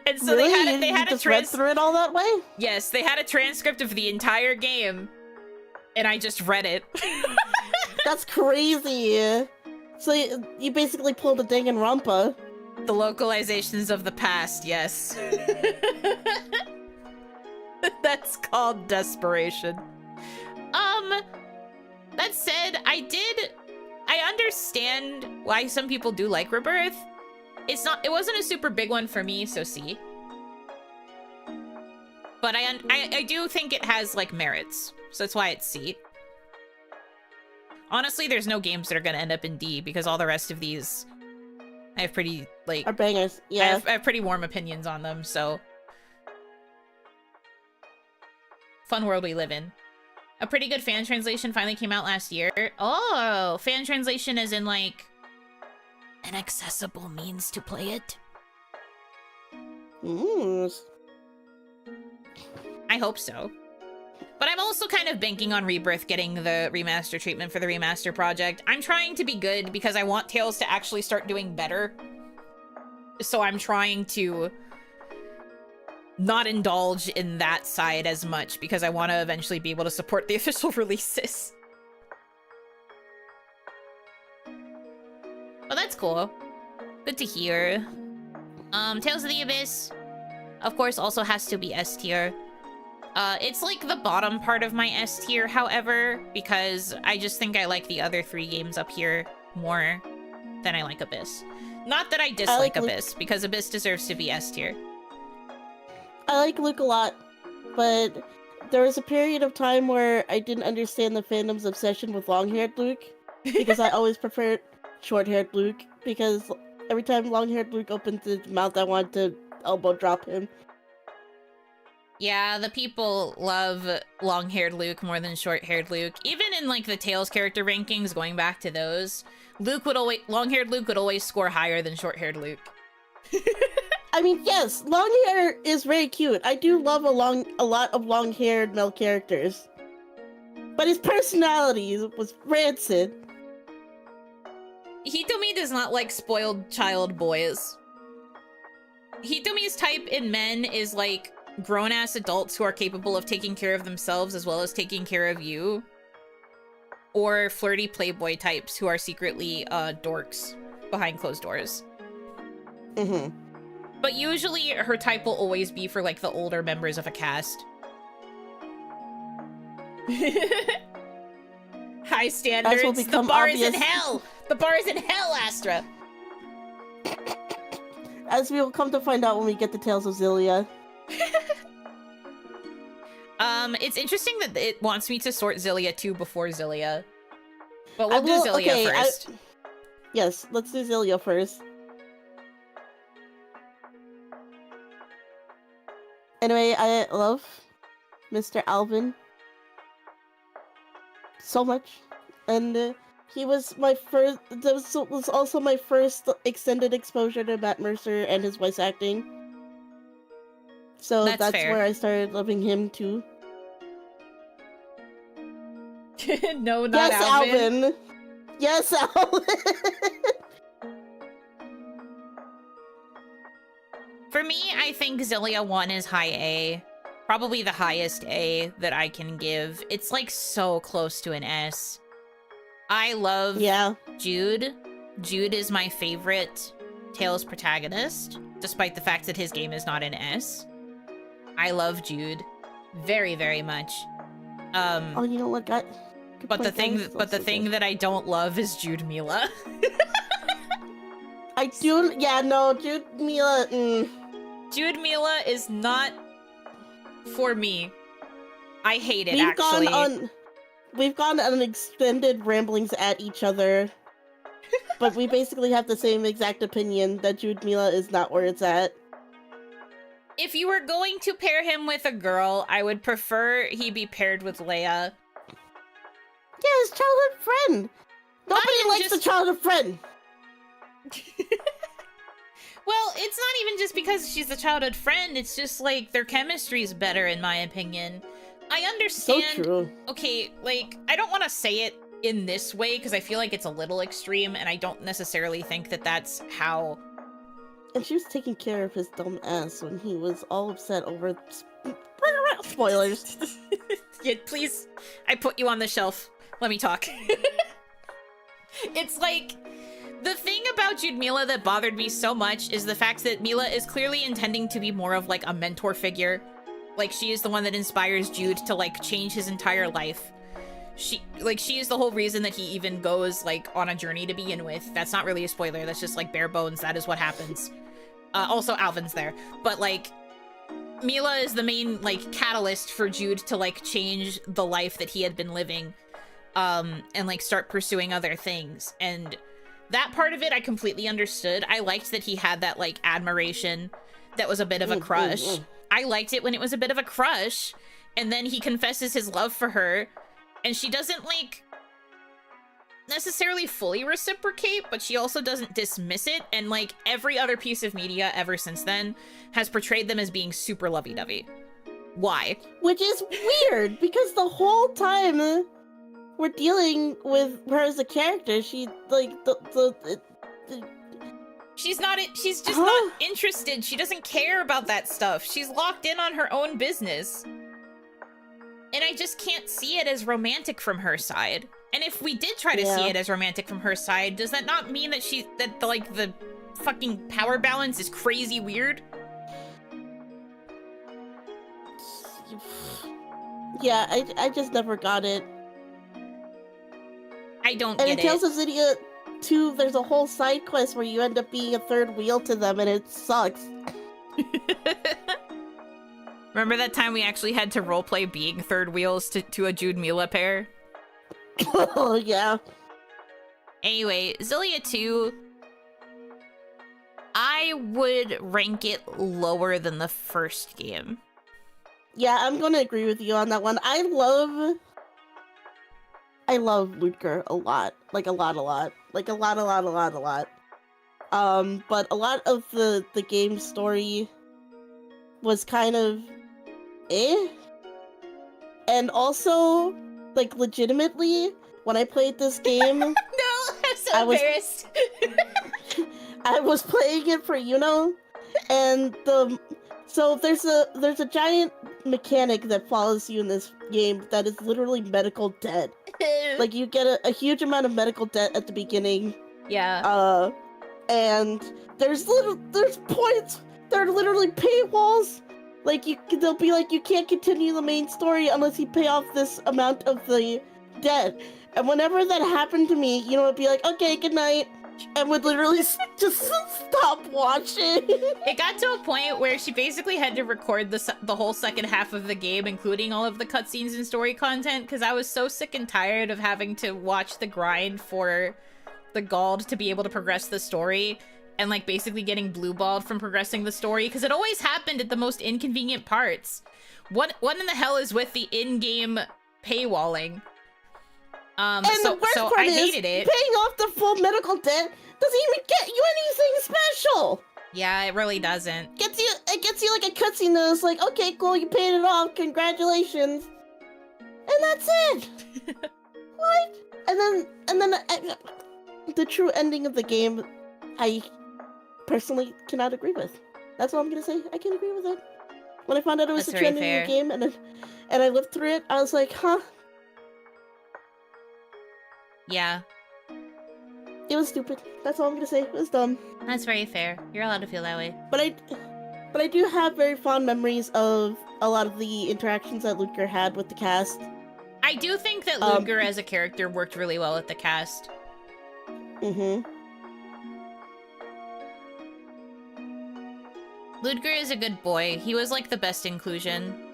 And so really? they had a read through it all that way? Yes, they had a transcript of the entire game, and I just read it. That's crazy. So you basically pulled a Danganronpa. The localizations of the past, yes. That's called desperation. That said, I understand why some people do like Rebirth. It wasn't a super big one for me, so C. But I do think it has, like, merits. So that's why it's C. Honestly, there's no games that are gonna end up in D, because all the rest of these, I have pretty, like... are bangers, yeah. I have pretty warm opinions on them, so... Fun world we live in. A pretty good fan translation finally came out last year. Oh, fan translation as in, like... an accessible means to play it. I hope so. But I'm also kind of banking on Rebirth getting the remaster treatment for the remaster project. I'm trying to be good because I want Tales to actually start doing better. So I'm trying to not indulge in that side as much because I want to eventually be able to support the official releases. Well, that's cool. Good to hear. Tales of the Abyss, of course, also has to be S tier. It's like the bottom part of my S tier, however, because I just think I like the other 3 games up here more than I like Abyss. Not that I dislike Abyss, because Abyss deserves to be S tier. I like Luke a lot, but there was a period of time where I didn't understand the fandom's obsession with long-haired Luke. because I always preferred short-haired Luke, because every time long-haired Luke opens his mouth, I want to elbow drop him. Yeah, the people love long-haired Luke more than short-haired Luke. Even in like the Tails character rankings, going back to those, long-haired Luke would always score higher than short-haired Luke. I mean, yes, long hair is very cute. I do love a lot of long-haired male characters, but his personality was rancid. Hitomi does not like spoiled child boys. Hitomi's type in men is like grown-ass adults who are capable of taking care of themselves as well as taking care of you. Or flirty playboy types who are secretly dorks behind closed doors. Mm-hmm. But usually her type will always be for like the older members of a cast. High standards. The bar is in hell. The bar is in hell, Astra. As we will come to find out when we get the Tales of Zillia. It's interesting that it wants me to sort Zillia 2 before Zillia. But we'll do Zillia first. Yes, let's do Zillia first. Anyway, I love Mr. Alvin so much, and he was my first. This was also my first extended exposure to Matt Mercer and his voice acting. So that's fair. where I started loving him too. No, not yes, Alvin. Yes, Alvin. For me, I think Zillia 1 is high A. Probably the highest A that I can give. It's like so close to an S. I love Jude. Jude is my favorite Tales protagonist, despite the fact that his game is not an S. I love Jude very, very much. Oh, you know what, guy? But the thing that I don't love is Jude Mila. I do. Yeah, no, Jude Mila. Jude Mila is not for me. I hate it, actually. We've gone on extended ramblings at each other, but we basically have the same exact opinion that Jude Mila is not where it's at. If you were going to pair him with a girl, I would prefer he be paired with Leia. Yeah, his childhood friend. Nobody likes a childhood friend. Well, it's not even just because she's a childhood friend. It's just like their chemistry is better, in my opinion. I understand. So true. Okay, like, I don't want to say it in this way because I feel like it's a little extreme, and I don't necessarily think that that's how. And she was taking care of his dumb ass when he was all upset over spoilers. Yeah, please, I put you on the shelf. Let me talk. It's like, the thing about Jude Mila that bothered me so much is the fact that Mila is clearly intending to be more of like a mentor figure. Like, she is the one that inspires Jude to like change his entire life. She is the whole reason that he even goes like on a journey to begin with. That's not really a spoiler. That's just like bare bones. That is what happens. Also Alvin's there, but like Mila is the main like catalyst for Jude to like change the life that he had been living, and like start pursuing other things. And that part of it I completely understood. I liked that he had that like admiration that was a bit of a crush. I liked it when it was a bit of a crush, and then he confesses his love for her, and she doesn't like necessarily fully reciprocate, but she also doesn't dismiss it. And like every other piece of media ever since then has portrayed them as being super lovey-dovey. Why? Which is weird, because the whole time we're dealing with her as a character, she like she's just not interested. She doesn't care about that stuff. She's locked in on her own business. And I just can't see it as romantic from her side. And if we did try to see it as romantic from her side, does that not mean that the fucking power balance is crazy weird? Yeah, I just never got it. I don't get it. And in Tales of Xillia 2, there's a whole side quest where you end up being a third wheel to them, and it sucks. Remember that time we actually had to roleplay being third wheels to a Jude Mila pair? Oh, yeah. Anyway, Zillia 2, I would rank it lower than the first game. Yeah, I'm gonna agree with you on that one. I love Ludger a lot. Like a lot. Like a lot. But a lot of the game story was kind of eh. And also, like, legitimately, when I played this game... No, I'm so embarrassed. I was playing it for Yuno, and so there's a giant mechanic that follows you in this game that is literally medical debt. Like, you get a huge amount of medical debt at the beginning. Yeah. And there's points that are literally paywalls. Like, they'll be like, you can't continue the main story unless you pay off this amount of the debt. And whenever that happened to me, you know, it'd be like, okay, good night, and would literally just stop watching. It got to a point where she basically had to record the whole second half of the game, including all of the cutscenes and story content, because I was so sick and tired of having to watch the grind for the gold to be able to progress the story, and like basically getting blue-balled from progressing the story, because it always happened at the most inconvenient parts. What in the hell is with the in-game paywalling? And the worst part I is, hated it. paying off the full medical debt doesn't even get you anything special. Yeah, it really doesn't. It gets you like a cutscene that's like, okay, cool, you paid it off, congratulations, and that's it. What? And then the true ending of the game, I personally cannot agree with. That's all I'm gonna say. I can't agree with it. When I found out it was That's the true very ending of the fair. game, and I lived through it, I was like, huh. Yeah, It was stupid. That's all I'm gonna say. It was dumb. that's very fair. You're allowed to feel that way. But I do have very fond memories of a lot of the interactions that Ludger had with the cast. I do think that Ludger as a character worked really well with the cast. Mm-hmm. Ludger is a good boy. He was like the best inclusion.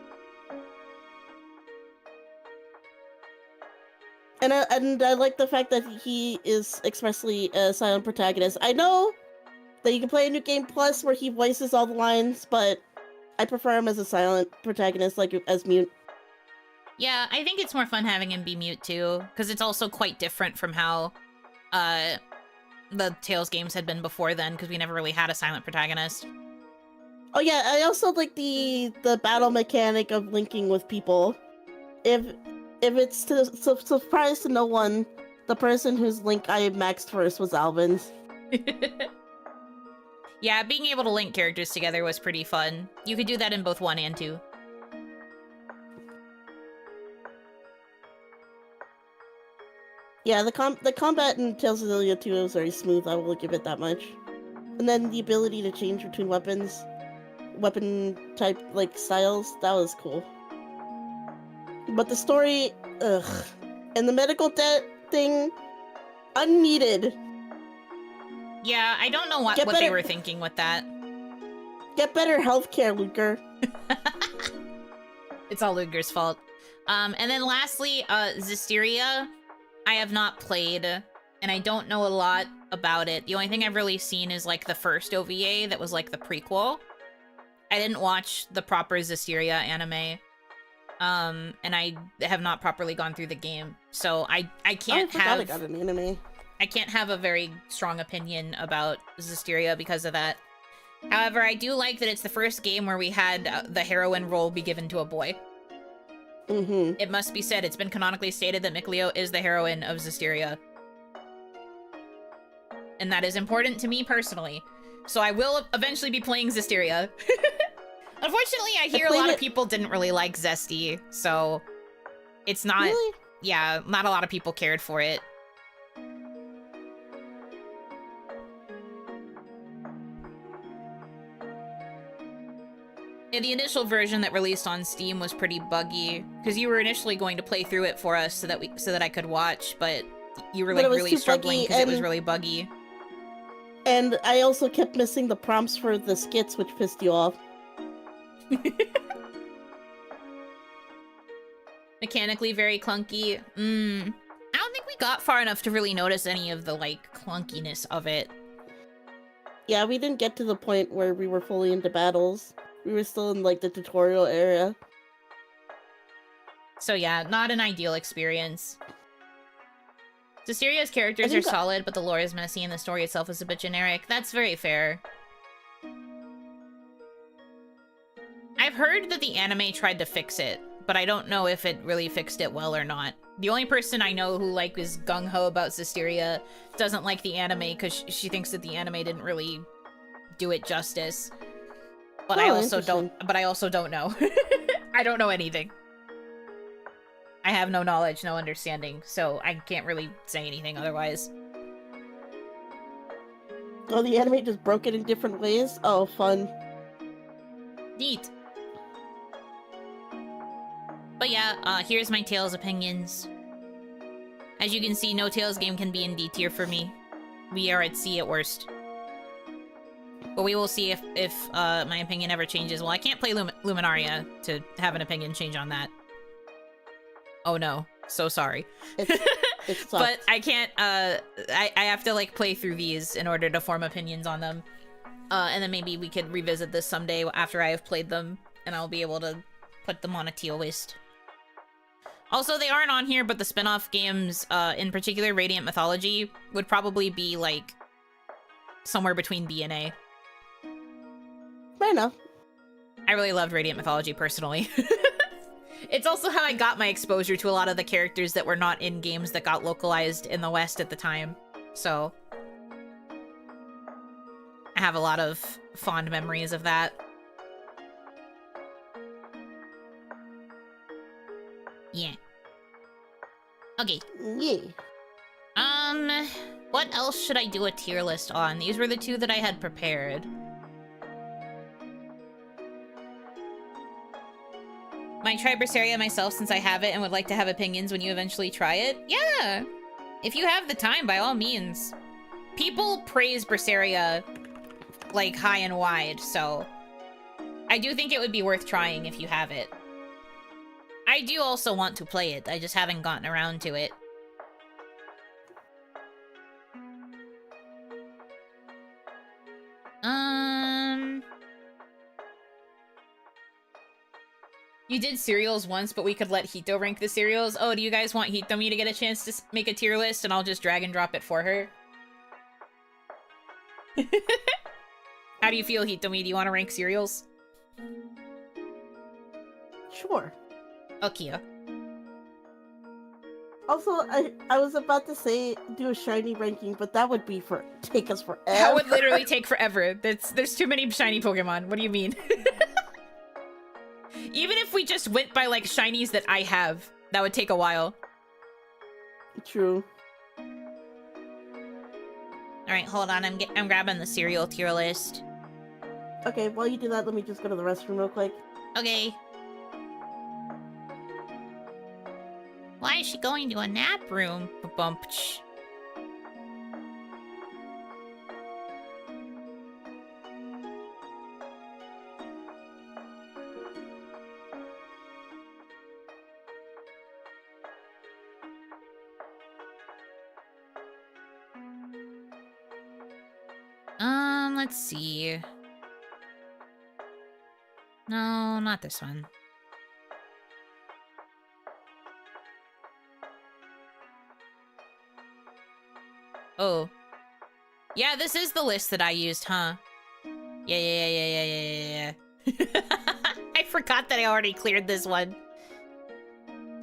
And I like the fact that he is expressly a silent protagonist. I know that you can play a New Game Plus where he voices all the lines, but I prefer him as a silent protagonist, like as mute. Yeah, I think it's more fun having him be mute too, because it's also quite different from how the Tales games had been before then, because we never really had a silent protagonist. Oh yeah, I also like the battle mechanic of linking with people. If it's surprise to no one, the person whose link I maxed first was Alvin's. Yeah, being able to link characters together was pretty fun. You could do that in both 1 and 2. Yeah, the combat in Tales of Zillia 2 was very smooth, I will give it that much. And then the ability to change between weapon type, like, styles, that was cool. But the story, ugh. And the medical debt thing, unneeded. Yeah, I don't know what they were thinking with that. Get better healthcare, Ludger. It's all Ludger's fault. And then lastly, Zestiria, I have not played, and I don't know a lot about it. The only thing I've really seen is, like, the first OVA that was, like, the prequel. I didn't watch the proper Zestiria anime. And I have not properly gone through the game, so I can't I got an anime. I can't have a very strong opinion about Zestiria because of that. However, I do like that it's the first game where we had the heroine role be given to a boy. Mm-hmm. It must be said, it's been canonically stated that Mikleo is the heroine of Zestiria. And that is important to me personally. So I will eventually be playing Zestiria. Unfortunately, I hear a lot of people didn't really like Zesty, so it's not... Really? Yeah, not a lot of people cared for it. Yeah, the initial version that released on Steam was pretty buggy, because you were initially going to play through it for us so that I could watch, but you were like really struggling because it was really buggy. And I also kept missing the prompts for the skits, which pissed you off. Mechanically very clunky. I don't think we got far enough to really notice any of the, like, clunkiness of it. Yeah, we didn't get to the point where we were fully into battles. We were still in, like, the tutorial area. So yeah, not an ideal experience. Asteria's characters are solid, but the lore is messy and the story itself is a bit generic. That's very fair. I've heard that the anime tried to fix it, but I don't know if it really fixed it well or not. The only person I know who, like, is gung-ho about Asteria doesn't like the anime because she thinks that the anime didn't really do it justice. But I also don't know. I don't know anything. I have no knowledge, no understanding, so I can't really say anything otherwise. Oh, the anime just broke it in different ways? Oh, fun. Neat. But yeah, here's my Tales opinions. As you can see, no Tales game can be in D tier for me. We are at C at worst. But we will see if my opinion ever changes. Well, I can't play Luminaria to have an opinion change on that. Oh no, so sorry. But I can't, I have to, like, play through these in order to form opinions on them. And then maybe we could revisit this someday after I have played them, and I'll be able to put them on a tier list. Also, they aren't on here, but the spin-off games, in particular Radiant Mythology, would probably be, like, somewhere between B and A. Fair enough. I really loved Radiant Mythology, personally. It's also how I got my exposure to a lot of the characters that were not in games that got localized in the West at the time. So I have a lot of fond memories of that. Yeah. Okay. Yeah. What else should I do a tier list on? These were the two that I had prepared. Might try Berseria myself since I have it and would like to have opinions when you eventually try it. Yeah! If you have the time, by all means. People praise Berseria, like, high and wide, so I do think it would be worth trying if you have it. I do also want to play it, I just haven't gotten around to it. You did cereals once, but we could let Hito rank the cereals. Oh, do you guys want Hitomi to get a chance to make a tier list and I'll just drag and drop it for her? How do you feel, Hitomi? Do you want to rank cereals? Sure. Okay. Also, I was about to say do a shiny ranking, but that would be take us forever. That would literally take forever. There's too many shiny Pokemon. What do you mean? Even if we just went by, like, shinies that I have, that would take a while. True. Alright, hold on. I'm grabbing the cereal tier list. Okay, while you do that, let me just go to the restroom real quick. Okay. Why is she going to a nap room? Bump. Let's see. No, not this one. Oh. Yeah, this is the list that I used, huh? Yeah. I forgot that I already cleared this one.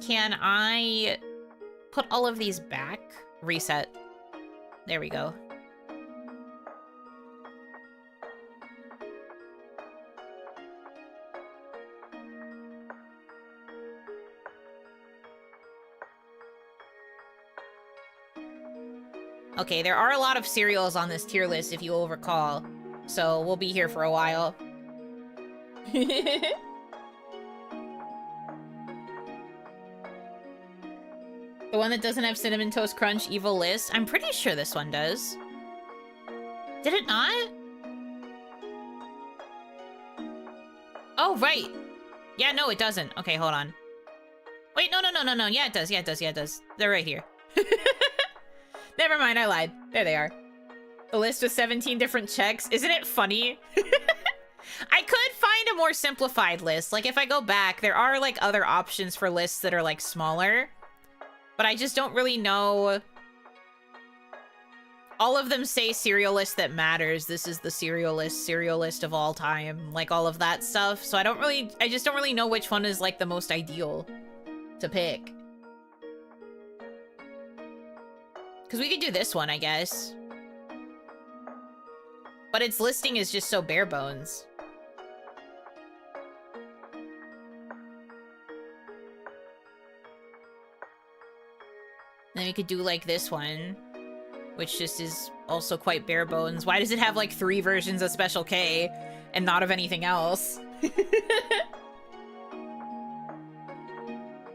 Can I put all of these back? Reset. There we go. Okay, there are a lot of cereals on this tier list, if you will recall. So we'll be here for a while. The one that doesn't have Cinnamon Toast Crunch, Evil List? I'm pretty sure this one does. Did it not? Oh, right. Yeah, no, it doesn't. Okay, hold on. Wait, no. Yeah, it does. They're right here. Never mind, I lied. There they are. A list with 17 different checks. Isn't it funny? I could find a more simplified list. Like, if I go back, there are, like, other options for lists that are, like, smaller. But I just don't really know. All of them say serial list that matters. This is the serial list of all time. Like, all of that stuff. So I just don't really know which one is, like, the most ideal to pick. Because we could do this one, I guess. But its listing is just so bare bones. Then we could do like this one, which just is also quite bare bones. Why does it have like 3 versions of Special K and not of anything else?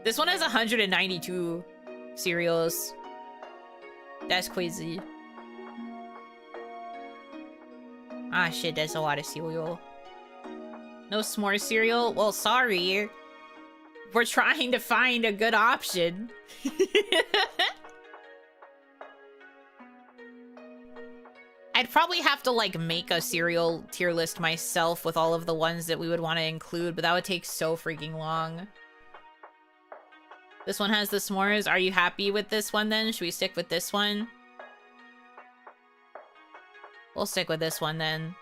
This one has 192 cereals. That's crazy. Ah shit, that's a lot of cereal. No s'more cereal? Well, sorry. We're trying to find a good option. I'd probably have to, like, make a cereal tier list myself with all of the ones that we would want to include, but that would take so freaking long. This one has the s'mores. Are you happy with this one, then? Should we stick with this one? We'll stick with this one, then.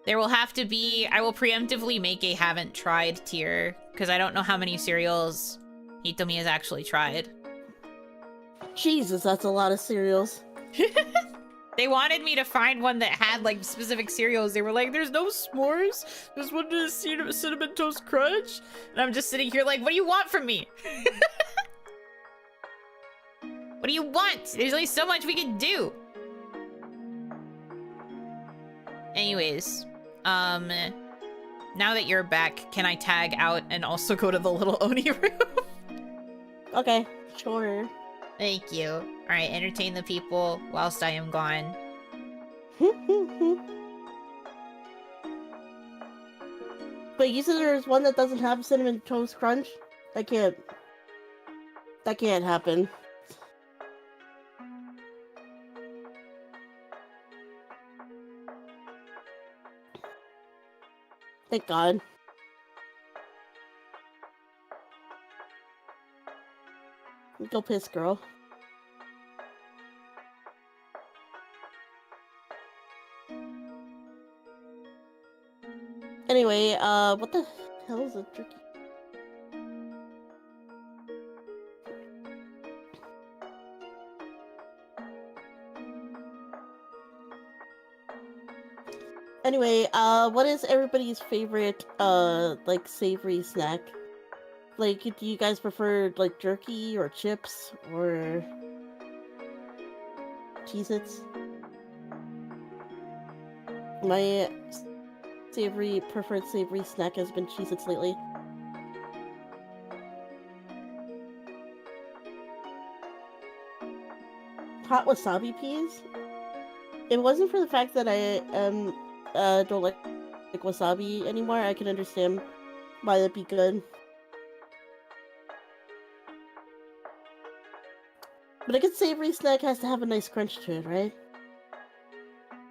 There will have to be... I will preemptively make a haven't tried tier, because I don't know how many cereals Hitomi has actually tried. Jesus, that's a lot of cereals. They wanted me to find one that had, like, specific cereals. They were like, there's no s'mores. There's one that is cinnamon toast crunch. And I'm just sitting here like, what do you want from me? What do you want? There's only so much we can do. Anyways, now that you're back, can I tag out and also go to the little Oni room? Okay, sure. Thank you. Alright, entertain the people whilst I am gone. But you said there's one that doesn't have cinnamon toast crunch? That can't happen. Thank God. Go piss, girl. Anyway, what the hell is a turkey? Anyway, what is everybody's favorite, like, savory snack? Like, do you guys prefer, like, jerky or chips or Cheez-Its? My preferred savory snack has been Cheez-Its lately. Hot wasabi peas? If it wasn't for the fact that I don't like wasabi anymore, I can understand why that'd be good. But a good savory snack has to have a nice crunch to it, right?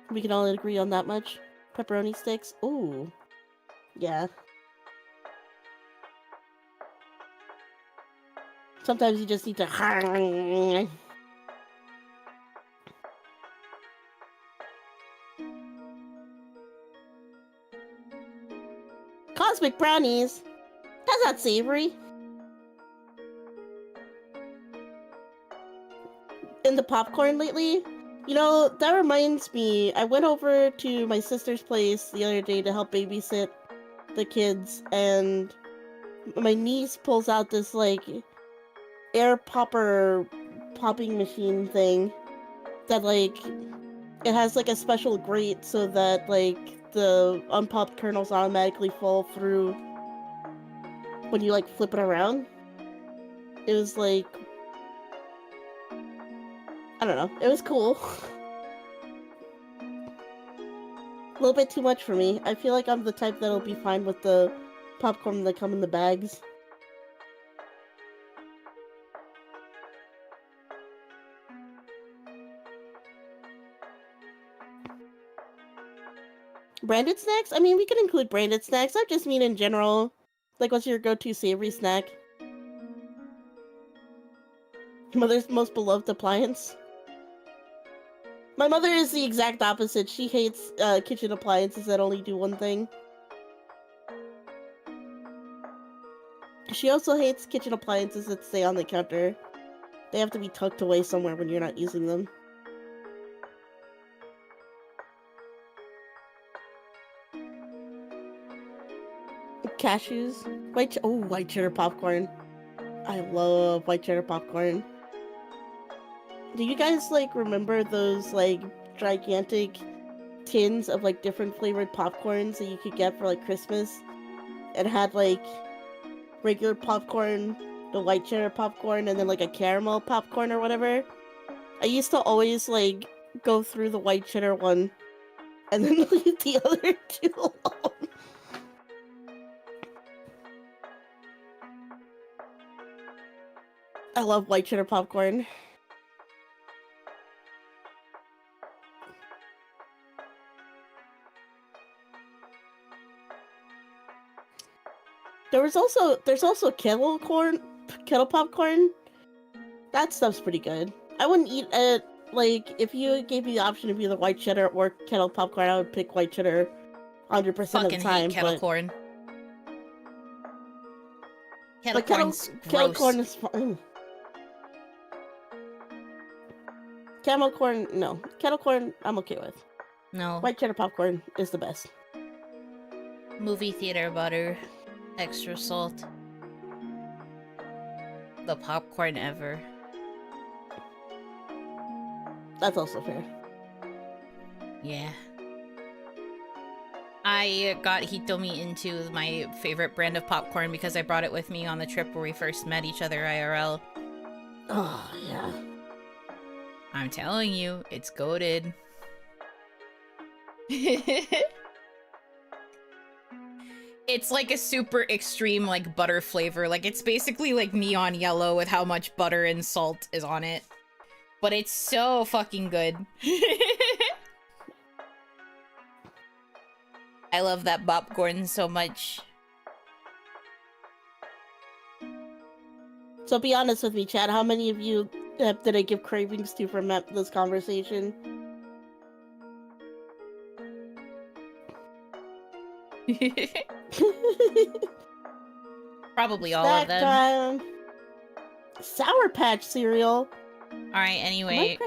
We can all agree on that much. Pepperoni sticks? Ooh. Yeah. Sometimes you just need to... Cosmic brownies? That's not savory. Into popcorn lately? You know, that reminds me, I went over to my sister's place the other day to help babysit the kids, and my niece pulls out this, like, air popper popping machine thing that, like, it has, like, a special grate so that, like, the unpopped kernels automatically fall through when you, like, flip it around. It was, like, I don't know. It was cool. A little bit too much for me. I feel like I'm the type that'll be fine with the popcorn that come in the bags. Branded snacks? I mean, we can include branded snacks. I just mean in general. Like, what's your go-to savory snack? Mother's most beloved appliance? My mother is the exact opposite. She hates kitchen appliances that only do one thing. She also hates kitchen appliances that stay on the counter. They have to be tucked away somewhere when you're not using them. Cashews? White cheddar popcorn. I love white cheddar popcorn. Do you guys, like, remember those, like, gigantic tins of, like, different flavored popcorns that you could get for, like, Christmas? It had, like, regular popcorn, the white cheddar popcorn, and then, like, a caramel popcorn or whatever. I used to always, like, go through the white cheddar one and then leave the other two alone. I love white cheddar popcorn. There's also kettle popcorn. That stuff's pretty good. I wouldn't eat it, like, if you gave me the option of either white cheddar or kettle popcorn, I would pick white cheddar 100% of the Fucking time. hate kettle but corn. Kettle corn's gross. Kettle corn is fine. Kettle corn, no. Kettle corn, I'm okay with. No. White cheddar popcorn is the best. Movie theater butter. Extra salt. The popcorn ever. That's also fair. Yeah. I got Hitomi into my favorite brand of popcorn because I brought it with me on the trip where we first met each other IRL. Oh, yeah. I'm telling you, it's goated. It's like a super extreme, like, butter flavor. Like, it's basically like neon yellow with how much butter and salt is on it. But it's so fucking good. I love that popcorn so much. So be honest with me, Chad. How many of you did I give cravings to from this conversation? Probably all Snack of them. time. Sour Patch cereal. Alright, anyway.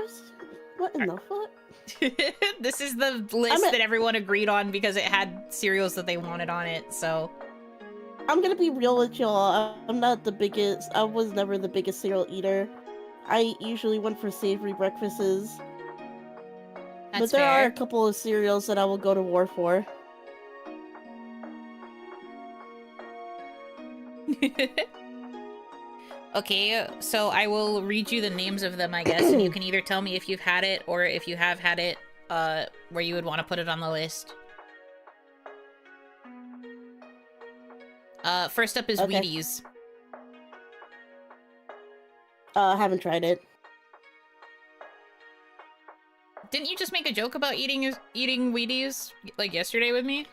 What in the fuck? This is the list that everyone agreed on because it had cereals that they wanted on it, so... I'm gonna be real with y'all. I'm not the biggest... I was never the biggest cereal eater. I usually went for savory breakfasts. But there are a couple of cereals that I will go to war for. Okay, so I will read you the names of them, I guess, and you can either tell me if you've had it or if you have had it, where you would want to put it on the list. First up is Wheaties. Haven't tried it. Didn't you just make a joke about eating Wheaties, like, yesterday with me?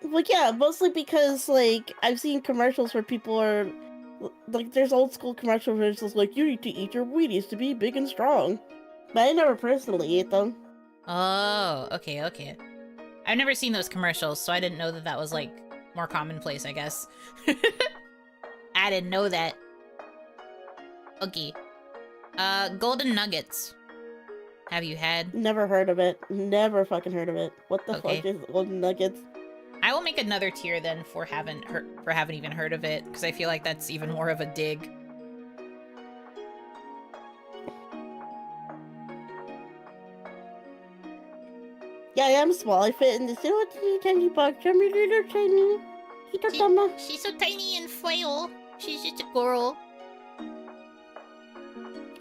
Well, yeah, mostly because, like, I've seen commercials where people are... Like, there's old school commercials where it's just like, you need to eat your Wheaties to be big and strong. But I never personally ate them. Oh, okay, okay. I've never seen those commercials, so I didn't know that that was, like, more commonplace, I guess. I didn't know that. Okay. Golden Nuggets. Have you had? Never heard of it. Never fucking heard of it. What the fuck is Golden Nuggets? I will make another tier then for haven't even heard of it, because I feel like that's even more of a dig. Yeah, I am small. I fit in this little teeny tiny box. I'm a little tiny. She's so tiny and frail. She's just a girl.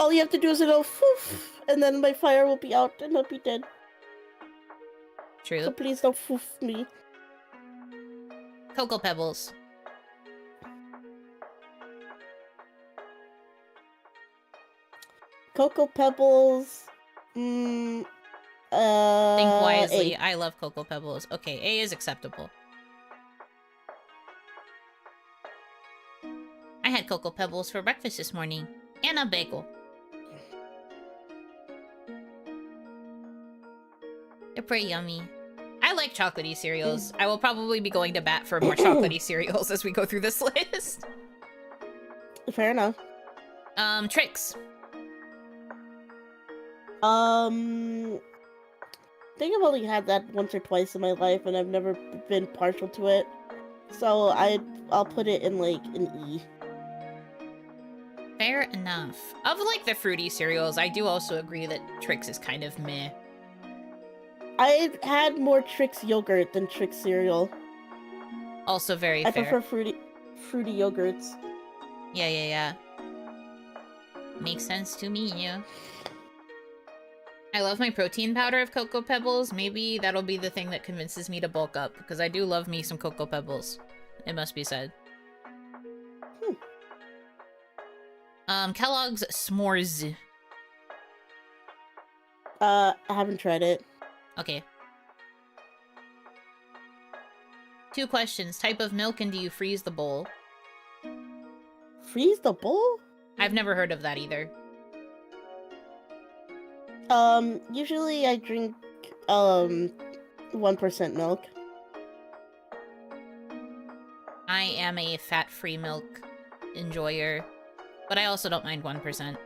All you have to do is a little foof, and then my fire will be out and I'll be dead. True. So please don't foof me. Cocoa Pebbles. Cocoa Pebbles. Think wisely. A. I love Cocoa Pebbles. Okay, A is acceptable. I had Cocoa Pebbles for breakfast this morning. And a bagel. They're pretty yummy. I like chocolatey cereals. I will probably be going to bat for more chocolatey cereals as we go through this list. Fair enough. Tricks. I think I've only had that once or twice in my life, and I've never been partial to it. So I'll put it in like an E. Fair enough. Of like the fruity cereals, I do also agree that Trix is kind of meh. I've had more Trix yogurt than Trix cereal. Also very I fair. prefer fruity yogurts. Yeah. Makes sense to me, yeah. I love my protein powder of Cocoa Pebbles. Maybe that'll be the thing that convinces me to bulk up, because I do love me some Cocoa Pebbles. It must be said. Kellogg's S'mores. I haven't tried it. Okay. 2 questions. Type of milk, and do you freeze the bowl? Freeze the bowl? I've never heard of that either. Usually I drink 1% milk. I am a fat-free milk enjoyer, but I also don't mind 1%.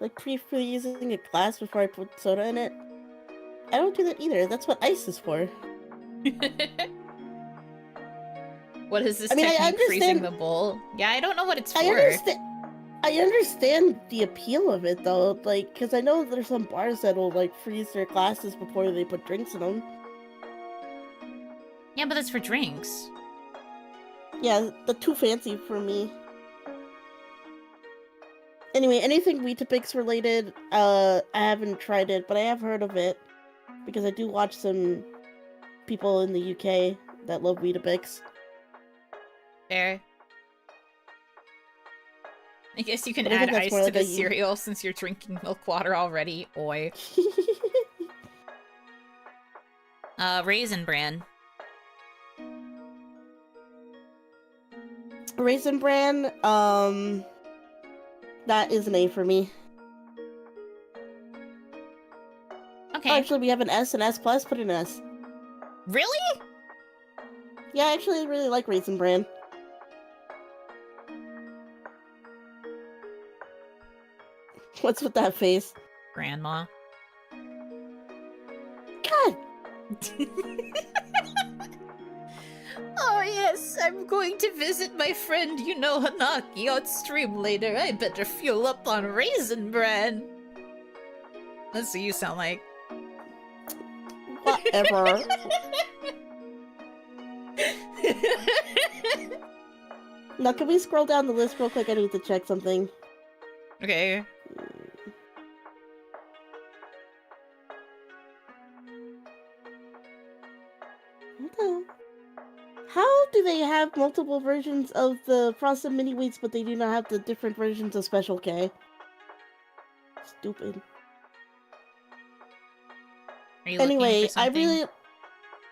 Like pre-freezing a glass before I put soda in it. I don't do that either. That's what ice is for. What is this I mean, I technique, freezing understand- the bowl? Yeah, I don't know what it's for. I understand the appeal of it though, like, because I know there's some bars that will like freeze their glasses before they put drinks in them. Yeah, but that's for drinks. Yeah, that's too fancy for me. Anyway, anything Weetabix related, I haven't tried it, but I have heard of it because I do watch some people in the UK that love Weetabix. Fair. I guess you can But I add think that's ice more to like the a- cereal since you're drinking milk water already. Oi. Raisin Bran. Raisin Bran, that is an A for me. Okay. Oh, actually, we have an S and S plus. Put an S. Really? Yeah, I actually really like Raisin Bran. What's with that face? Grandma. God! Oh yes, I'm going to visit my friend Yuno Hanaki on stream later. I better fuel up on Raisin Bran. That's what you sound like. Whatever. Now, can we scroll down the list real quick? I need to check something. Okay. Okay. How do they have multiple versions of the Frosted Mini Wheats, but they do not have the different versions of Special K? Stupid. Are you looking Anyway, for something?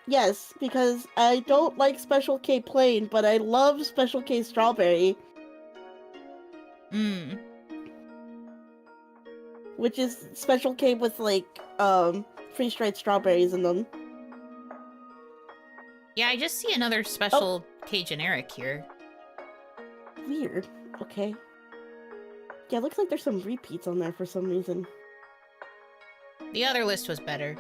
Yes, because I don't like Special K plain, but I love Special K strawberry, Hmm. which is Special K with like freeze-dried strawberries in them. Yeah, I just see another special K generic here. Weird. Okay. Yeah, it looks like there's some repeats on there for some reason. The other list was better.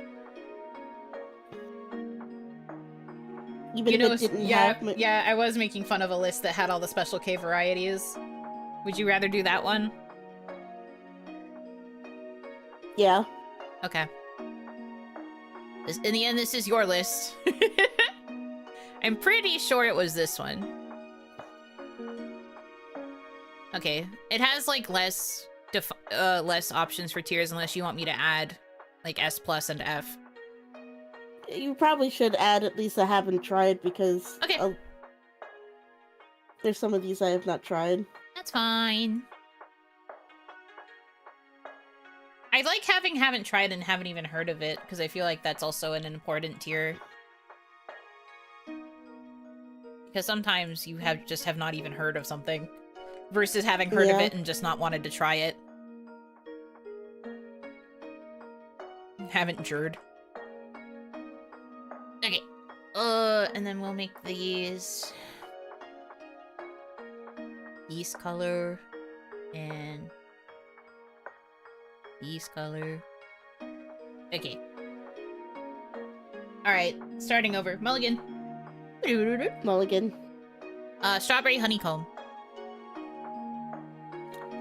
Even You know, if it didn't yeah, have... yeah, I was making fun of a list that had all the special K varieties. Would you rather do that one? Yeah. Okay. In the end, this is your list. I'm pretty sure it was this one. Okay, it has like less options for tiers unless you want me to add like S plus and F. You probably should add at least I haven't tried because Okay. There's some of these I have not tried. That's fine. I like having haven't tried and haven't even heard of it, because I feel like that's also an important tier. Because sometimes you have not even heard of something, versus having heard of it and just not wanted to try it. Haven't jured. Okay. And then we'll make these color and these color. Okay. Alright, starting over. Mulligan. Mulligan. Strawberry honeycomb.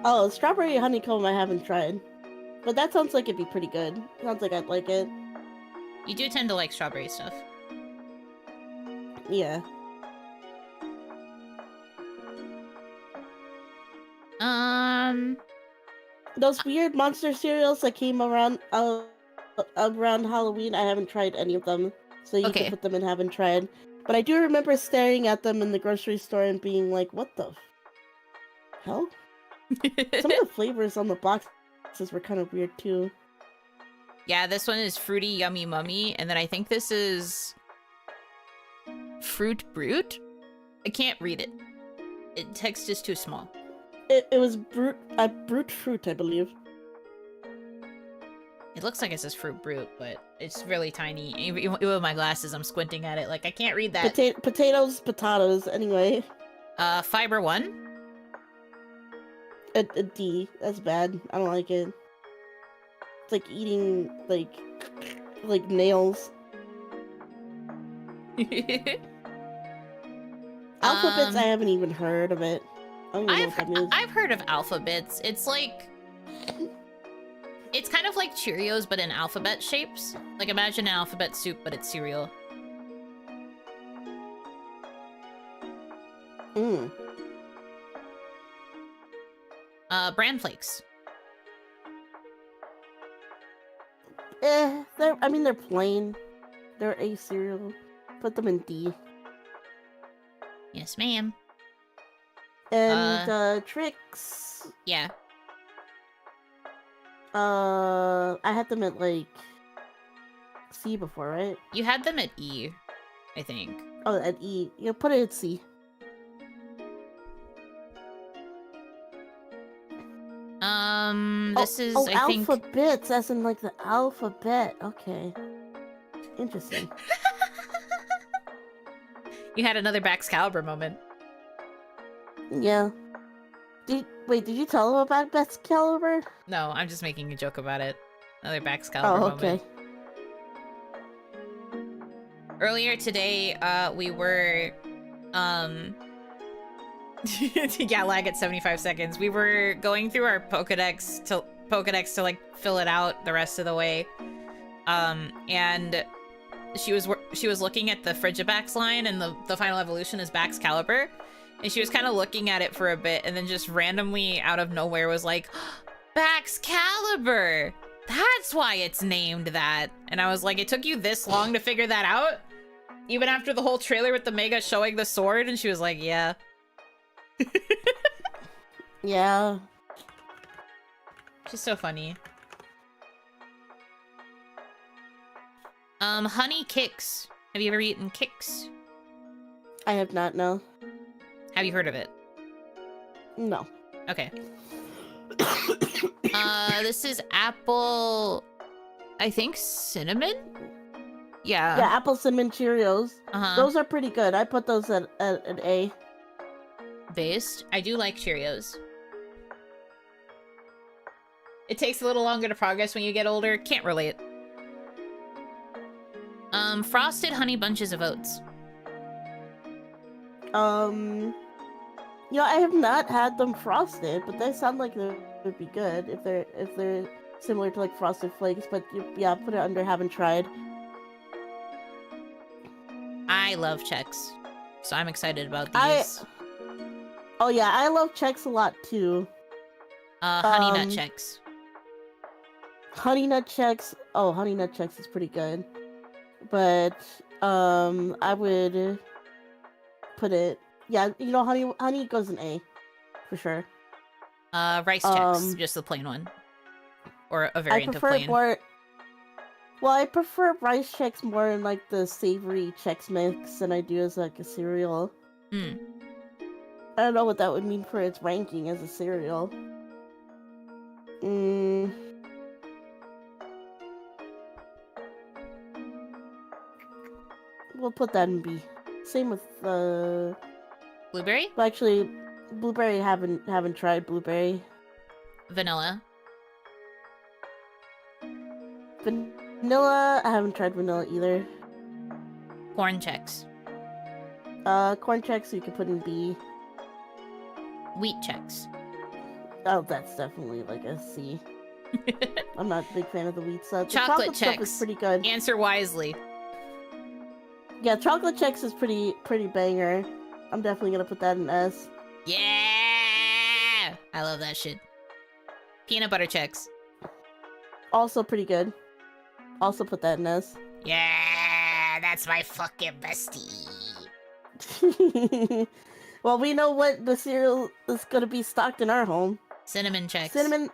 Oh, strawberry honeycomb I haven't tried. But that sounds like it'd be pretty good. Sounds like I'd like it. You do tend to like strawberry stuff. Yeah. Those weird monster cereals that came around Halloween, I haven't tried any of them. So you can put them in haven't tried. But I do remember staring at them in the grocery store and being like, what the hell? Some of the flavors on the boxes were kind of weird too. Yeah, this one is fruity yummy mummy, and then I think this is fruit brute. I can't read it. Text is too small. It was brute fruit, I believe. It looks like it says fruit brute, but it's really tiny. Even with my glasses, I'm squinting at it like I can't read that. Potatoes. Anyway. Fiber 1. A D. That's bad. I don't like it. It's like eating like nails. Alphabets, I haven't even heard of it. I don't even know what that means. I've heard of alphabets. It's like... It's kind of like Cheerios, but in alphabet shapes. Like, imagine an alphabet soup, but it's cereal. Bran flakes. They're plain. They're a cereal. Put them in D. Yes, ma'am. And, Tricks. Yeah. I had them at, like, C before, right? You had them at E, I think. Oh, at E. Yeah, put it at C. This is, I think... alphabets, as in, like, the alphabet. Okay. Interesting. You had another Baxcalibur moment. Yeah. Did you tell them about Baxcalibur? No, I'm just making a joke about it. Another Baxcalibur moment. Okay. Earlier today, we were, yeah, lag at 75 seconds. We were going through our Pokedex to like fill it out the rest of the way. And she was looking at the Frigibax line, and the final evolution is Baxcalibur. And she was kind of looking at it for a bit, and then just randomly out of nowhere was like, Baxcalibur! That's why it's named that. And I was like, it took you this long to figure that out? Even after the whole trailer with the Mega showing the sword? And she was like, yeah. Yeah. She's so funny. Honey Kicks. Have you ever eaten Kicks? I have not, no. Have you heard of it? No. Okay. This is apple... I think cinnamon? Yeah. Yeah, apple cinnamon Cheerios. Uh-huh. Those are pretty good. I put those at an A. Based. I do like Cheerios. It takes a little longer to progress when you get older. Can't relate. Frosted Honey Bunches of Oats. You know, I have not had them frosted, but they sound like they would be good if they're similar to like Frosted Flakes. But yeah, put it under haven't tried. I love Chex, so I'm excited about these. Oh yeah, I love Chex a lot too. Honey Nut Chex. Honey Nut Chex. Oh, Honey Nut Chex is pretty good, but I would put it. Yeah, you know, honey goes in A, for sure. Rice Chex, just the plain one. or a I variant of prefer plain? more. Well, I prefer rice Chex more in like the savory Chex mix than I do as like a cereal. Hmm. I don't know what that would mean for its ranking as a cereal. We'll put that in B. Same with Blueberry? well, actually, blueberry haven't tried blueberry. Vanilla? Vanilla, I haven't tried vanilla either. Corn Chex? Corn Chex you could put in B. Wheat Chex? Oh, that's definitely like a C. I'm not a big fan of the wheat stuff. The Chocolate stuff is Chex. pretty good. Answer wisely. Yeah, chocolate Chex is pretty banger. I'm definitely gonna put that in S. Yeah! I love that shit. Peanut butter Chex? Also pretty good. Also put that in S. Yeah! That's my fucking bestie. Well, we know what the cereal is gonna be stocked in our home. Cinnamon Chex? Cinnamon,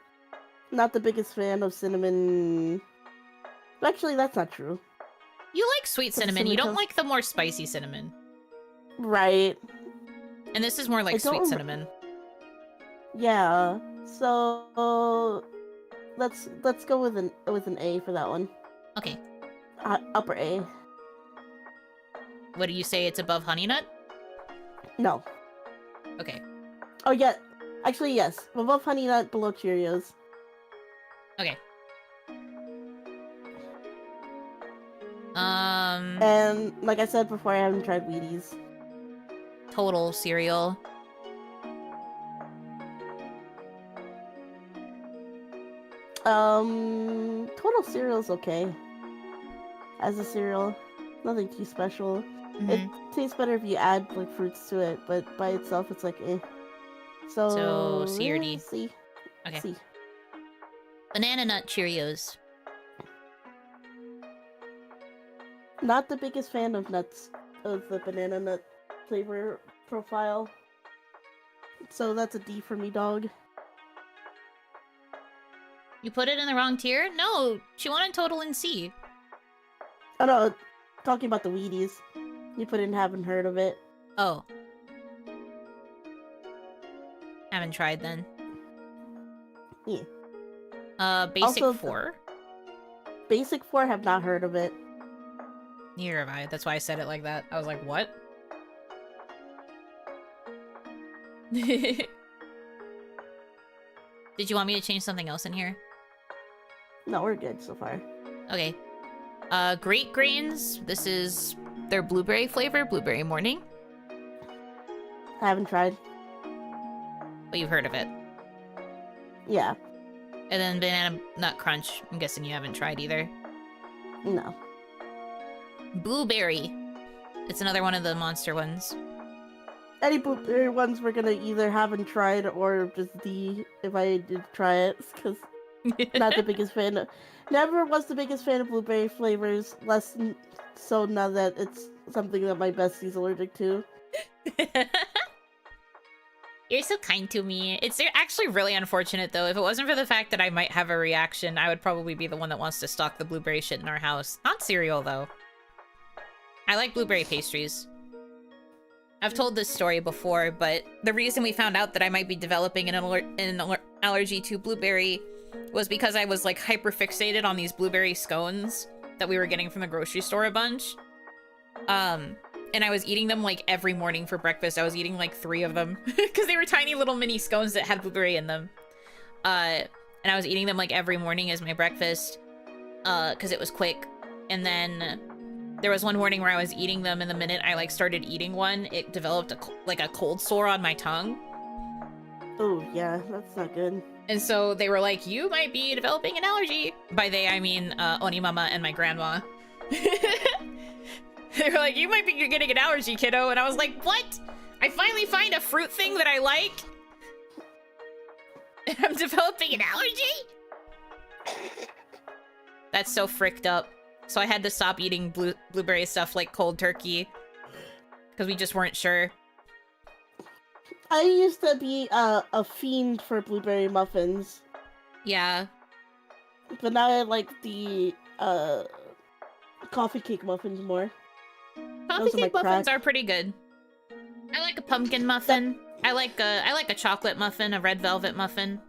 not the biggest fan of cinnamon. Actually, that's not true. You like sweet The cinnamon. You don't cinnamon like the more spicy cinnamon. Right. And this is more I like don't sweet rem- cinnamon. Yeah. So let's go with an A for that one. Okay. Upper A. What do you say? It's above Honey Nut? No. Okay. Oh yeah. Actually, yes. Above Honey Nut, below Cheerios. Okay. And like I said before, I haven't tried Wheaties. Total cereal. Total cereal's okay. As a cereal, nothing too special. It tastes better if you add like fruits to it, but by itself, it's like eh. So, C or D? C. Okay. C. Banana Nut Cheerios. Not the biggest fan of nuts, of the banana nut flavor profile. So that's a D for me, dog. You put it in the wrong tier? No, she wanted total in C. Oh no, talking about the Wheaties. You put in haven't heard of it. Oh. Haven't tried then. Yeah. Basic Also, 4? Basic 4 have not heard of it. Neither have I. That's why I said it like that. I was like, what? Did you want me to change something else in here? No, we're good so far. Okay. Great Grains. This is their blueberry flavor, Blueberry Morning. Haven't tried. But you've heard of it. Yeah. And then Banana Nut Crunch. I'm guessing you haven't tried either. No. Blueberry. It's another one of the monster ones. Any blueberry ones we're gonna either haven't tried or just D if I did try it, because not the biggest fan. Never was the biggest fan of blueberry flavors. Less so now that it's something that my bestie's allergic to. You're so kind to me. It's actually really unfortunate, though. If it wasn't for the fact that I might have a reaction, I would probably be the one that wants to stock the blueberry shit in our house. Not cereal, though. I like blueberry pastries. I've told this story before, but the reason we found out that I might be developing an allergy to blueberry was because I was, like, hyper-fixated on these blueberry scones that we were getting from the grocery store a bunch. And I was eating them, like, every morning for breakfast. I was eating, like, 3 of them. Because they were tiny little mini scones that had blueberry in them. And I was eating them, like, every morning as my breakfast. Because it was quick. And then there was one morning where I was eating them, and the minute I, like, started eating one, it developed, a cold sore on my tongue. Oh, yeah, that's not good. And so they were like, you might be developing an allergy. By they, I mean, Onimama and my grandma. They were like, you might be getting an allergy, kiddo. And I was like, what? I finally find a fruit thing that I like? And I'm developing an allergy? That's so fricked up. So I had to stop eating blueberry stuff like cold turkey. Because we just weren't sure. I used to be a fiend for blueberry muffins. Yeah. But now I like the coffee cake muffins more. Coffee Those are my cake muffins crack. are pretty good. I like a pumpkin muffin. I like a chocolate muffin, a red velvet muffin.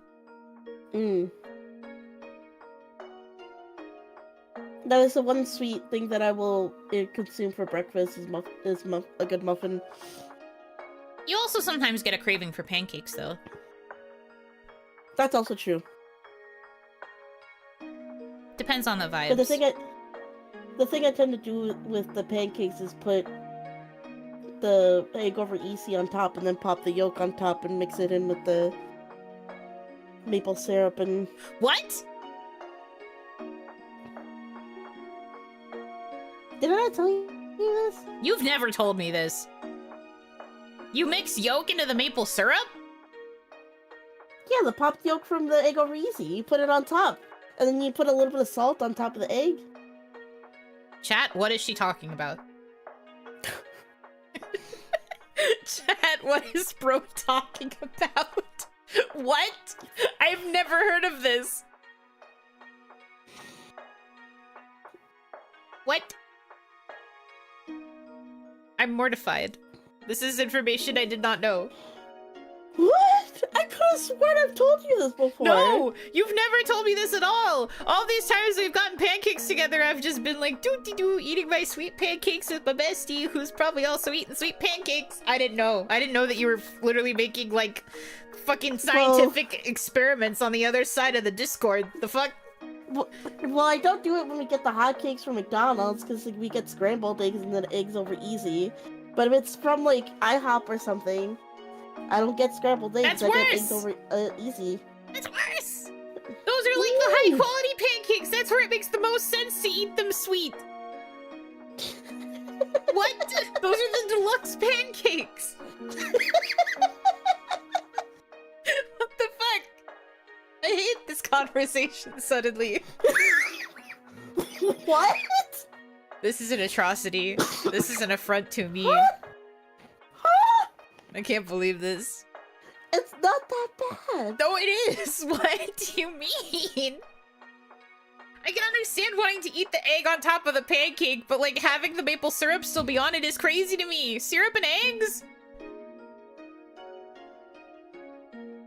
Mm. That is the one sweet thing that I will consume for breakfast is a good muffin. You also sometimes get a craving for pancakes, though. That's also true. Depends on the vibes. But the thing I tend to do with the pancakes is put the egg over easy on top and then pop the yolk on top and mix it in with the maple syrup and... What? Did I not tell you this? You've never told me this. You mix yolk into the maple syrup? Yeah, the popped yolk from the egg over easy. You put it on top. And then you put a little bit of salt on top of the egg. Chat, what is she talking about? Chat, what is bro talking about? What? I've never heard of this. What? I'm mortified. This is information I did not know. What? I could have sworn I've told you this before. No! You've never told me this at all! All these times we've gotten pancakes together, I've just been like, doo-dee-doo, eating my sweet pancakes with my bestie, who's probably also eating sweet pancakes. I didn't know. I didn't know that you were literally making, like, fucking scientific experiments on the other side of the Discord. The fuck? Well, I don't do it when we get the hotcakes from McDonald's, because like, we get scrambled eggs and then eggs over easy. But if it's from, like, IHOP or something, I don't get scrambled eggs. That's I worse. get eggs over easy. That's worse! Those are like the high quality pancakes! That's where it makes the most sense to eat them sweet! What? Those are the deluxe pancakes! What the fuck? I hate this conversation suddenly. What? This is an atrocity. This is an affront to me. Huh? I can't believe this. It's not that bad. No, it is! What do you mean? I can understand wanting to eat the egg on top of the pancake, but like having the maple syrup still be on it is crazy to me. Syrup and eggs?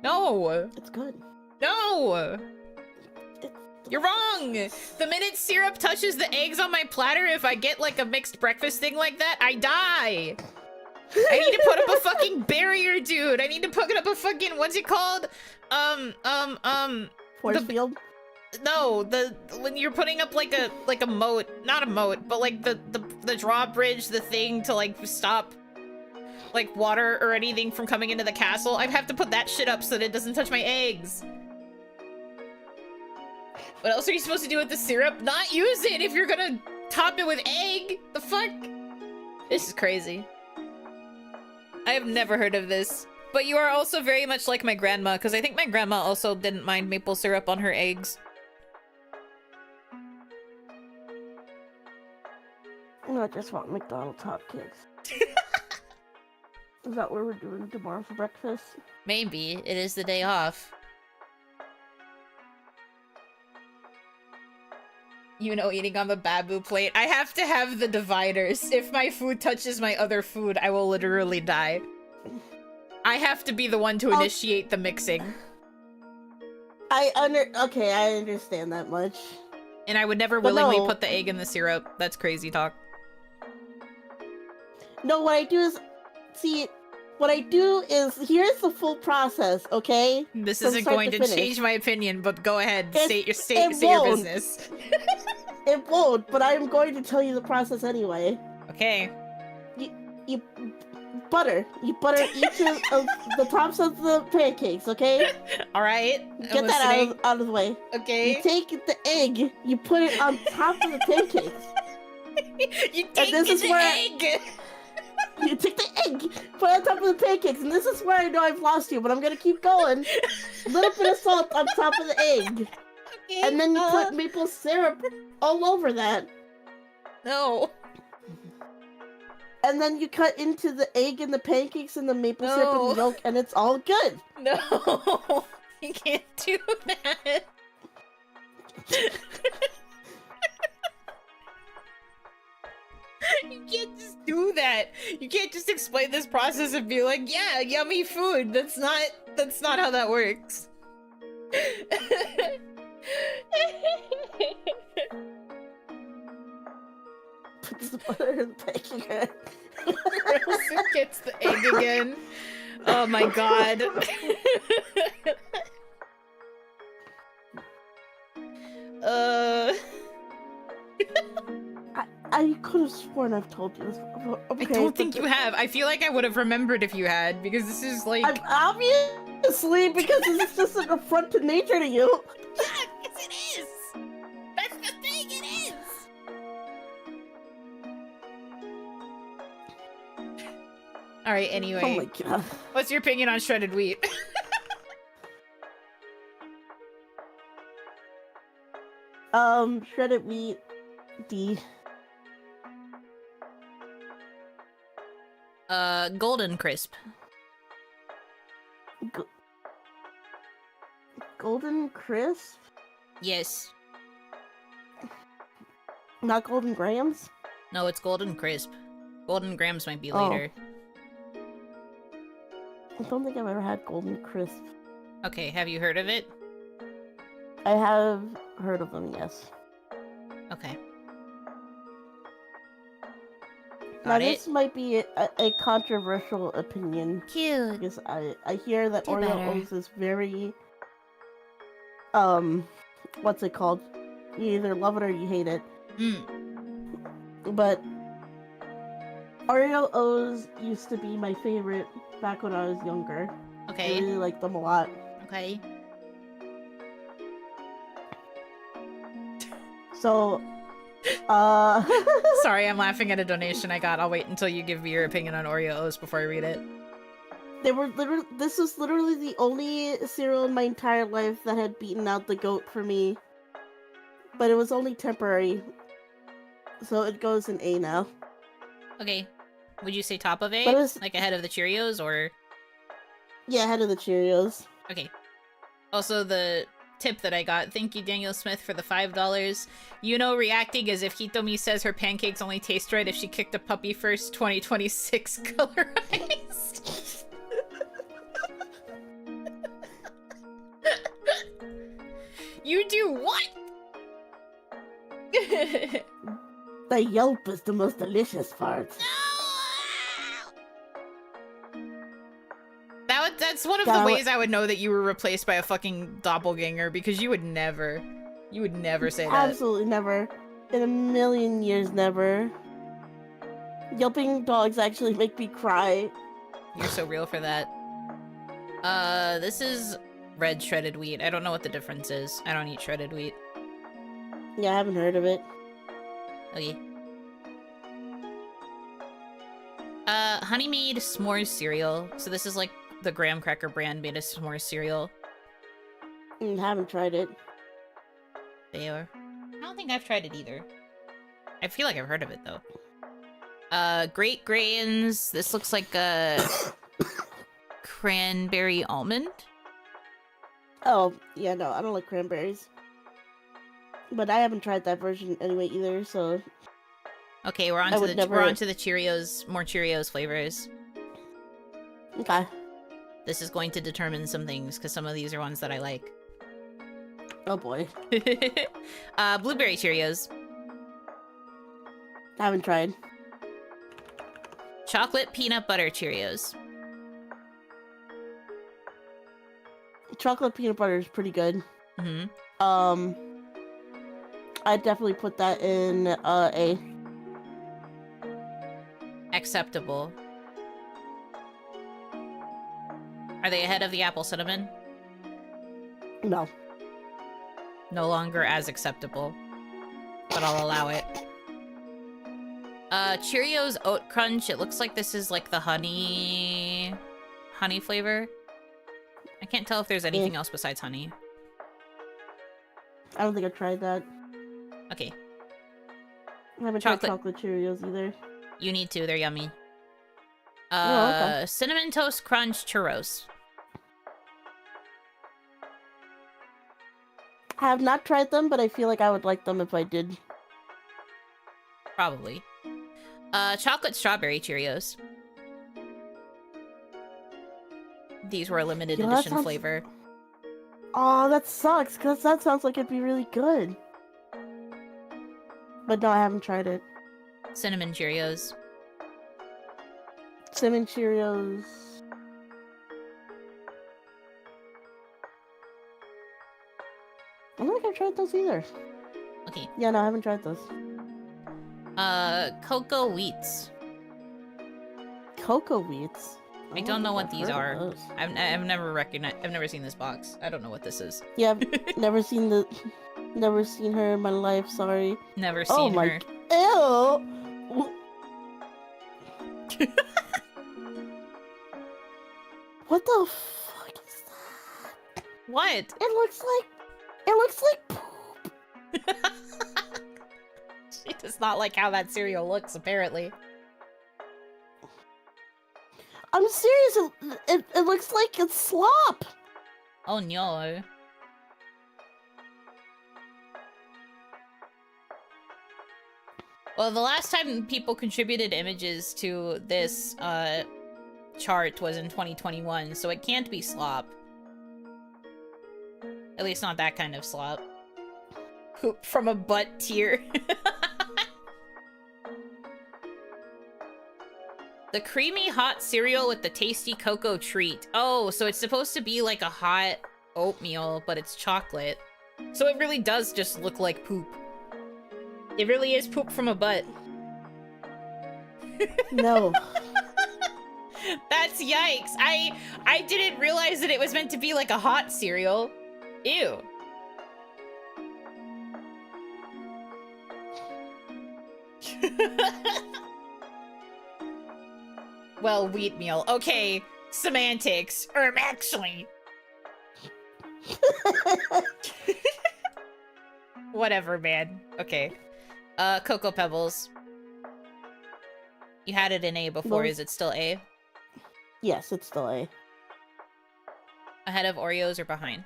No. It's good. No. It's You're wrong! The minute syrup touches the eggs on my platter, if I get like a mixed breakfast thing like that, I die! I need to put up a fucking barrier, dude! I need to put up a fucking, what's it called? Force field. No, when you're putting up like a moat, not a moat, but like the drawbridge, the thing to like stop like water or anything from coming into the castle, I'd have to put that shit up so that it doesn't touch my eggs. What else are you supposed to do with the syrup? Not use it if you're gonna top it with egg! The fuck? This is crazy. I have never heard of this. But you are also very much like my grandma, because I think my grandma also didn't mind maple syrup on her eggs. I just want McDonald's hotcakes. Is that what we're doing tomorrow for breakfast? Maybe. It is the day off. Yuno eating on the babu plate. I have to have the dividers. If my food touches my other food, I will literally die. I have to be the one to initiate the mixing. Okay, I understand that much. And I would never But willingly no. put the egg in the syrup. That's crazy talk. No, what I do is... See, what I do is... Here's the full process, okay? This From isn't start going to to finish. change my opinion, but go ahead. It Say your won't. business. It won't, but I'm going to tell you the process anyway. Okay. You butter. You butter each of the tops of the pancakes, okay? Alright. Get that out of the way. Okay. You take the egg, you put it on top of the pancakes. You take this is the where- egg! You take the egg, put it on top of the pancakes, and this is where I know I've lost you, but I'm gonna keep going. A little bit of salt on top of the egg. Okay. And then you put maple syrup all over that. No. And then you cut into the egg and the pancakes and the maple syrup and the milk, and it's all good. No. You can't do that. You can't just do that. You can't just explain this process and be like, yeah, yummy food. That's not how that works. Puts the butter in the egg again. Rosa gets the egg again. Oh my god. I could have sworn I've told you this. Okay, I don't think you have. I feel like I would have remembered if you had, because this is like... Obviously, because it's just an affront to nature to you. Yeah, yes it is! That's the thing, it is! Alright, anyway. Oh my god. What's your opinion on shredded wheat? Shredded wheat, D. Golden crisp. Golden crisp? Yes. Not golden grams? No, it's golden crisp. Golden grams might be Oh. later. I don't think I've ever had golden crisp. Okay, have you heard of it? I have heard of them, yes. Okay. Now Got it? this might be a controversial opinion, Cute. because I hear that Do Oreo better. O's is very, what's it called? You either love it or you hate it. But Oreo O's used to be my favorite back when I was younger. I Okay. really liked them a lot. Okay. So, Sorry, I'm laughing at a donation I got. I'll wait until you give me your opinion on Oreo O's before I read it. this was literally the only cereal in my entire life that had beaten out the goat for me. But it was only temporary. So it goes in A now. Okay. Would you say top of A? But it was- Like ahead of the Cheerios, or... Yeah, ahead of the Cheerios. Okay. Also, the tip that I got. Thank you, Daniel Smith, for the $5. Yuno reacting as if Hitomi says her pancakes only taste right if she kicked a puppy first. 2026 colorized. You do what? The yelp is the most delicious part. That's one of the ways I would know that you were replaced by a fucking doppelganger, because you would never say that. Absolutely never. In a million years, never. Yelping dogs actually make me cry. You're so real for that. This is red shredded wheat. I don't know what the difference is. I don't eat shredded wheat. Yeah, I haven't heard of it. Okay. Honey made s'mores cereal. So this is like the graham cracker brand made a s'mores cereal. Haven't tried it. They are. I don't think I've tried it either. I feel like I've heard of it though. Great Grains. This looks like a cranberry almond. Oh, yeah, no, I don't like cranberries. But I haven't tried that version anyway either, so... Okay, we're on to the Cheerios, more Cheerios flavors. Okay. This is going to determine some things, because some of these are ones that I like. Oh boy. Blueberry Cheerios. I haven't tried. Chocolate peanut butter Cheerios. Chocolate peanut butter is pretty good. Mm-hmm. I'd definitely put that in, A. Acceptable. Are they ahead of the apple cinnamon? No. No longer as acceptable. But I'll allow it. Cheerios Oat Crunch. It looks like this is like the honey flavor. I can't tell if there's anything else besides honey. I don't think I've tried that. Okay. I haven't tried chocolate Cheerios either. You need to, they're yummy. Oh, okay. Cinnamon Toast Crunch Churros. Have not tried them, but I feel like I would like them if I did. Probably. Chocolate strawberry Cheerios. These were a limited Yo, that edition sounds- flavor. Oh, that sucks, because that sounds like it'd be really good. But no, I haven't tried it. Cinnamon Cheerios. Cinnamon Cheerios. I don't think I've tried those either. Okay. Yeah, no, I haven't tried those. Cocoa Wheats. Cocoa Wheats. I don't know what think these I've are. heard of those. I've never seen this box. I don't know what this is. Yeah, I've never seen her in my life. Sorry. Never Oh seen my. her. Ew. What the fuck is that? What? It looks like poop. She does not like how that cereal looks, apparently. I'm serious. It looks like it's slop. Oh no. Well, the last time people contributed images to this chart was in 2021, so it can't be slop. At least not that kind of slop. Poop from a butt tier. The creamy hot cereal with the tasty cocoa treat. Oh, so it's supposed to be like a hot oatmeal, but it's chocolate. So it really does just look like poop. It really is poop from a butt. No. That's yikes. I didn't realize that it was meant to be like a hot cereal. Ew. Well, wheat meal. Okay, semantics. Actually. Whatever, man. Okay. Cocoa Pebbles. You had it in A before. Well, Is it still A? Yes, it's still A. Ahead of Oreos or behind?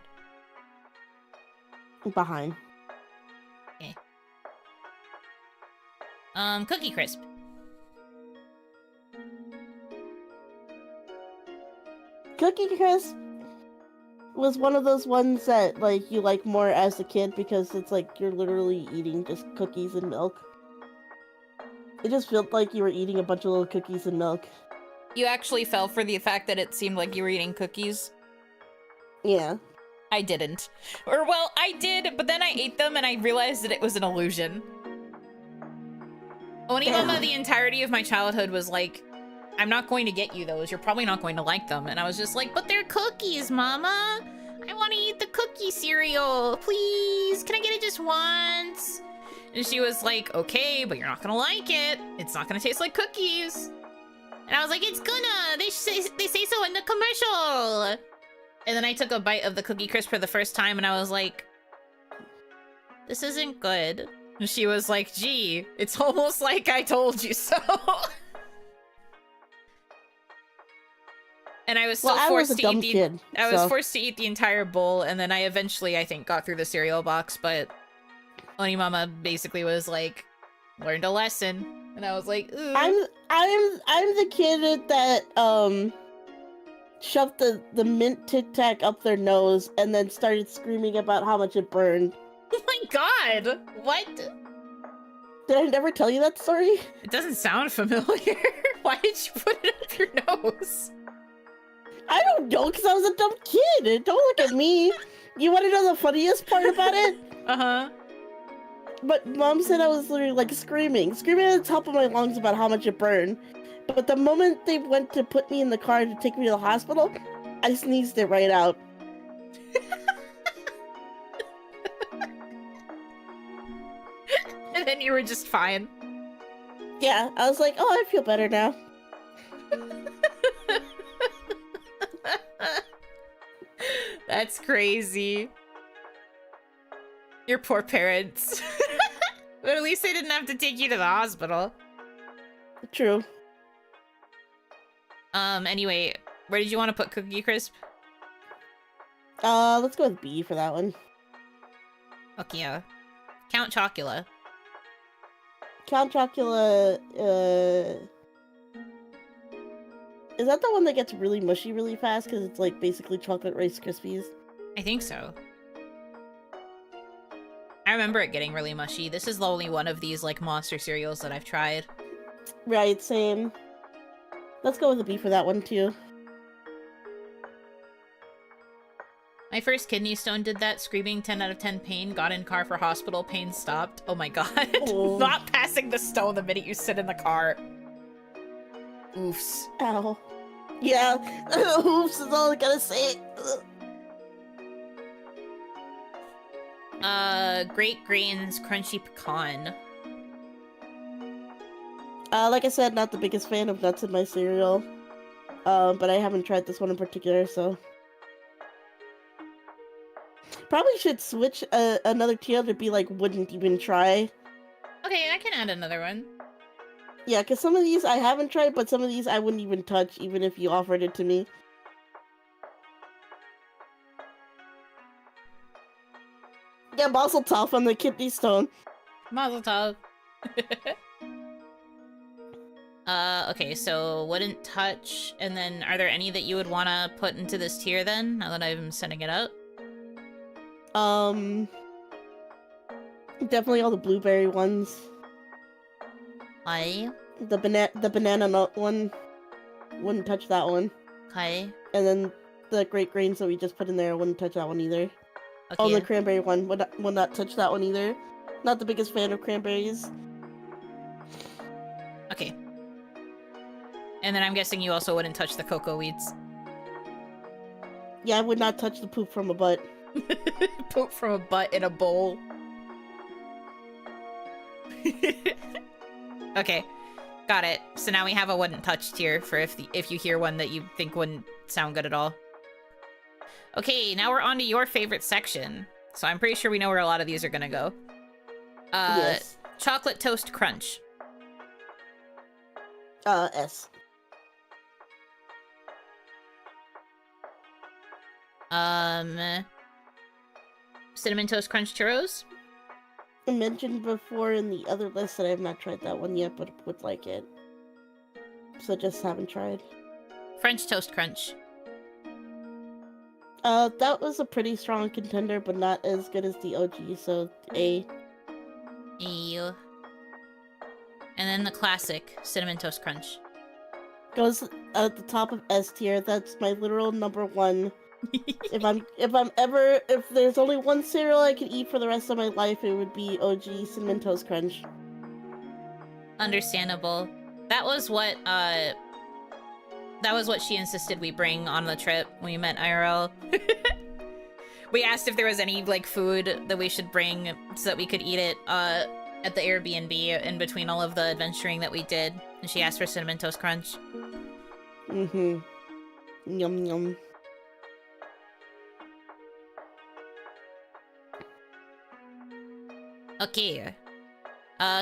Behind. Okay. Cookie Crisp. Cookie Crisp was one of those ones that like you like more as a kid because it's like you're literally eating just cookies and milk. It just felt like you were eating a bunch of little cookies and milk. You actually fell for the fact that it seemed like you were eating cookies? Yeah. I didn't. Or, well, I did, but then I ate them and I realized that it was an illusion. Onimama, the entirety of my childhood was like, I'm not going to get you those. You're probably not going to like them. And I was just like, but they're cookies, Mama. I want to eat the cookie cereal. Please, can I get it just once? And she was like, okay, but you're not going to like it. It's not going to taste like cookies. And I was like, it's gonna. They say so in the commercial. And then I took a bite of the Cookie Crisp for the first time and I was like, this isn't good. And she was like, gee, it's almost like I told you so. And I was still forced to eat kid, I was forced to eat the entire bowl, and then I eventually, I think, got through the cereal box, but Onimama basically was like, learned a lesson. And I was like, ooh. I'm the kid that shoved the mint Tic Tac up their nose and then started screaming about how much it burned. Oh my god! What? Did I never tell you that story? It doesn't sound familiar. Why did you put it up your nose? I don't know, because I was a dumb kid. Don't look at me. You want to know the funniest part about it? Uh-huh. But Mom said I was literally like screaming at the top of my lungs about how much it burned. But the moment they went to put me in the car to take me to the hospital, I sneezed it right out. And then you were just fine. Yeah, I was like, oh, I feel better now. That's crazy. Your poor parents. But at least they didn't have to take you to the hospital. True. Anyway, where did you want to put Cookie Crisp? Let's go with B for that one. Okay, yeah. Count Chocula. Count Chocula, is that the one that gets really mushy really fast because it's like basically chocolate Rice Krispies? I think so. I remember it getting really mushy. This is the only one of these like monster cereals that I've tried. Right, same. Let's go with a B for that one too. My first kidney stone did that. Screaming 10 out of 10 pain. Got in car for hospital. Pain stopped. Oh my god. Oh. Not passing the stone the minute you sit in the car. Oofs. Ow. Yeah. Oops is all I gotta say. Great Grains Crunchy Pecan. Like I said, not the biggest fan of nuts in my cereal. But I haven't tried this one in particular, so... Probably should switch another tier to be like, wouldn't even try. Okay, I can add another one. Yeah, because some of these I haven't tried, but some of these I wouldn't even touch, even if you offered it to me. Yeah, Mazel Tov on the kidney stone. Mazel tov. Okay, so wouldn't touch, and then are there any that you would want to put into this tier then, now that I'm setting it up? Definitely all the blueberry ones. Okay. The banana nut one. Wouldn't touch that one. Okay. And then the great grains that we just put in there, I wouldn't touch that one either. Okay. Oh, the cranberry one, would not touch that one either. Not the biggest fan of cranberries. Okay. And then I'm guessing you also wouldn't touch the cocoa weeds. Yeah, I would not touch the poop from a butt. Poop from a butt in a bowl. Okay, got it. So now we have a wouldn't touch tier for if you hear one that you think wouldn't sound good at all. Okay, now we're on to your favorite section. So I'm pretty sure we know where a lot of these are gonna go. Yes. Chocolate Toast Crunch. S. Cinnamon Toast Crunch Churros. I mentioned before in the other list that I have not tried that one yet, but would like it. So just haven't tried. French Toast Crunch. That was a pretty strong contender, but not as good as the OG, so A. Ew. And then the classic Cinnamon Toast Crunch. Goes at the top of S tier. That's my literal number one. If there's only one cereal I could eat for the rest of my life, it would be OG Cinnamon Toast Crunch. Understandable. That was what she insisted we bring on the trip when we met IRL. We asked if there was any like food that we should bring so that we could eat it at the Airbnb in between all of the adventuring that we did, and she asked for Cinnamon Toast Crunch. Mm-hmm. Yum yum. Okay.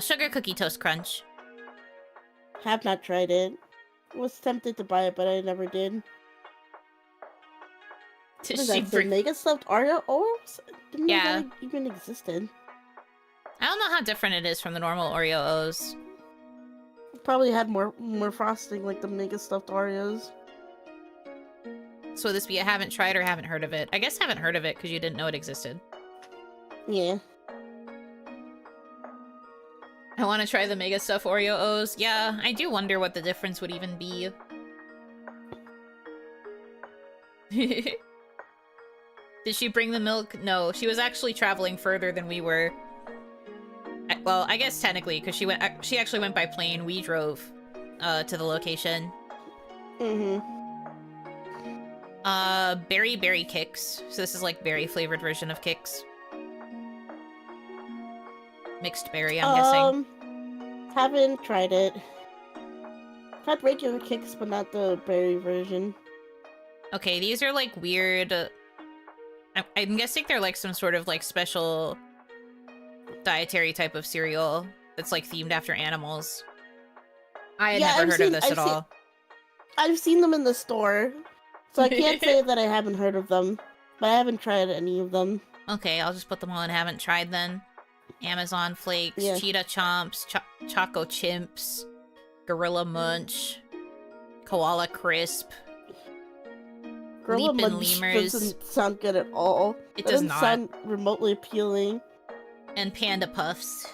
Sugar Cookie Toast Crunch. Have not tried it. Was tempted to buy it, but I never did. What is that, the Mega Stuffed Oreo? Didn't know that even existed. I don't know how different it is from the normal Oreo O's. Probably had more frosting like the Mega Stuffed Oreos. So would this be a haven't tried or haven't heard of it? I guess haven't heard of it because you didn't know it existed. Yeah. I want to try the Mega Stuff Oreo O's. Yeah, I do wonder what the difference would even be. Did she bring the milk? No, she was actually traveling further than we were. Well, I guess technically, because she actually went by plane. We drove to the location. Mm-hmm. Berry Kicks. So this is like berry flavored version of Kicks. Mixed berry, I'm guessing. Haven't tried it. I've had regular Kicks, but not the berry version. Okay, these are like weird. I'm guessing they're like some sort of like special dietary type of cereal that's like themed after animals. I had never heard of this at all. I've seen them in the store, so I can't say that I haven't heard of them, but I haven't tried any of them. Okay, I'll just put them all in haven't tried then. Amazon Flakes, Yeah. Cheetah Chomps, Choco Chimps, Gorilla Munch, Koala Crisp, Gorilla Leapin' Munch Lemurs, doesn't sound good at all. It That does doesn't not. sound remotely appealing. and Panda Puffs.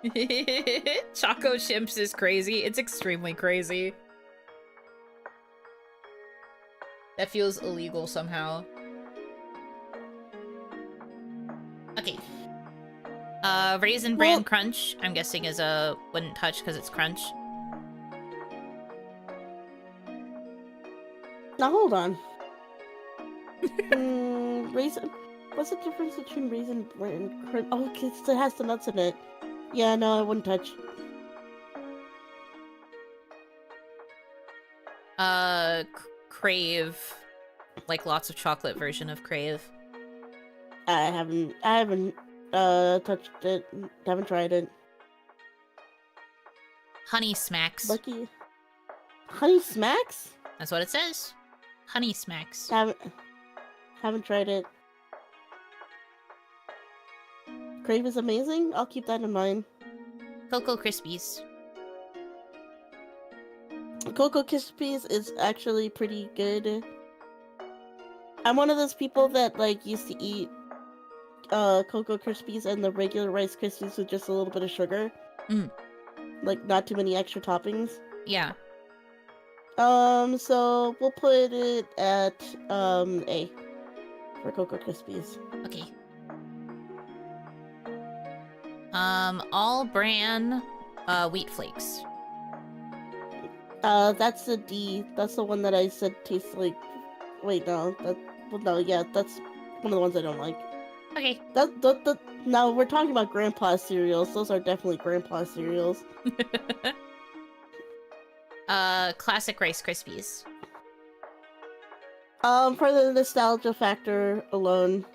Choco Chimps is crazy. It's extremely crazy. That feels illegal somehow. Okay. Raisin Bran Crunch, I'm guessing is a wouldn't touch because it's crunch. Now hold on. Raisin. What's the difference between raisin bran and crunch? Oh, 'cause it has the nuts in it. Yeah, no, I wouldn't touch. Crave. Like lots of chocolate version of Crave. I haven't touched it. Haven't tried it. Honey Smacks. Lucky. Honey Smacks? That's what it says. Honey Smacks. Haven't tried it. Crave is amazing. I'll keep that in mind. Cocoa Krispies. Cocoa Krispies is actually pretty good. I'm one of those people that like used to eat Cocoa Krispies and the regular Rice Krispies with just a little bit of sugar. Like not too many extra toppings. Yeah. So we'll put it at A for Cocoa Krispies. Okay. All bran wheat flakes. That's the D. That's the one that I said tastes like. Wait, no. Yeah, that's one of the ones I don't like. Okay. Now we're talking about Grandpa's cereals. Those are definitely Grandpa's cereals. Classic Rice Krispies. For the nostalgia factor alone,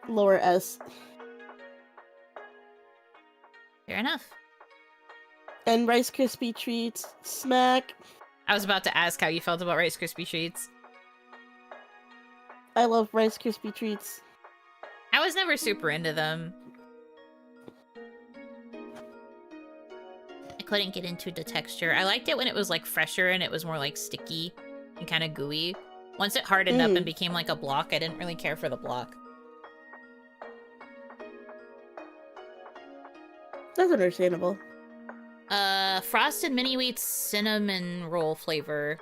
lower S. Fair enough. And Rice Krispie treats, smack. I was about to ask how you felt about Rice Krispie treats. I love Rice Krispie treats. I was never super into them. I couldn't get into the texture. I liked it when it was like fresher and it was more like sticky and kind of gooey. Once it hardened up and became like a block, I didn't really care for the block. That's understandable. Frosted Mini Wheats cinnamon roll flavor,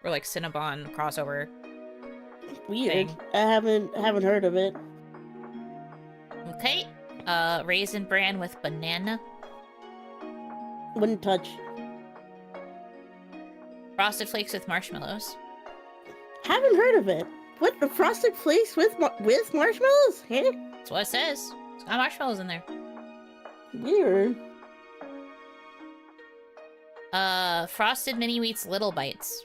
or like Cinnabon crossover. Weird. Thing. I haven't heard of it. Okay. Raisin Bran with banana. Wouldn't touch. Frosted Flakes with marshmallows. Haven't heard of it. What, the Frosted Flakes with marshmallows? Huh? That's what it says. It's got marshmallows in there. Weird. Frosted Mini Wheats Little Bites.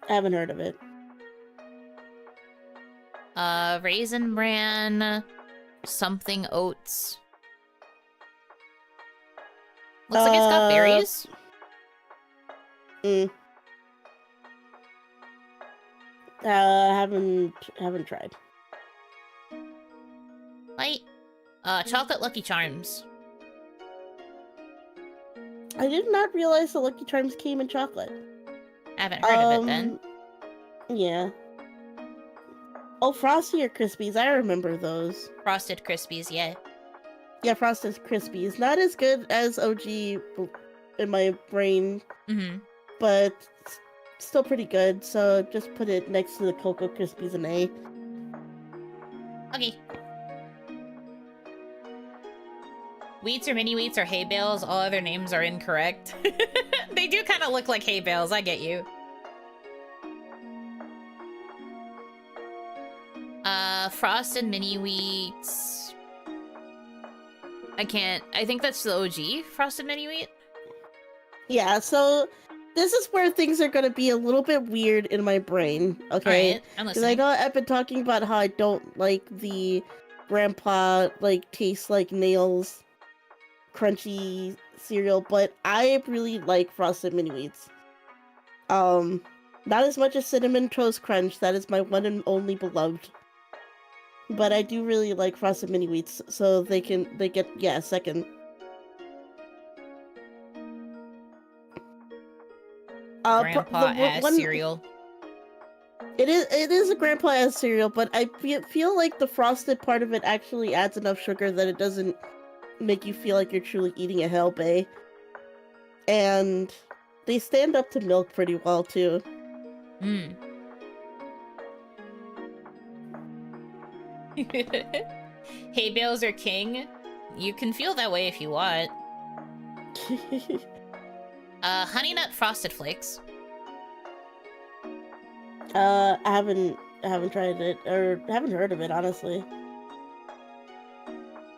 Haven't heard of it. Raisin Bran something oats. Looks like it's got berries. Haven't tried. Light. Chocolate Lucky Charms. I did not realize the Lucky Charms came in chocolate. Haven't heard of it then. Yeah. Oh, Frosty or Krispies, I remember those. Frosted Krispies, yeah. Yeah, Frosted Krispies. Not as good as OG in my brain, but still pretty good, so just put it next to the Cocoa Krispies and A. Okay. Wheats or mini wheats or hay bales, all other names are incorrect. They do kind of look like hay bales, I get you. Frosted mini wheats. I think that's the OG Frosted Mini Wheat. Yeah, so this is where things are gonna be a little bit weird in my brain, okay? Alright, I'm Because listening. I know I've been talking about how I don't like the grandpa, like, tastes like nails, crunchy cereal, but I really like Frosted Mini Wheats. Not as much as Cinnamon Toast Crunch. That is my one and only beloved. But I do really like Frosted Mini Wheats, so they get, yeah, second. Grandpa-ass cereal. It is a grandpa-ass cereal, but I feel like the frosted part of it actually adds enough sugar that it doesn't make you feel like you're truly eating a Hell Bay. And they stand up to milk pretty well, too. Mm. Hay bales are king. You can feel that way if you want. Honey Nut Frosted Flakes. I haven't tried it, or haven't heard of it, honestly.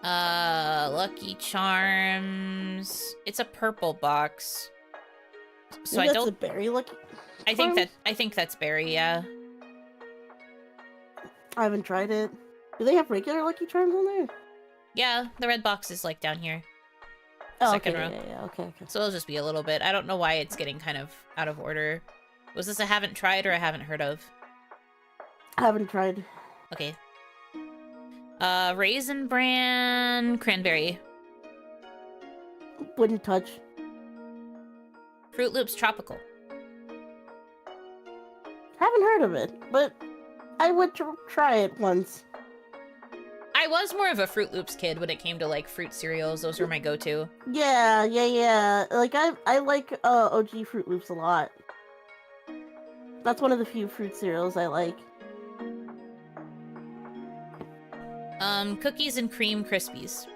Lucky Charms. It's a purple box. So Maybe I that's don't. a berry Lucky I think that's berry. Yeah. I haven't tried it. Do they have regular Lucky Charms on there? Yeah, the red box is like down here. Oh, Second okay, row. yeah, okay. So it'll just be a little bit. I don't know why it's getting kind of out of order. Was this a haven't tried or a haven't heard of? I haven't tried. Okay. Raisin Bran Cranberry. Wouldn't touch. Fruit Loops Tropical. Haven't heard of it, but I would try it once. I was more of a Fruit Loops kid when it came to like fruit cereals. Those were my go-to. Yeah. Like I like OG Fruit Loops a lot. That's one of the few fruit cereals I like. Cookies and Cream Krispies.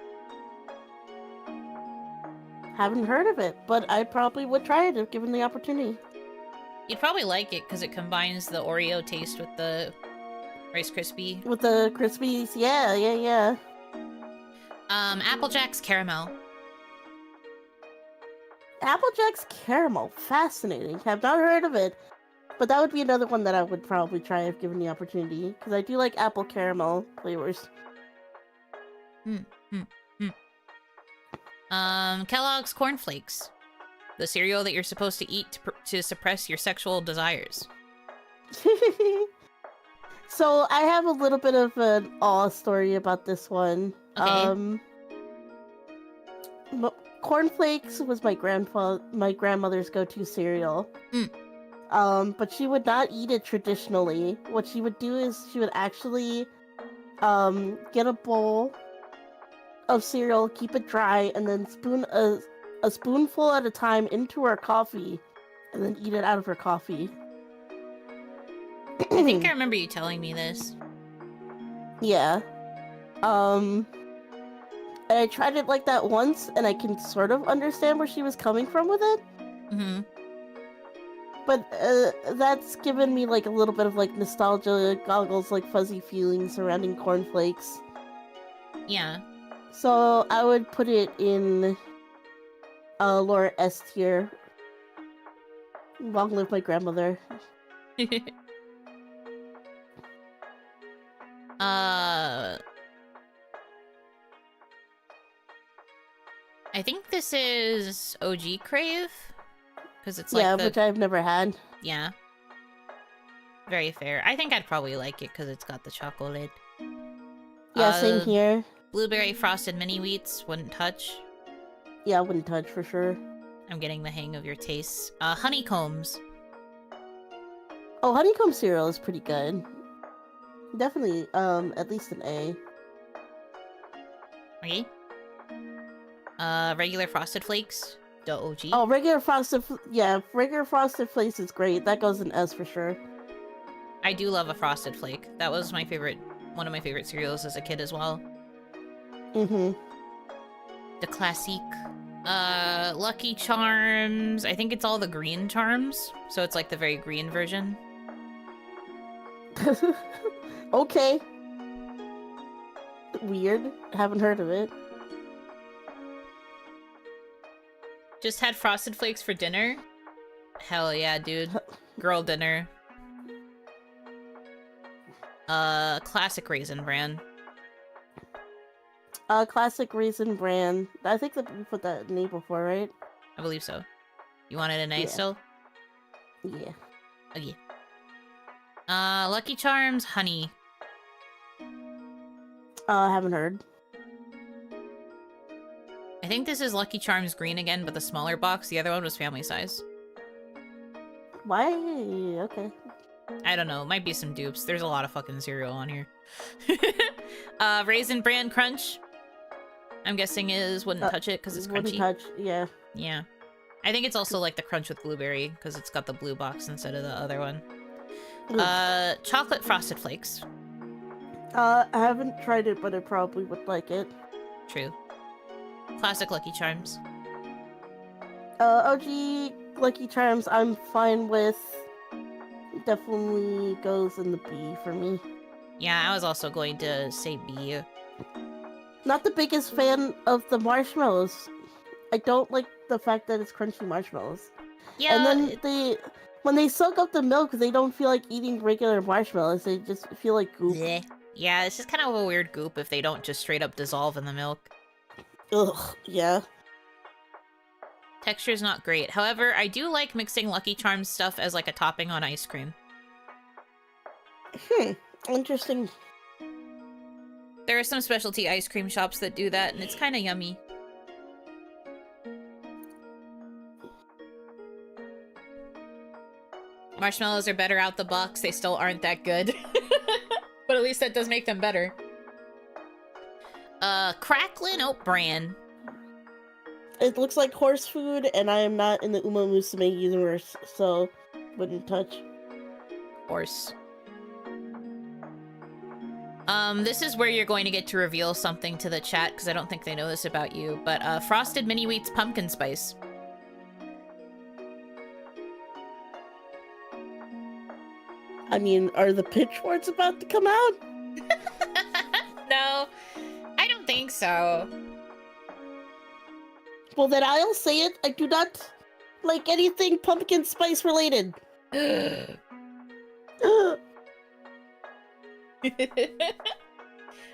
Haven't heard of it, but I probably would try it if given the opportunity. You'd probably like it because it combines the Oreo taste with the Rice Krispie. With the Krispies, yeah. Apple Jacks Caramel. Applejack's Caramel, fascinating. Have not heard of it, but that would be another one that I would probably try if given the opportunity, because I do like apple caramel flavors. Kellogg's Corn Flakes. The cereal that you're supposed to eat to suppress your sexual desires. So I have a little bit of an awe story about this one. Okay. Cornflakes was my grandmother's go-to cereal. But she would not eat it traditionally. What she would do is she would actually get a bowl of cereal, keep it dry, and then spoon a spoonful at a time into her coffee, and then eat it out of her coffee. I think I remember you telling me this. Yeah. And I tried it like that once, and I can sort of understand where she was coming from with it. Mm-hmm. But that's given me like a little bit of like nostalgia goggles, like fuzzy feelings surrounding cornflakes. Yeah. So I would put it in lower S tier. Long live my grandmother. I think this is OG Crave, because it's like which I've never had. Yeah. Very fair. I think I'd probably like it because it's got the chocolate. Yeah, same here. Blueberry Frosted Mini Wheats, wouldn't touch. Yeah, I wouldn't touch for sure. I'm getting the hang of your tastes. Honeycombs. Oh, honeycomb cereal is pretty good. Definitely, at least an A. Okay. Regular Frosted Flakes. The OG. Oh, regular Frosted Flakes is great. That goes in S for sure. I do love a Frosted Flake. That was my favorite, one of my favorite cereals as a kid as well. Mm-hmm. The classic. Lucky Charms. I think it's all the green charms. So it's like the very green version. Okay. Weird. Haven't heard of it. Just had Frosted Flakes for dinner? Hell yeah, dude. Girl dinner. Classic Raisin Bran. Classic Raisin Bran. I think that we put that in A before, right? I believe so. You wanted an A Yeah. still? Yeah. Okay. Lucky Charms, honey. Haven't heard. I think this is Lucky Charms green again, but the smaller box. The other one was family size. Why? Okay. I don't know. Might be some dupes. There's a lot of fucking cereal on here. Raisin Bran Crunch. I'm guessing is wouldn't touch it because it's crunchy. Wouldn't touch, yeah. Yeah. I think it's also like the crunch with blueberry because it's got the blue box instead of the other one. Chocolate Frosted Flakes. I haven't tried it, but I probably would like it. True. Classic Lucky Charms. OG Lucky Charms, I'm fine with. Definitely goes in the B for me. Yeah, I was also going to say B. Not the biggest fan of the marshmallows. I don't like the fact that it's crunchy marshmallows. Yeah. And then when they soak up the milk, they don't feel like eating regular marshmallows. They just feel like goop. Bleh. Yeah, it's just kind of a weird goop if they don't just straight up dissolve in the milk. Ugh, yeah. Texture's not great. However, I do like mixing Lucky Charms stuff as like a topping on ice cream. Interesting. There are some specialty ice cream shops that do that, and it's kind of yummy. Marshmallows are better out the box. They still aren't that good. But at least that does make them better. Cracklin' Oat Bran. It looks like horse food, and I am not in the Uma Musume universe, so wouldn't touch. Horse. This is where you're going to get to reveal something to the chat, because I don't think they know this about you, but, Frosted Mini Wheats Pumpkin Spice. I mean, are the pitchforks about to come out? No, I don't think so. Well, then I'll say it. I do not like anything pumpkin spice related. I mean,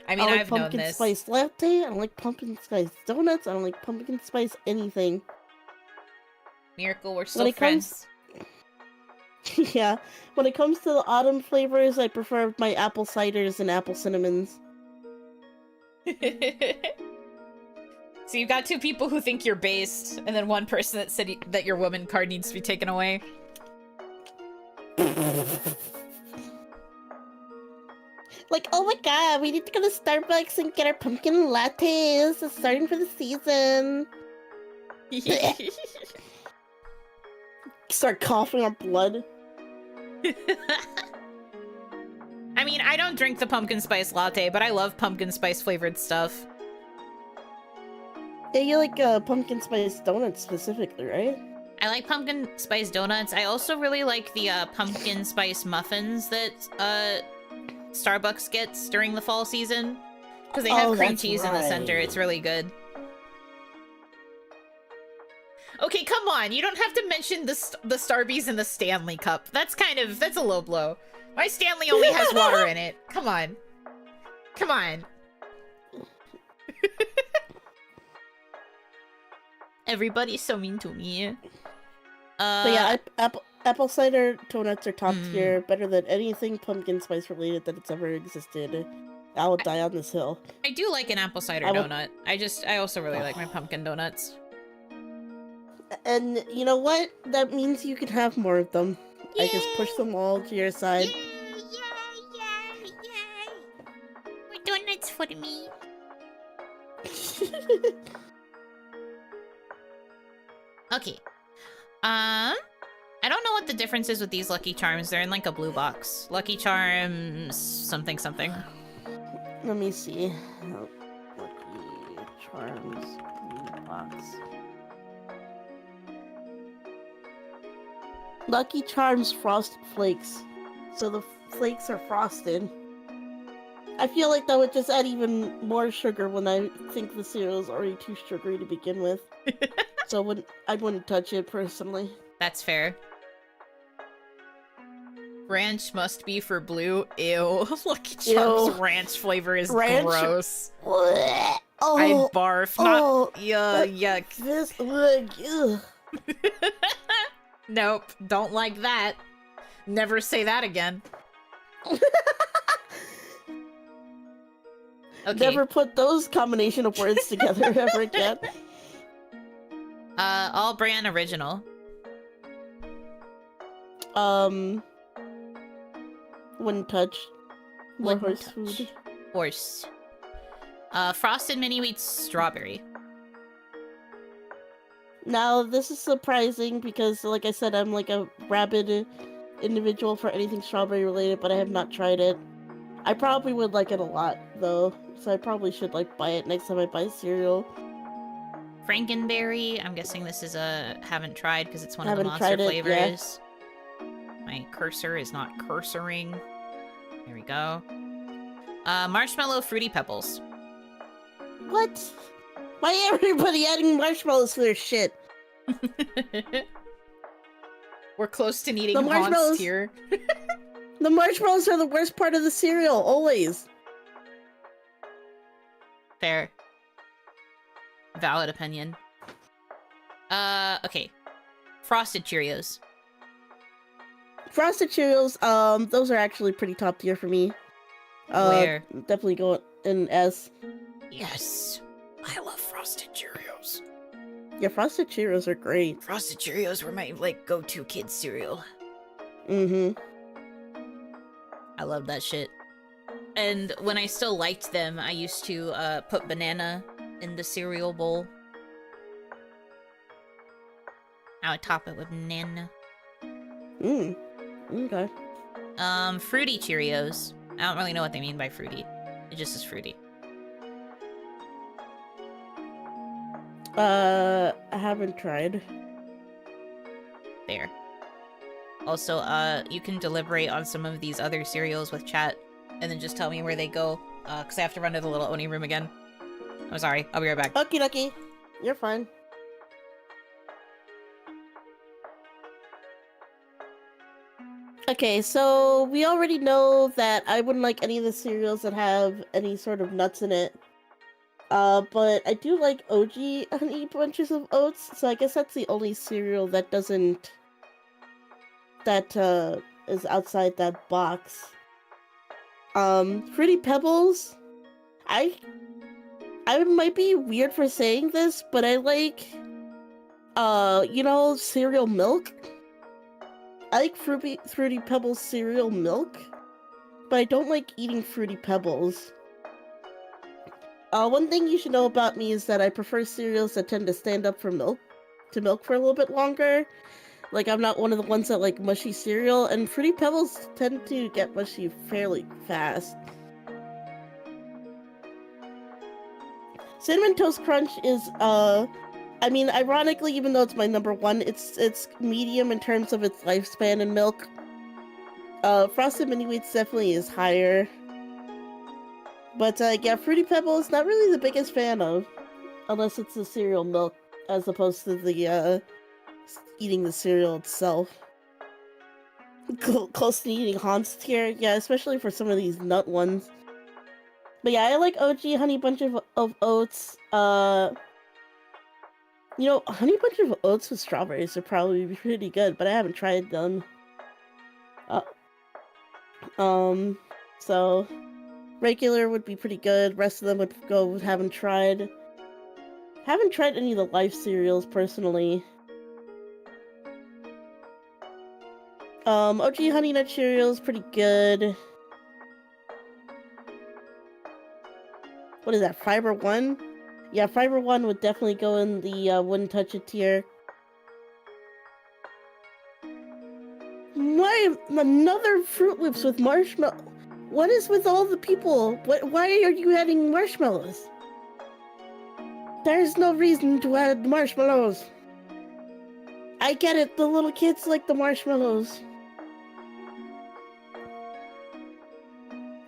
I like I've known pumpkin this. spice latte. I don't like pumpkin spice donuts. I don't like pumpkin spice anything. Miracle, we're still friends. Yeah, when it comes to the autumn flavors, I prefer my apple ciders and apple cinnamons. So you've got two people who think you're based, and then one person that said that your woman card needs to be taken away. Like, oh my god, we need to go to Starbucks and get our pumpkin lattes. It's starting for the season. Start coughing up blood. I mean, I don't drink the pumpkin spice latte, but I love pumpkin spice flavored stuff. Yeah, you like pumpkin spice donuts specifically, right? I like pumpkin spice donuts. I also really like the pumpkin spice muffins that Starbucks gets during the fall season. Because they have cream cheese in the center. It's really good. Okay, come on. You don't have to mention the Starbies in the Stanley Cup. That's a low blow. My Stanley only has water in it. Come on. Come on. Everybody's so mean to me. But yeah, apple cider donuts are top tier, better than anything pumpkin spice related that it's ever existed. I will die on this hill. I do like an apple cider donut. I also really like my pumpkin donuts. And you know what? That means you can have more of them. Yay! I just push them all to your side. Yay! More donuts for me. Okay. I don't know what the difference is with these Lucky Charms. They're in like a blue box. Lucky Charms something something. Let me see. Lucky Charms blue box. Lucky Charms Frosted Flakes. So the flakes are frosted. I feel like that would just add even more sugar when I think the cereal is already too sugary to begin with. So I wouldn't touch it personally. That's fair. Ranch must be for blue. Ew. Lucky Charms ranch flavor is gross. Oh, I barf. Yuck. This, ugh. Nope, don't like that. Never say that again. Okay. Never put those combination of words together ever again. All brand original. Wouldn't touch. More Wouldn't horse touch. food. Horse. Frosted mini wheat strawberry. Now, this is surprising because, like I said, I'm like a rabid individual for anything strawberry related, but I have not tried it. I probably would like it a lot, though, so I probably should, like, buy it next time I buy cereal. Frankenberry. I'm guessing this is a haven't tried because it's one of the Haven't monster tried it, yeah. flavors. My cursor is not cursoring. There we go. Marshmallow Fruity Pebbles. What? Why everybody adding marshmallows to their shit? We're close to needing The Haun's marshmallows- tier. The marshmallows are the worst part of the cereal, always. Fair. Valid opinion. Okay. Frosted Cheerios. Frosted Cheerios, those are actually pretty top tier for me. Where? Definitely go in S. Yes. I love Frosted Cheerios. Yeah, Frosted Cheerios are great. Frosted Cheerios were my, like, go-to kids cereal. Mm-hmm. I love that shit. And when I still liked them, I used to put banana in the cereal bowl. I would top it with banana. Okay. Fruity Cheerios. I don't really know what they mean by fruity. It just is fruity. I haven't tried. There. Also, you can deliberate on some of these other cereals with chat, and then just tell me where they go, because I have to run to the little Oni room again. I'm sorry, I'll be right back. Okie dokie. You're fine. Okay, so we already know that I wouldn't like any of the cereals that have any sort of nuts in it. But I do like OG Honey Bunches of Oats, so I guess that's the only cereal that doesn't... that, is outside that box. Fruity Pebbles? I might be weird for saying this, but I like, you know, cereal milk? I like Fruity Pebbles cereal milk, but I don't like eating Fruity Pebbles. One thing you should know about me is that I prefer cereals that tend to stand up for milk for a little bit longer. Like, I'm not one of the ones that like mushy cereal, and Fruity Pebbles tend to get mushy fairly fast. Cinnamon Toast Crunch is, I mean, ironically, even though it's my number one, it's medium in terms of its lifespan in milk. Frosted Mini Wheats definitely is higher. But, yeah, Fruity Pebbles, not really the biggest fan of. Unless it's the cereal milk, as opposed to the, eating the cereal itself. Close to eating Haun's tier, yeah, especially for some of these nut ones. But yeah, I like OG Honey Bunch of Oats. You know, Honey Bunch of Oats with strawberries would probably be pretty good, but I haven't tried them. So regular would be pretty good. Rest of them would go with haven't tried. Haven't tried any of the Life cereals personally. OG Honey Nut Cheerios pretty good. What is that, Fiber One? Yeah, Fiber One would definitely go in the wouldn't touch it tier. Why another Fruit Loops with marshmallow? What is with all the people? Why are you adding marshmallows? There's no reason to add marshmallows. I get it, the little kids like the marshmallows.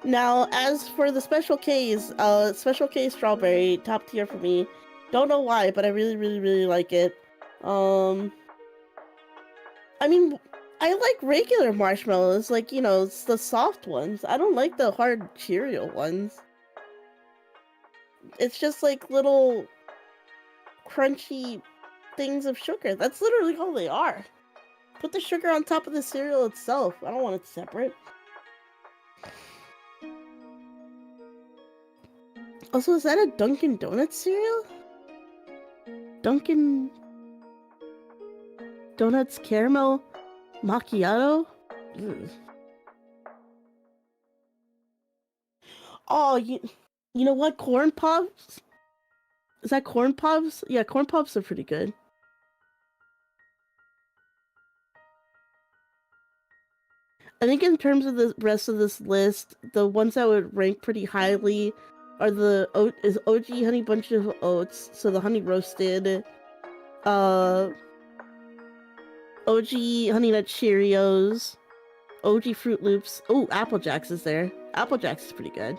Now, as for the Special K's, Special K Strawberry, top tier for me. Don't know why, but I really, really, really like it. I mean, I like regular marshmallows, like, you know, it's the soft ones. I don't like the hard Cheerio ones. It's just like little crunchy things of sugar. That's literally all they are. Put the sugar on top of the cereal itself. I don't want it separate. Also, is that a Dunkin' Donuts cereal? Dunkin' Donuts caramel macchiato? Ugh. Oh, you know what? Corn Pops? Is that Corn Pops? Yeah, Corn Pops are pretty good. I think in terms of the rest of this list, the ones that would rank pretty highly are the OG Honey Bunch of Oats, so the honey roasted, OG Honey Nut Cheerios, OG Fruit Loops. Oh, Apple Jacks is there. Apple Jacks is pretty good.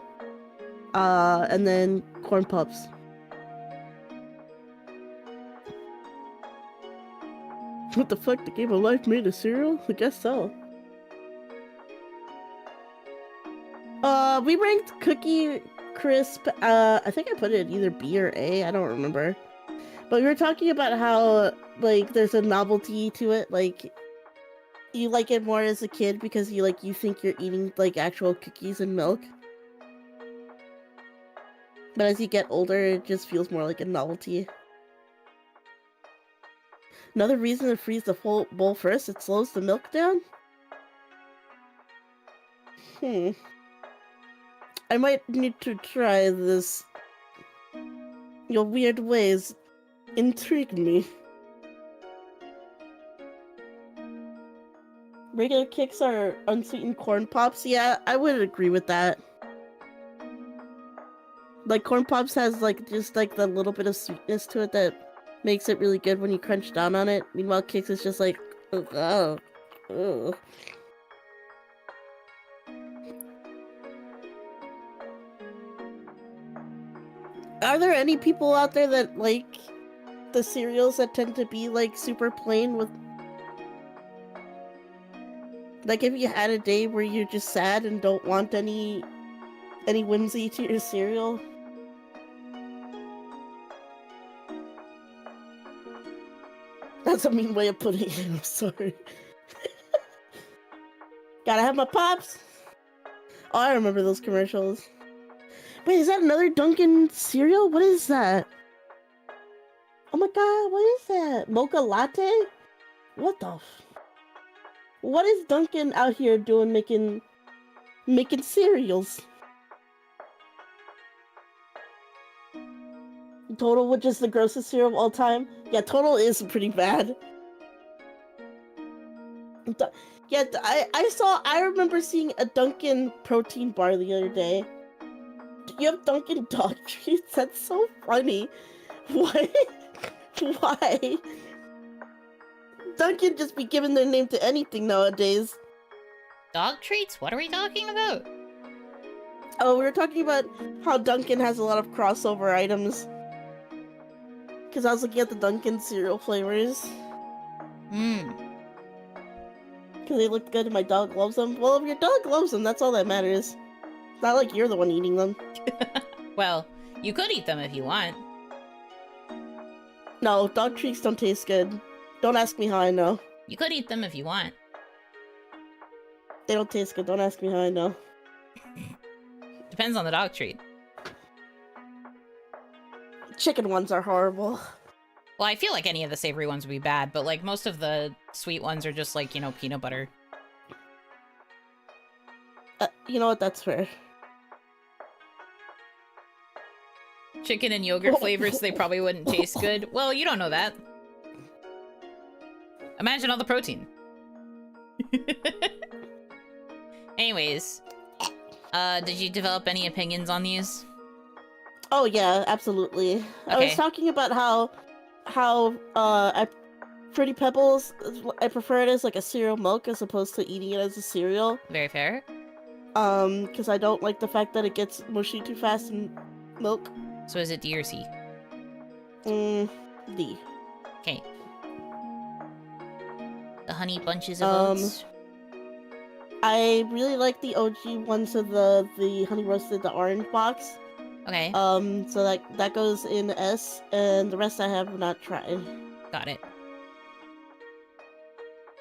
And then Corn Pups. What the fuck? The Game of Life made a cereal? I guess so. We ranked Cookie Crisp, I think I put it either B or A, I don't remember. But we were talking about how, like, there's a novelty to it, like, you like it more as a kid because you think you're eating, like, actual cookies and milk. But as you get older, it just feels more like a novelty. Another reason to freeze the full bowl first, it slows the milk down? I might need to try this. Your weird ways intrigue me. Regular Kix are unsweetened corn pops. Yeah, I would agree with that. Like, Corn Pops has, like, just, like, the little bit of sweetness to it that makes it really good when you crunch down on it. Meanwhile, Kix is just like, oh. Are there any people out there that like the cereals that tend to be like super plain with, like, if you had a day where you're just sad and don't want any whimsy to your cereal? That's a mean way of putting it, I'm sorry. Gotta have my Pops! Oh, I remember those commercials. Wait, is that another Dunkin' cereal? What is that? Oh my god, what is that? Mocha latte? What the What is Dunkin' out here doing making cereals? Total, which is the grossest cereal of all time? Yeah, Total is pretty bad. Yeah, I remember seeing a Dunkin' protein bar the other day. Do you have Dunkin' dog treats? That's so funny. Why? Why? Dunkin' just be giving their name to anything nowadays. Dog treats? What are we talking about? Oh, we were talking about how Dunkin' has a lot of crossover items. Because I was looking at the Dunkin' cereal flavors. Because they looked good and my dog loves them. Well, if your dog loves them, that's all that matters. It's not like you're the one eating them. Well, you could eat them if you want. No, dog treats don't taste good. Don't ask me how I know. You could eat them if you want. They don't taste good. Don't ask me how I know. Depends on the dog treat. Chicken ones are horrible. Well, I feel like any of the savory ones would be bad, but like most of the sweet ones are just like, you know, peanut butter. You know what? That's fair. Chicken and yogurt flavors, they probably wouldn't taste good. Well, you don't know that. Imagine all the protein. Anyways, did you develop any opinions on these? Oh yeah, absolutely. Okay. I was talking about how Fruity Pebbles, I prefer it as like a cereal milk as opposed to eating it as a cereal. Very fair. Because I don't like the fact that it gets mushy too fast in milk. So is it D or C? D. Okay. The honey bunches of oats. I really like the OG ones of the honey roasted, the orange box. Okay. So that goes in S, and the rest I have not tried. Got it.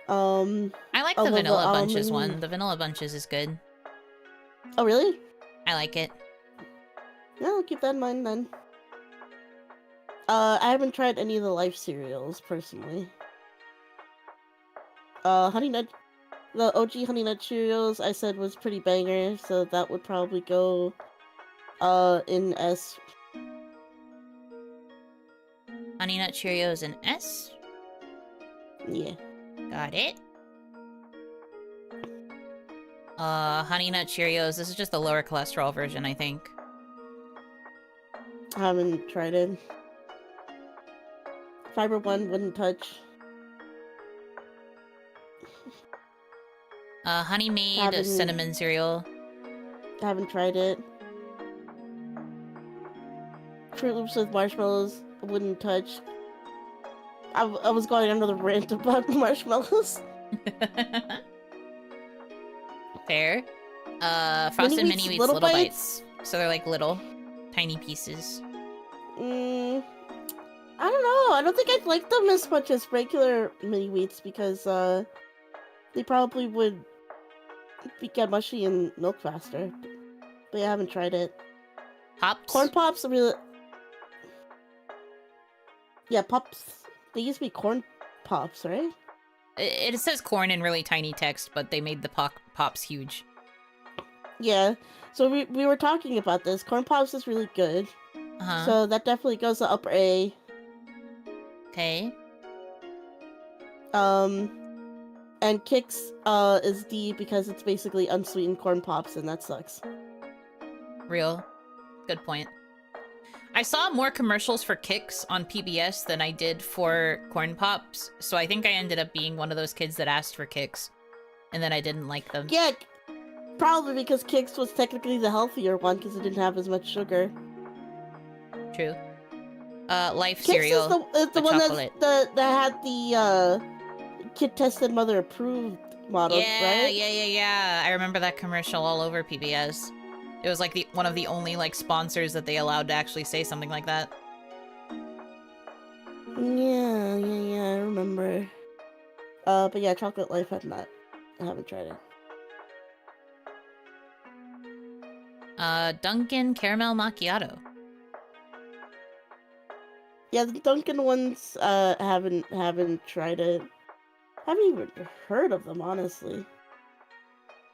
I like the although Vanilla Bunches almond- one. The Vanilla Bunches is good. Oh, really? I like it. Yeah, I'll keep that in mind then. I haven't tried any of the Life cereals, personally. Honey Nut... The OG Honey Nut Cheerios, I said, was pretty banger, so that would probably go, in S. Honey Nut Cheerios and S. Yeah. Got it. Honey Nut Cheerios. This is just the lower cholesterol version, I think. I haven't tried it. Fiber One wouldn't touch. Honey Maid Haven't- cinnamon cereal. Haven't tried it. Fruit Loops with marshmallows wouldn't touch. I was going on another rant about marshmallows. Fair. Frosted Mini Mini Wheats Wheats Little Little Bites? Bites. So they're like little, tiny pieces. I don't know. I don't think I'd like them as much as regular mini wheats because they probably would get mushy in milk faster. But yeah, I haven't tried it. Pops. Corn Pops are really... Yeah, Pops. They used to be Corn Pops, right? It says corn in really tiny text, but they made the pops huge. Yeah. So we were talking about this. Corn Pops is really good. Uh-huh. So that definitely goes to upper A. Okay. And Kix is D because it's basically unsweetened Corn Pops, and that sucks. Real. Good point. I saw more commercials for Kix on PBS than I did for Corn Pops, so I think I ended up being one of those kids that asked for Kix, and then I didn't like them. Yeah, probably because Kix was technically the healthier one because it didn't have as much sugar. True. Life Kix cereal. is the one chocolate. that had the kid tested, mother approved model, right? Yeah. I remember that commercial all over PBS. It was like one of the only like sponsors that they allowed to actually say something like that. Yeah, I remember. But yeah, Chocolate Life I haven't tried it. Dunkin' Caramel Macchiato. Yeah, the Dunkin' ones, haven't tried it. Haven't even heard of them, honestly.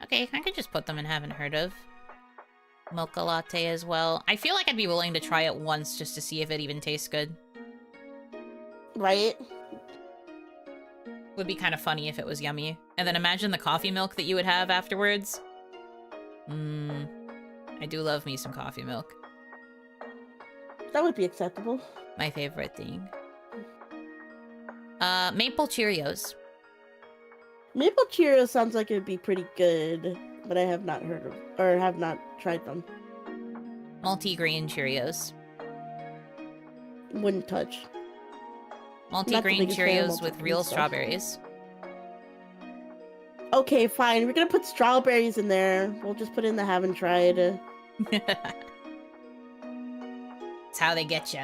Okay, I could just put them in haven't heard of. Mocha latte as well. I feel like I'd be willing to try it once just to see if it even tastes good. Right? Would be kind of funny if it was yummy. And then imagine the coffee milk that you would have afterwards. I do love me some coffee milk. That would be acceptable. My favorite thing. Maple Cheerios. Maple Cheerios sounds like it'd be pretty good, but I have not heard of, or have not tried them. Multi-grain Cheerios. Wouldn't touch. Multi-grain biggest fan of Cheerios with multi-grain real stuff. strawberries. Okay, fine. We're gonna put strawberries in there. We'll just put in the haven't tried. That's how they get you.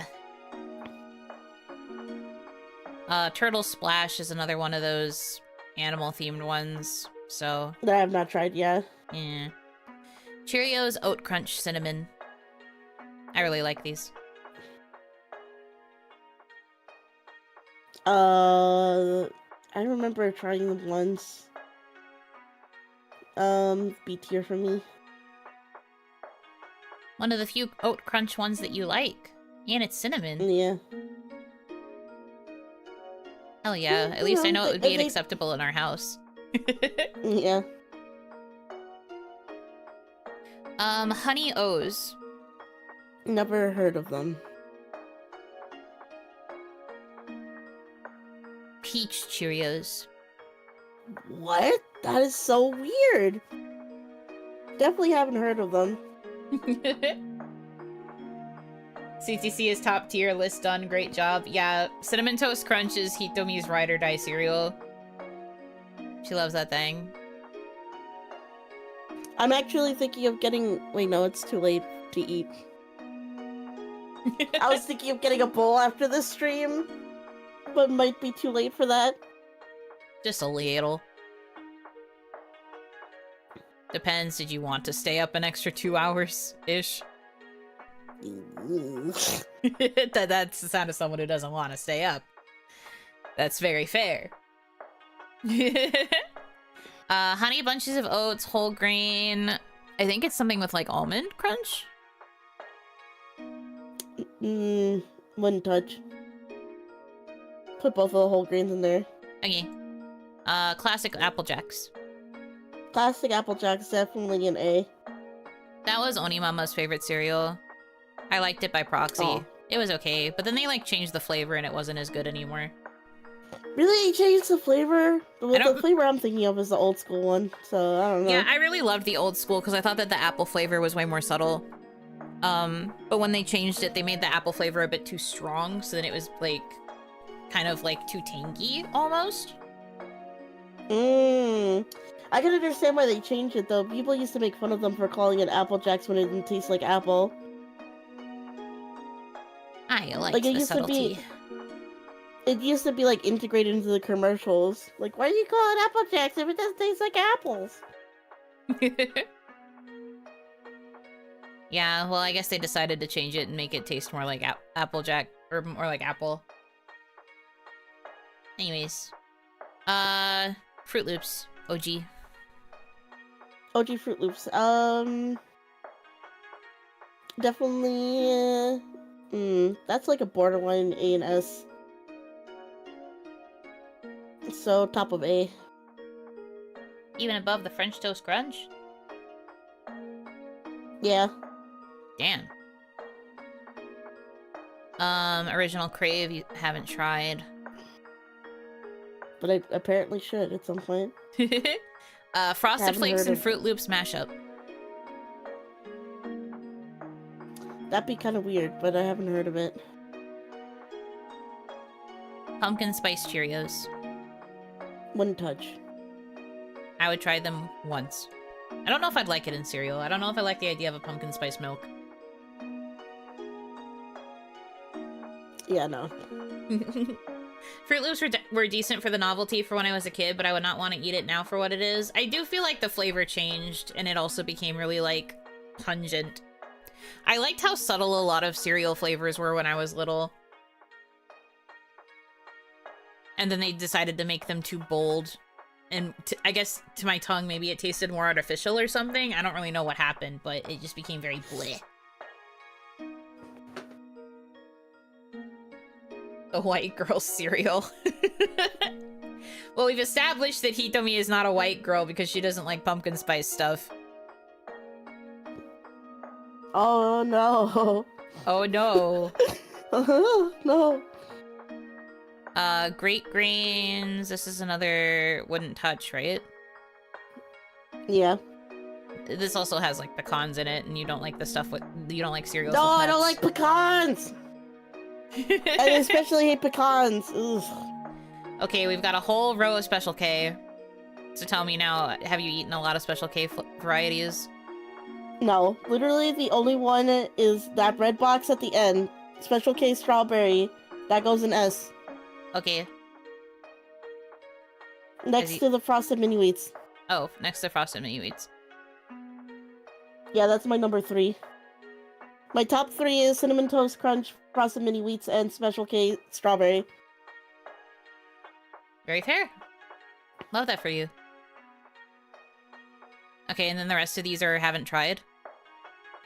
Turtle Splash is another one of those animal-themed ones, so... That I have not tried yet. yeah. Cheerios Oat Crunch Cinnamon. I really like these. I remember trying them once. B tier for me. One of the few Oat Crunch ones that you like. And it's cinnamon. Yeah. Hell yeah. Yeah, At least I you know know, it would be they- acceptable in our house. Yeah. Honey O's. Never heard of them. Peach Cheerios. What? That is so weird. Definitely haven't heard of them. CTC is top tier list done. Great job. Yeah, Cinnamon Toast Crunch is Hitomi's ride or die cereal. She loves that thing. I'm actually thinking of getting... Wait, no, it's too late to eat. I was thinking of getting a bowl after this stream, but might be too late for that. Just a little. Depends. Did you want to stay up an extra 2 hours-ish? That's the sound of someone who doesn't want to stay up. That's very fair. Honey bunches of oats, whole grain. I think it's something with like almond crunch. Wouldn't touch. Put both of the whole grains in there. Okay. Classic Apple Jacks. Classic Apple Jack's definitely an A. That was Onimama's favorite cereal. I liked it by proxy. Oh. It was okay, but then they like changed the flavor and it wasn't as good anymore. Really? You changed the flavor? The flavor I'm thinking of is the old school one, so I don't know. Yeah, I really loved the old school because I thought that the apple flavor was way more subtle. But when they changed it, they made the apple flavor a bit too strong, so then it was like kind of like too tangy almost. I can understand why they changed it though. People used to make fun of them for calling it Apple Jacks when it didn't taste like apple. I like the subtlety. It used to be like integrated into the commercials. Like, why do you call it Apple Jacks if it doesn't taste like apples? Yeah, well, I guess they decided to change it and make it taste more like Applejack, or more like apple. Anyways. Fruit Loops. OG. OG Fruit Loops. Definitely, that's like a borderline A and S. So, top of A. Even above the French Toast Crunch? Yeah. Damn. Original Crave, you haven't tried. But I apparently should at some point. Frosted Flakes and Fruit Loops mashup. That'd be kind of weird, but I haven't heard of it. Pumpkin Spice Cheerios. Wouldn't touch. I would try them once. I don't know if I'd like it in cereal. I don't know if I like the idea of a pumpkin spice milk. Yeah, no. Fruit Loops were decent for the novelty for when I was a kid, but I would not want to eat it now for what it is. I do feel like the flavor changed, and it also became really, like, pungent. I liked how subtle a lot of cereal flavors were when I was little. And then they decided to make them too bold. And I guess to my tongue, maybe it tasted more artificial or something. I don't really know what happened, but it just became very bleh. The white girl cereal. Well, we've established that Hitomi is not a white girl because she doesn't like pumpkin spice stuff. Oh, no. Oh, no. No. Great Grains. This is another wouldn't touch, right? Yeah. This also has, like, pecans in it, and you don't like the stuff with... You don't like cereals No, with nuts. I don't like pecans! I especially hate pecans. Ugh. Okay, we've got a whole row of Special K. So tell me now, have you eaten a lot of Special K varieties? No, literally the only one is that red box at the end. Special K strawberry. That goes in S. Okay. Next to the Frosted Mini Wheats. Oh, next to Frosted Mini Wheats. Yeah, that's my number 3. My top 3 is Cinnamon Toast Crunch, Frosted Mini Wheats, and Special K Strawberry. Very fair. Love that for you. Okay, and then the rest of these are haven't tried?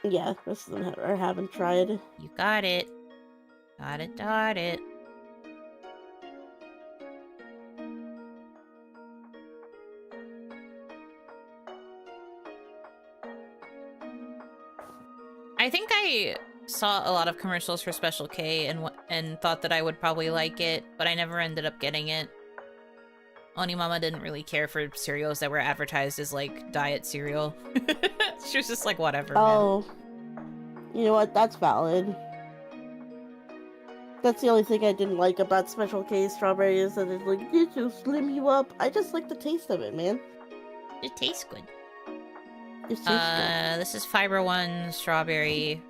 Yeah, the rest of them haven't tried. You got it. Got it, got it. I think I saw a lot of commercials for Special K and thought that I would probably like it, but I never ended up getting it. Onimama didn't really care for cereals that were advertised as, like, diet cereal. She was just like, whatever, Oh. You know what? That's valid. That's the only thing I didn't like about Special K Strawberry is that it's like, did you slim you up? I just like the taste of it, man. It tastes good. It tastes good. This is Fiber One Strawberry.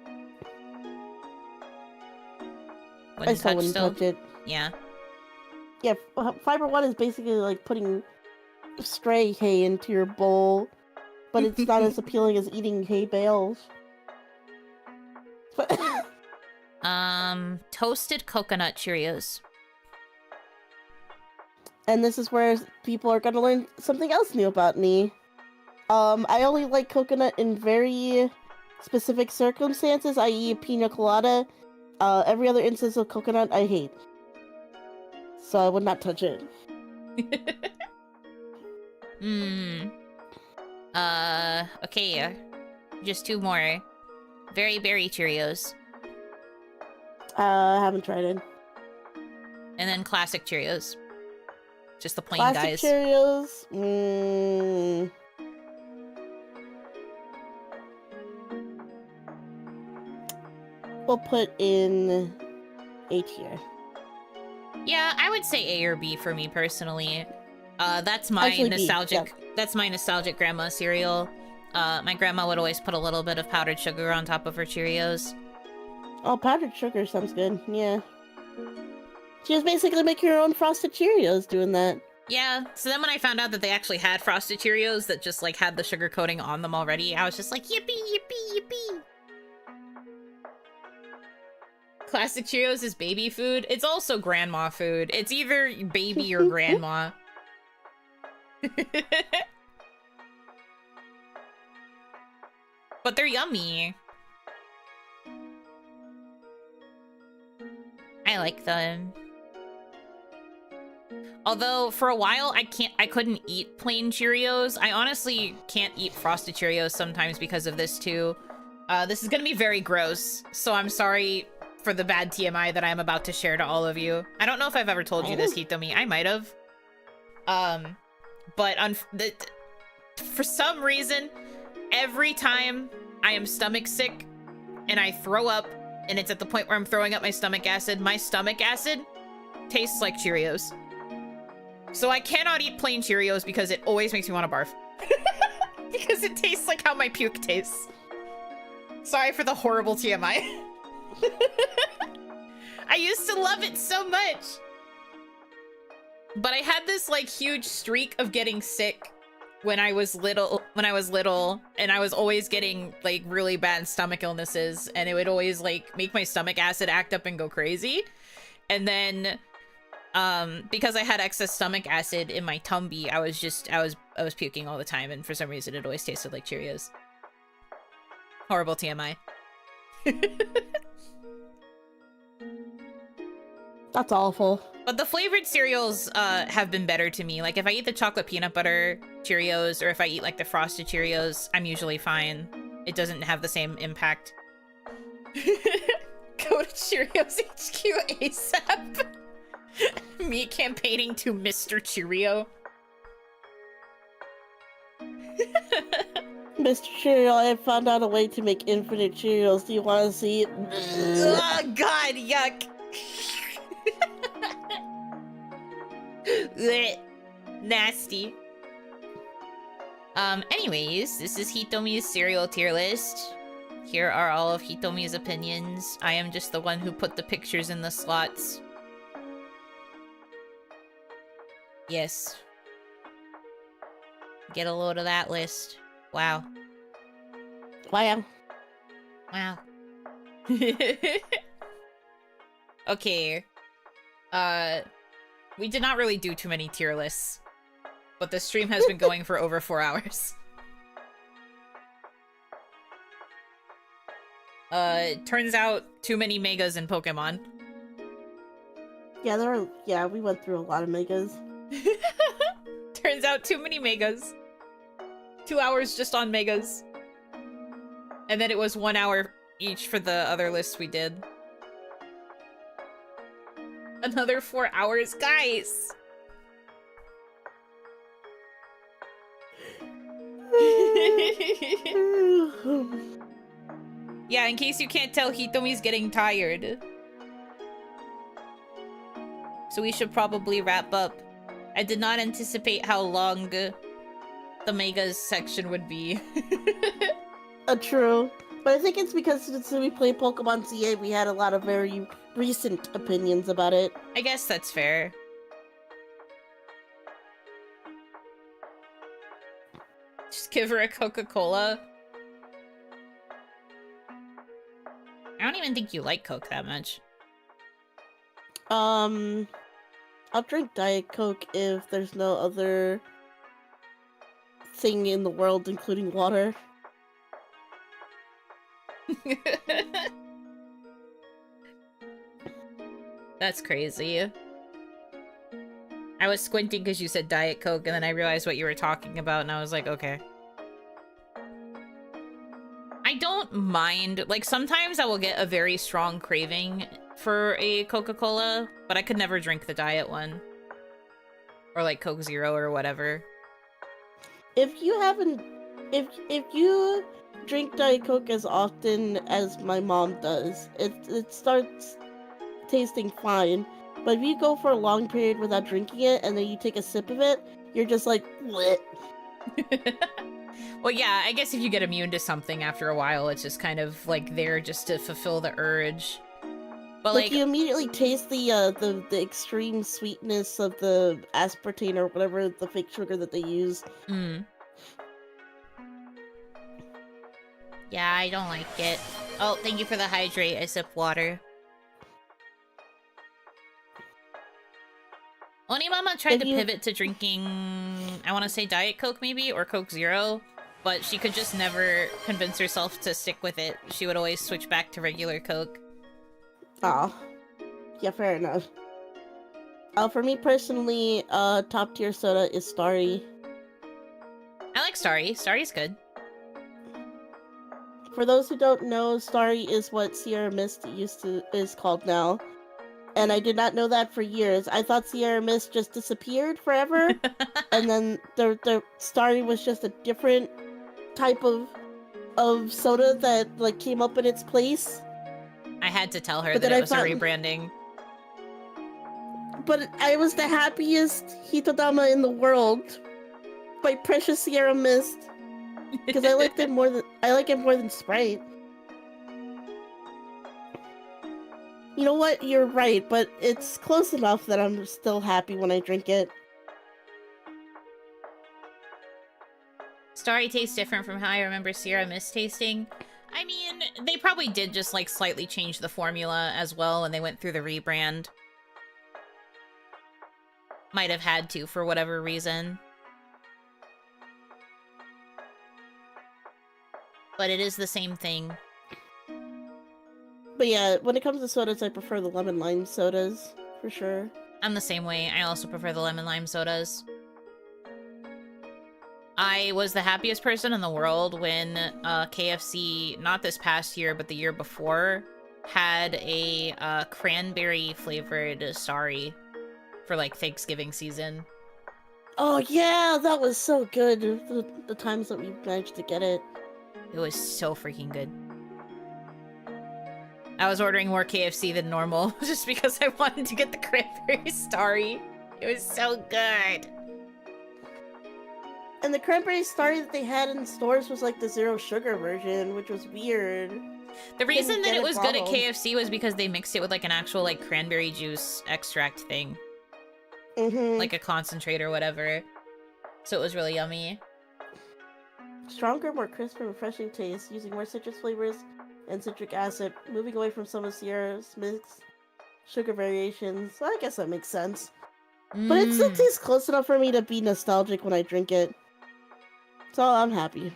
I still wouldn't touch it. Yeah. Yeah, fiber one is basically like putting stray hay into your bowl, but it's not as appealing as eating hay bales. But Toasted coconut Cheerios. and this is where people are gonna learn something else new about me. I only like coconut in very specific circumstances, i.e. pina colada. Every other instance of coconut I hate. So I would not touch it. Okay. Just two more. Very berry Cheerios. I haven't tried it. And then classic Cheerios. Just the plain Classic guys. Cheerios? We'll put in A tier. Yeah, I would say A or B for me personally. That's my Actually, B, nostalgic. yeah. That's my nostalgic grandma cereal. My grandma would always put a little bit of powdered sugar on top of her Cheerios. Oh, powdered sugar sounds good. Yeah. She was basically making her own frosted Cheerios doing that. Yeah. So then when I found out that they actually had frosted Cheerios that just like had the sugar coating on them already, I was just like, yippee, yippee, yippee. Classic Cheerios is baby food. It's also grandma food. It's either baby or grandma. But they're yummy. I like them. Although for a while I couldn't eat plain Cheerios. I honestly can't eat frosted Cheerios sometimes because of this too. This is gonna be very gross, so I'm sorry for the bad TMI that I'm about to share to all of you. I don't know if I've ever told you this, Hitomi. I might have. But for some reason, every time I am stomach sick and I throw up, and it's at the point where I'm throwing up my stomach acid tastes like Cheerios. So I cannot eat plain Cheerios because it always makes me want to barf. Because it tastes like how my puke tastes. Sorry for the horrible TMI. I used to love it so much. But I had this like huge streak of getting sick when I was little, and I was always getting like really bad stomach illnesses, and it would always like make my stomach acid act up and go crazy. And then because I had excess stomach acid in my tummy, I was puking all the time, and for some reason it always tasted like Cheerios. Horrible TMI. That's awful. But the flavored cereals have been better to me. Like if I eat the chocolate peanut butter Cheerios, or if I eat like the frosted Cheerios, I'm usually fine. It doesn't have the same impact. Go to Cheerios HQ ASAP. Me campaigning to Mr. Cheerio. Mr. Cheerio, I found out a way to make infinite Cheerios. Do you want to see it? Oh god, yuck. Blech. Nasty. Anyways, this is Hitomi's cereal tier list. Here are all of Hitomi's opinions. I am just the one who put the pictures in the slots. Yes. Get a load of that list. Wow. Wow. Wow. Okay. We did not really do too many tier lists, but the stream has been going for over 4 hours. Turns out too many megas in Pokemon. Yeah, we went through a lot of megas. Turns out too many megas. 2 hours just on megas. And then it was 1 hour each for the other lists we did. Another 4 hours, guys! Yeah, in case you can't tell, Hitomi's getting tired. So we should probably wrap up. I did not anticipate how long the megas section would be. True. But I think it's because since we play Pokemon ZA, we had a lot of very recent opinions about it. I guess that's fair. Just give her a Coca-Cola. I don't even think you like Coke that much. I'll drink Diet Coke if there's no other thing in the world, including water. That's crazy. I was squinting because you said Diet Coke, and then I realized what you were talking about, and I was like, okay. I don't mind. Like, sometimes I will get a very strong craving for a Coca-Cola, but I could never drink the diet one. Or, like, Coke Zero or whatever. If you haven't... If you drink Diet Coke as often as my mom does, it starts tasting fine. But if you go for a long period without drinking it, and then you take a sip of it, you're just like, what? Well, yeah, I guess if you get immune to something after a while, it's just kind of, like, there just to fulfill the urge. But, Like you immediately taste the extreme sweetness of the aspartame or whatever, the fake sugar that they use. Yeah, I don't like it. Oh, thank you for the hydrate. I sip water. Onimama tried to pivot to drinking, I want to say Diet Coke maybe, or Coke Zero, but she could just never convince herself to stick with it. She would always switch back to regular Coke. Oh. Yeah, fair enough. For me personally, top tier soda is Starry. I like Starry. Starry's good. For those who don't know, Starry is what Sierra Mist is called now. And I did not know that for years. I thought Sierra Mist just disappeared forever. And then the Starry was just a different type of soda that like came up in its place. I had to tell her that it was a rebranding. But I was the happiest Hitodama in the world. My precious Sierra Mist. Because I like it more than Sprite. You know what? You're right, but it's close enough that I'm still happy when I drink it. Starry tastes different from how I remember Sierra Mist tasting. I mean, they probably did just, like, slightly change the formula as well when they went through the rebrand. Might have had to, for whatever reason. But it is the same thing. But yeah, when it comes to sodas, I prefer the lemon lime sodas, for sure. I'm the same way. I also prefer the lemon lime sodas. I was the happiest person in the world when KFC, not this past year, but the year before, had a cranberry flavored Starry for like Thanksgiving season. Oh yeah, that was so good. The times that we managed to get it. It was so freaking good. I was ordering more KFC than normal just because I wanted to get the cranberry Starry. It was so good. And the cranberry Starry that they had in stores was like the zero sugar version, which was weird. The reason that it was good at KFC was because they mixed it with like an actual like cranberry juice extract thing. Like a concentrate or whatever. So it was really yummy. Stronger, more crisp and refreshing taste, using more citrus flavors and citric acid, moving away from some of Sierra's mixed sugar variations. So I guess that makes sense. But it still tastes close enough for me to be nostalgic when I drink it. So I'm happy.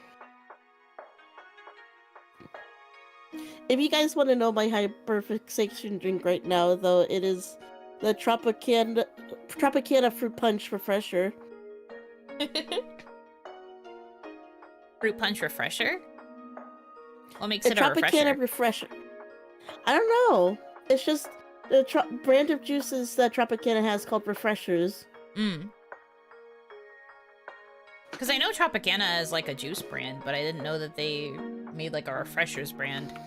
If you guys want to know my hyperfixation drink right now, though, it is the Tropicana Fruit Punch Refresher. Fruit Punch Refresher? What makes it a Tropicana Refresher? I don't know. It's just the brand of juices that Tropicana has called Refreshers. Because I know Tropicana is like a juice brand, but I didn't know that they made like a Refreshers brand.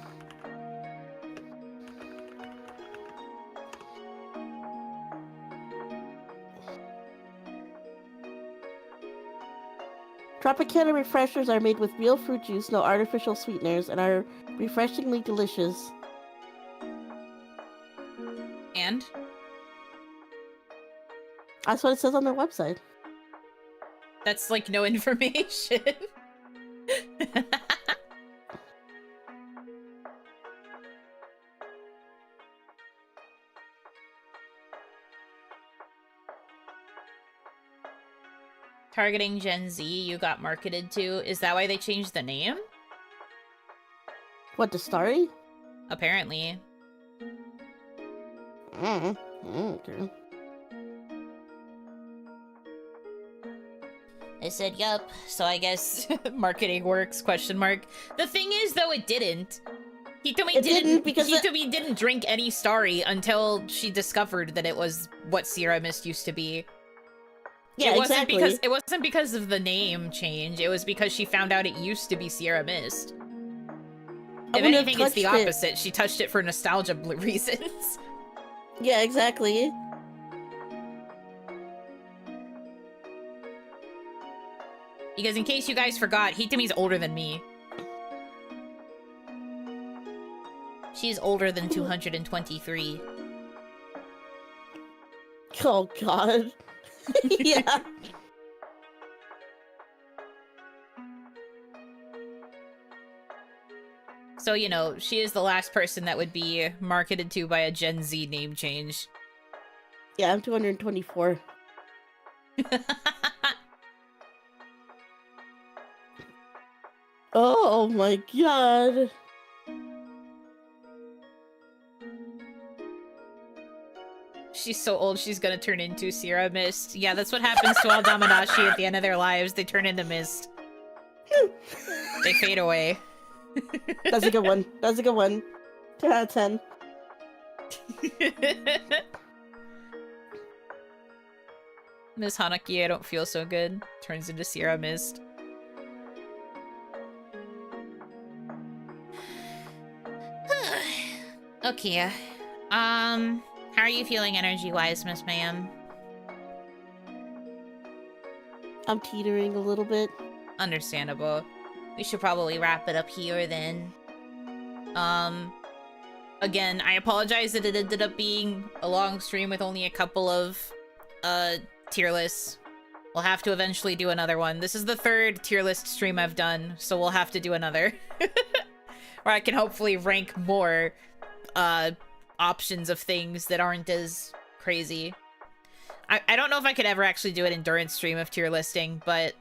Tropicana Refreshers are made with real fruit juice, no artificial sweeteners, and are refreshingly delicious. And? That's what it says on their website. That's like no information. Targeting Gen Z, you got marketed to. Is that why they changed the name? What, the story? Apparently. Okay. I said, yup, so I guess marketing works, question mark. The thing is, though, it didn't. Hitomi didn't drink any Starry until she discovered that it was what Sierra Mist used to be. Yeah, exactly. It wasn't because of the name change, it was because she found out it used to be Sierra Mist. If anything, it's the opposite. She touched it for nostalgia reasons. Yeah, exactly. Because in case you guys forgot, Hitomi's older than me. She's older than 223. Oh, God. Yeah. So, you know, she is the last person that would be marketed to by a Gen Z name change. Yeah, I'm 224. Oh my god. She's so old, she's gonna turn into Sierra Mist. Yeah, that's what happens to all Damanashi at the end of their lives. They turn into Mist. They fade away. That's a good one. That's a good one. 10 out of 10. Miss Hanaki, I don't feel so good. Turns into Sierra Mist. Okay. How are you feeling energy-wise, Miss Ma'am? I'm teetering a little bit. Understandable. We should probably wrap it up here then. Again, I apologize that it ended up being a long stream with only a couple of, tier lists. We'll have to eventually do another one. This is the third tier list stream I've done, so we'll have to do another. Where I can hopefully rank more, options of things that aren't as crazy. I don't know if I could ever actually do an endurance stream of tier listing, but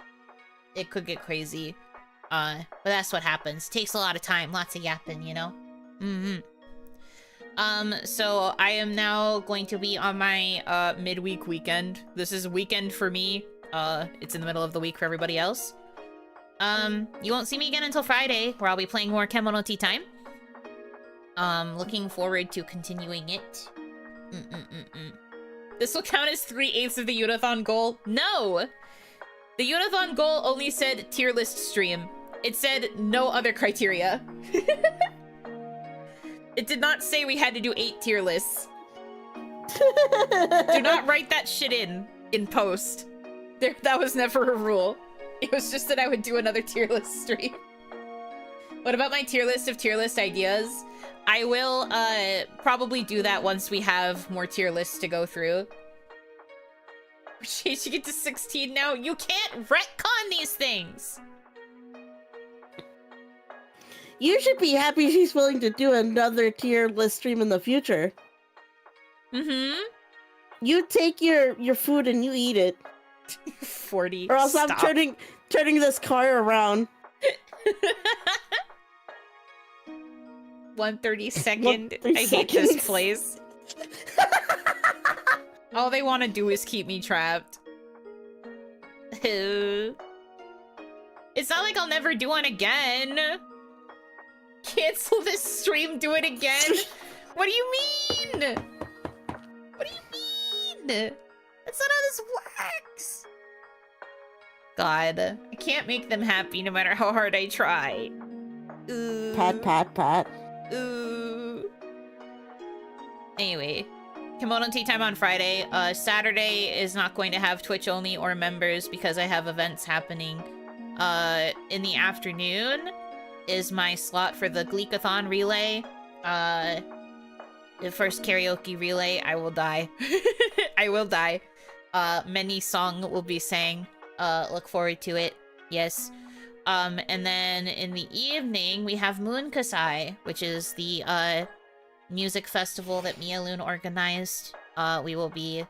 it could get crazy. But that's what happens. Takes a lot of time, lots of yapping, you know? So I am now going to be on my, midweek weekend. This is weekend for me. It's in the middle of the week for everybody else. You won't see me again until Friday, where I'll be playing more Kemono Tea Time. Looking forward to continuing it. This will count as 3/8 of the Unathon goal? No! The Unathon goal only said tier list stream. It said no other criteria. It did not say we had to do 8 tier lists. Do not write that shit in post. That was never a rule. It was just that I would do another tier list stream. What about my tier list of tier list ideas? I will probably do that once we have more tier lists to go through. We're changing it to 16 now? You can't retcon these things! You should be happy she's willing to do another tier list stream in the future. You take your food and you eat it. 40. Or else Stop. I'm turning this car around. 132nd. I hate this place. All they want to do is keep me trapped. It's not like I'll never do one again. Cancel this stream, do it again? What do you mean? What do you mean? That's not how this works. God, I can't make them happy no matter how hard I try. Ooh. Pat. Ooh. Anyway, Kimono Tea Time on Friday. Saturday is not going to have Twitch only or members because I have events happening. In the afternoon is my slot for the Gleekathon relay. The first karaoke relay. I will die. I will die. Many song will be sang. Look forward to it. Yes. And then in the evening, we have Moon Kasai, which is the music festival that Mia Loon organized. I will be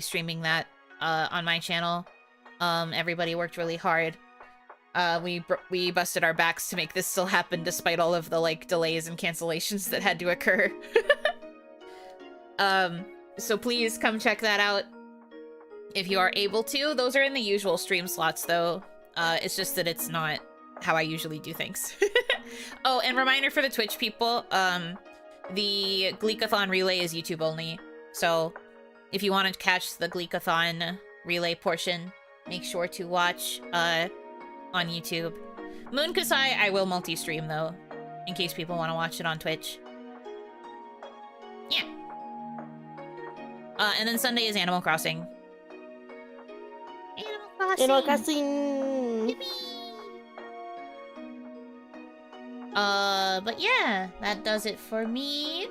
streaming that on my channel. Everybody worked really hard. We busted our backs to make this still happen despite all of the like delays and cancellations that had to occur. So please come check that out if you are able to. Those are in the usual stream slots though. It's just that it's not how I usually do things. Oh, and reminder for the Twitch people, the Gleekathon relay is YouTube only. So if you want to catch the Gleekathon relay portion, make sure to watch on YouTube. Moon Kasai, I will multi-stream though, in case people want to watch it on Twitch. Yeah. And then Sunday is Animal Crossing. Animal Crossing. Animal Crossing. Yippee. But yeah, that does it for me.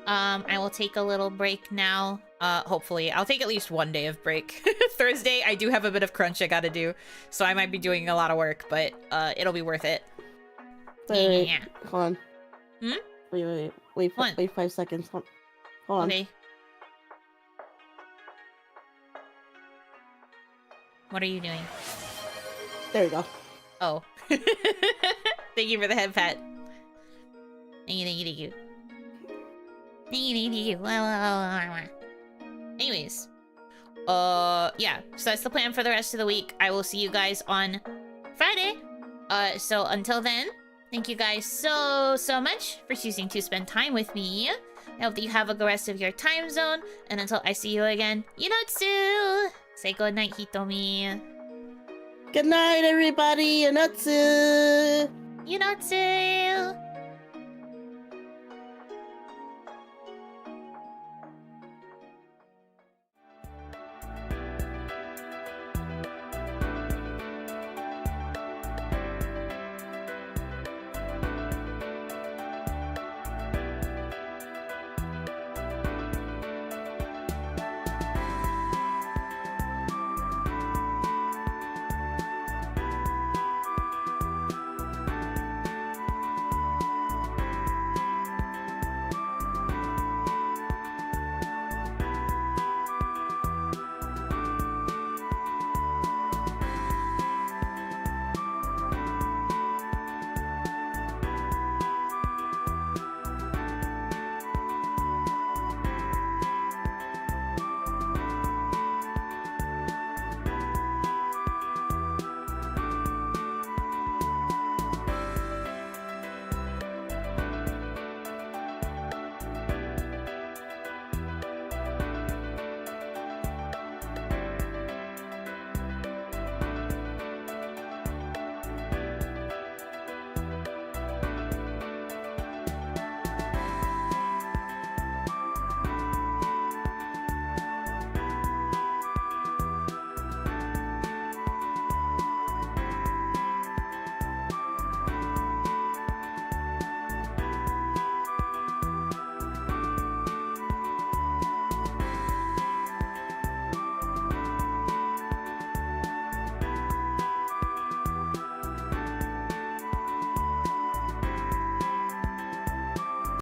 I will take a little break now. Hopefully. I'll take at least one day of break. Thursday, I do have a bit of crunch I gotta do, so I might be doing a lot of work, but it'll be worth it. Wait, Yeah. hold on. Hmm? Wait What? 5 seconds. Hold on. Okay. What are you doing? There we go. Oh. Thank you for the head pat. Thank you, thank you, thank you. Thank you, thank you. Anyways. Yeah. So that's the plan for the rest of the week. I will see you guys on Friday. So until then, thank you guys so much for choosing to spend time with me. I hope that you have a good rest of your time zone. And until I see you again, Yunotsu! Say good night, Hitomi. Good night, everybody. Anotsu. Yunotsu!